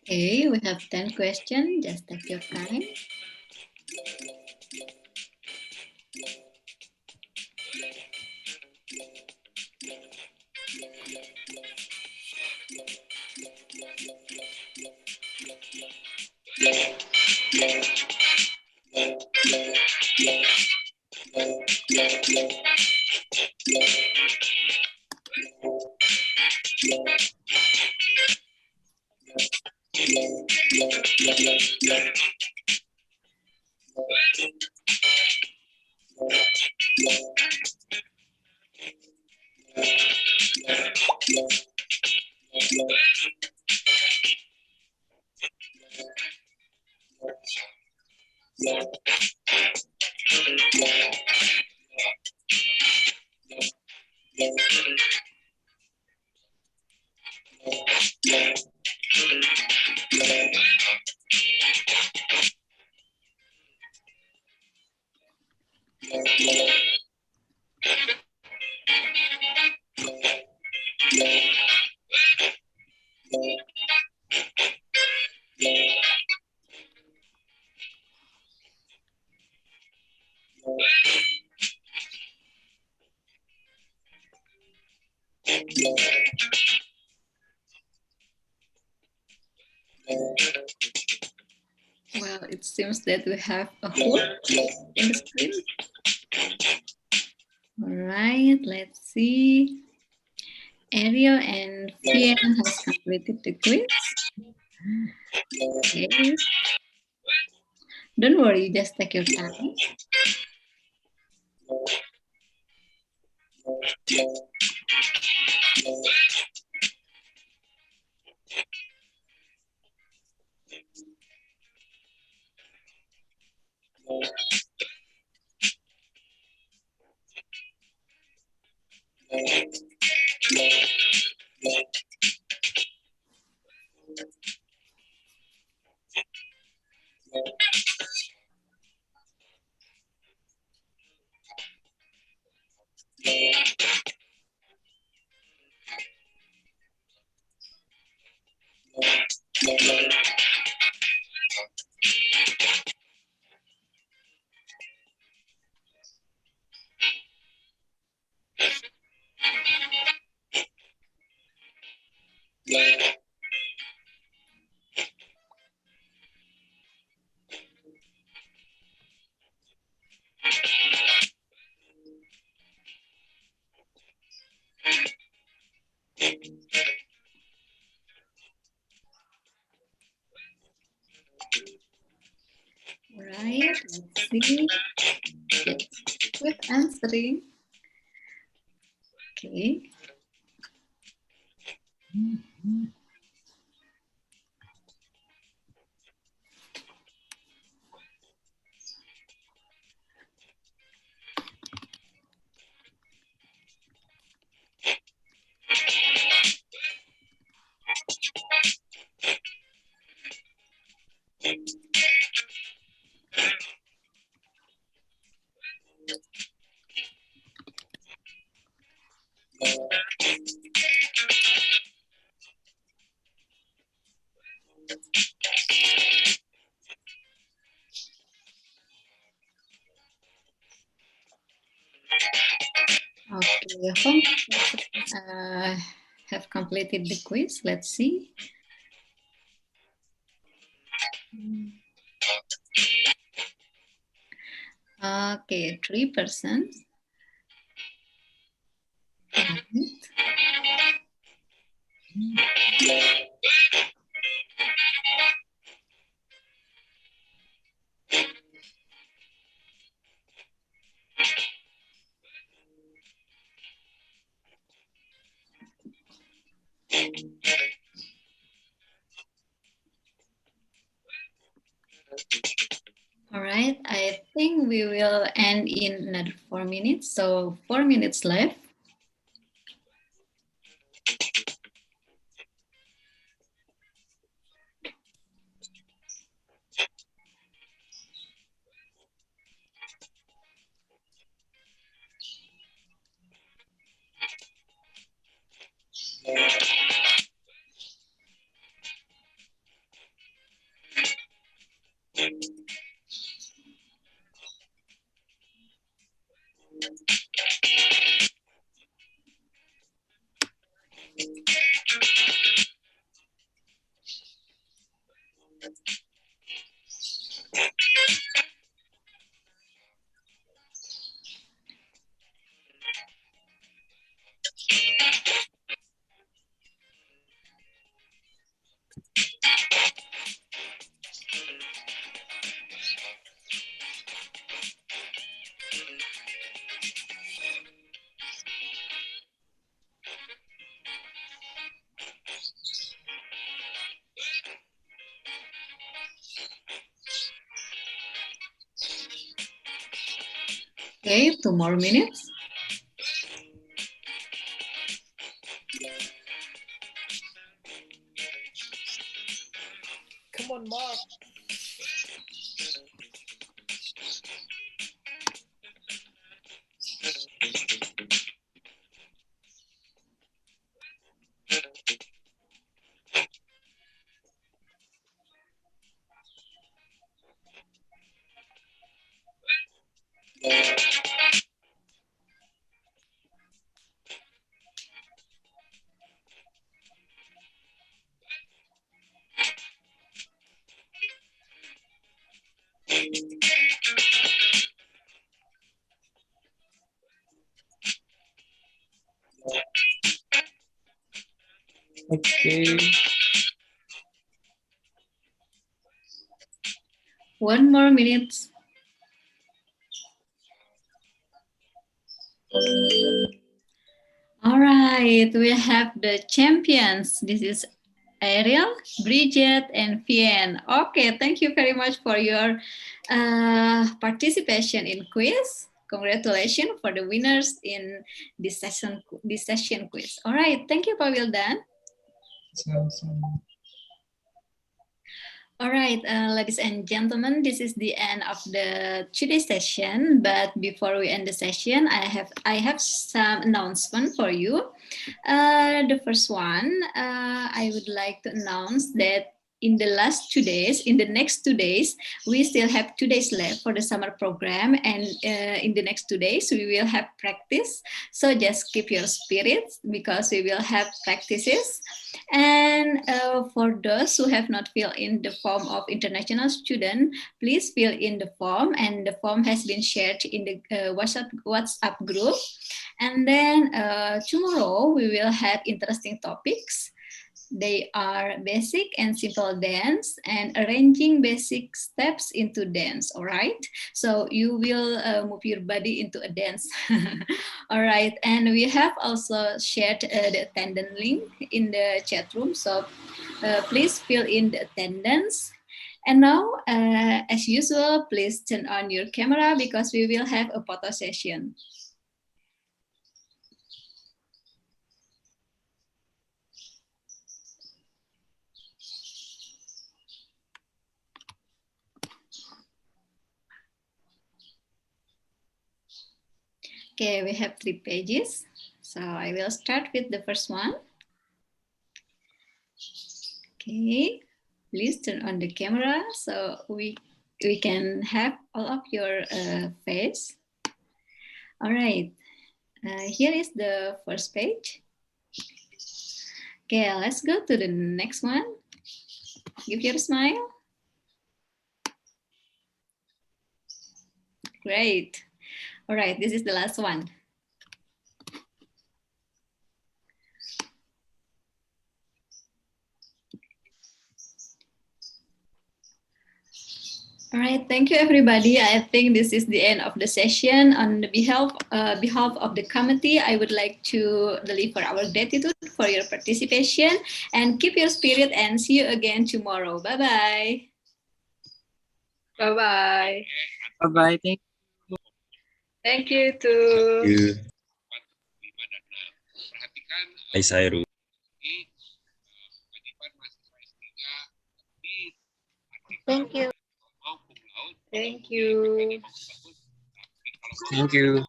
S1: Okay, we have 10 questions. Just take your time. Well, it seems that we have a hole in the screen. All right, let's see. Ariel and Fian has completed the quiz. Okay. Don't worry, just take your time. Right, let's see. Yes, with answering. Okay. Okay, I hope have completed the quiz. Let's see. Okay, 3%. All right, I think we will end in another 4 minutes. So 4 minutes left. Okay, 2 more minutes.
S5: Come on, Mark. Okay.
S1: 1 more minute. All right. right, we have the champions. This is Ariel, Bridget, and Fien. Okay, thank you very much for your participation in quiz. Congratulations for the winners in this session quiz. All right, thank you, Pak Wildan. All right, ladies and gentlemen, this is the end of the today's session. But before we end the session, I have some announcement for you. The first one, I would like to announce that in the next 2 days, we still have 2 days left for the summer program, and in the next 2 days, we will have practice. So just keep your spirits because we will have practices. And for those who have not filled in the form of international student, please fill in the form, and the form has been shared in the WhatsApp group. And then tomorrow we will have interesting topics. They are basic and simple dance and arranging basic steps into dance. All right. So you will move your body into a dance. All right. And we have also shared the attendance link in the chat room. So please fill in the attendance. And now, as usual, please turn on your camera because we will have a photo session. Okay, we have 3 pages. So I will start with the first one. Okay, please turn on the camera so we can have all of your face. All right, here is the first page. Okay, let's go to the next one. Give your smile. Great. All right, this is the last one. All right, thank you everybody. I think this is the end of the session. On the behalf of the committee, I would like to deliver our gratitude for your participation and keep your spirit and see you again tomorrow. Bye-bye.
S2: Bye-bye.
S11: Bye-bye. Thank you.
S2: Thank you too.
S6: Thank you. Hai Sairu.
S2: Thank you. Thank you.
S6: Thank you.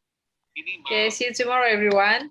S2: Okay, see you tomorrow, everyone.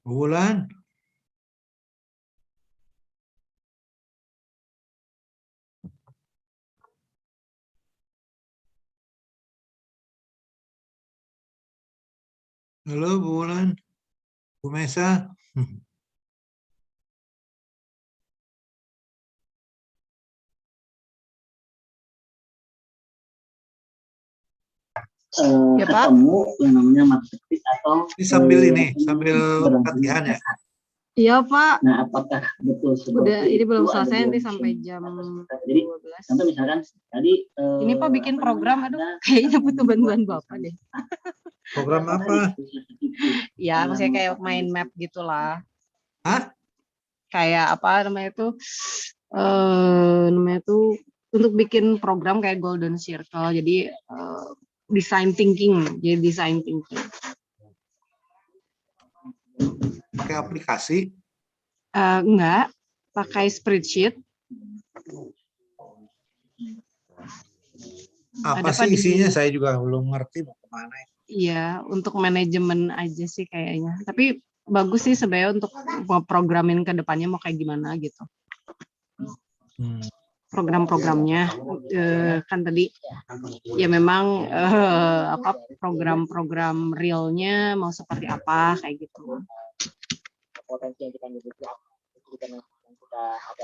S10: Bulan. Halo Bulan. Bu Mesa.
S19: Ya, Pak. Ketemu yang namanya marketing atau
S10: sambil latihan ya.
S19: Iya Pak. Nah apakah betul udah ini belum selesai nanti sampai jam 12. Contoh misalkan tadi ini Pak bikin program, aduh kayaknya butuh bantuan Bapak deh.
S10: Program apa?
S19: Ya maksudnya kayak main map gitulah.
S10: Hah?
S19: Kayak apa namanya itu? Namanya tuh untuk bikin program kayak Golden Circle. Jadi design thinking, jadi design thinking.
S10: Pakai aplikasi?
S19: Enggak, pakai spreadsheet.
S10: Apa sih isinya? Saya juga belum ngerti mau kemana.
S19: Iya, untuk manajemen aja sih kayaknya. Tapi bagus sih sebenarnya untuk programin ke depannya mau kayak gimana gitu. Program-programnya kan tadi ya memang apa program-program realnya mau seperti apa kayak gitu.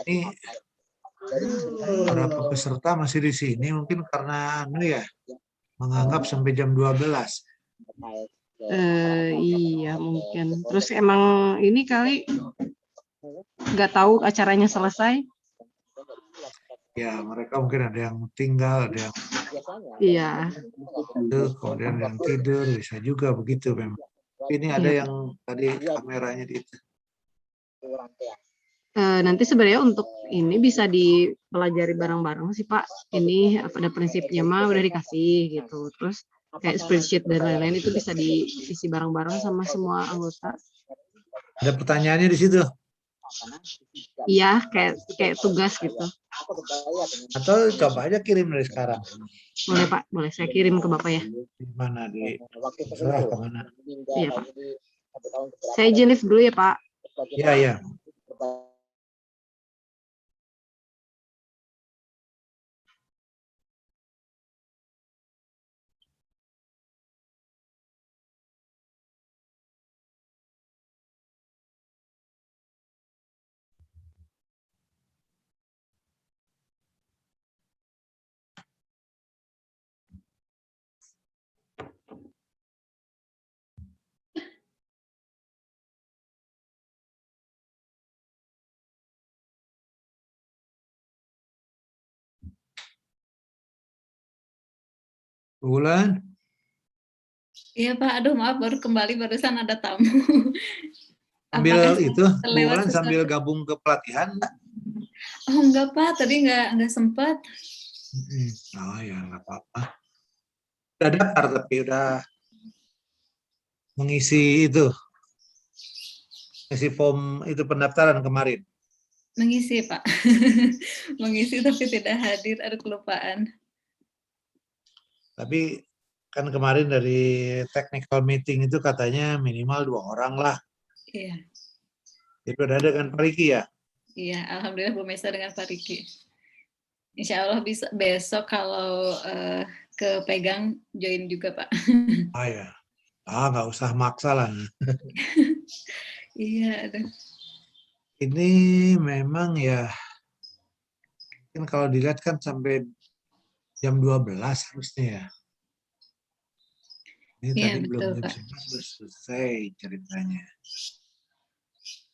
S10: Ini para peserta masih di sini mungkin karena menganggap sampai jam 12.
S19: Iya mungkin. Terus emang ini kali nggak tahu acaranya selesai.
S10: Ya mereka mungkin ada yang tinggal, ada yang kemudian yang tidur, bisa juga begitu memang. Ini ada yang tadi kameranya di itu.
S19: Nanti sebenarnya untuk ini bisa dipelajari bareng-bareng sih Pak. Ini pada prinsipnya mah udah dikasih gitu. Terus kayak spreadsheet dan lain-lain itu bisa diisi bareng-bareng sama semua anggota.
S10: Ada pertanyaannya di situ?
S19: Iya, kayak tugas gitu.
S10: Atau coba aja kirim dari sekarang.
S19: Boleh Pak, boleh saya kirim ke Bapak ya.
S10: Di mana serah ke mana?
S19: Iya Pak. Saya izin lift dulu ya Pak.
S10: Iya iya. Bulan?
S1: Iya Pak, aduh maaf baru kembali barusan ada tamu.
S10: Sambil itu,
S1: Bulan
S10: sambil gabung ke pelatihan enggak?
S1: Oh enggak Pak, tadi enggak sempat.
S10: Oh ya enggak apa-apa. Udah daftar tapi udah mengisi itu. Mengisi form itu pendaftaran kemarin.
S1: Mengisi Pak. Mengisi tapi tidak hadir, ada kelupaan.
S10: Tapi kan kemarin dari technical meeting itu katanya minimal 2 orang lah.
S1: Iya.
S10: Jadi udah ada kan Pak Riki ya?
S1: Iya, alhamdulillah Bu Mesa dengan Pak Riki. Insya Allah bisa besok kalau kepegang join juga Pak.
S10: Ah ya, nggak usah maksa lah.
S1: Iya, aduh.
S10: Ini memang ya, kan kalau dilihat kan sampai jam 12 harusnya ya. Ini
S1: Iya,
S10: tadi
S1: betul,
S10: belum jam
S1: Pak.
S10: 11 sudah selesai ceritanya.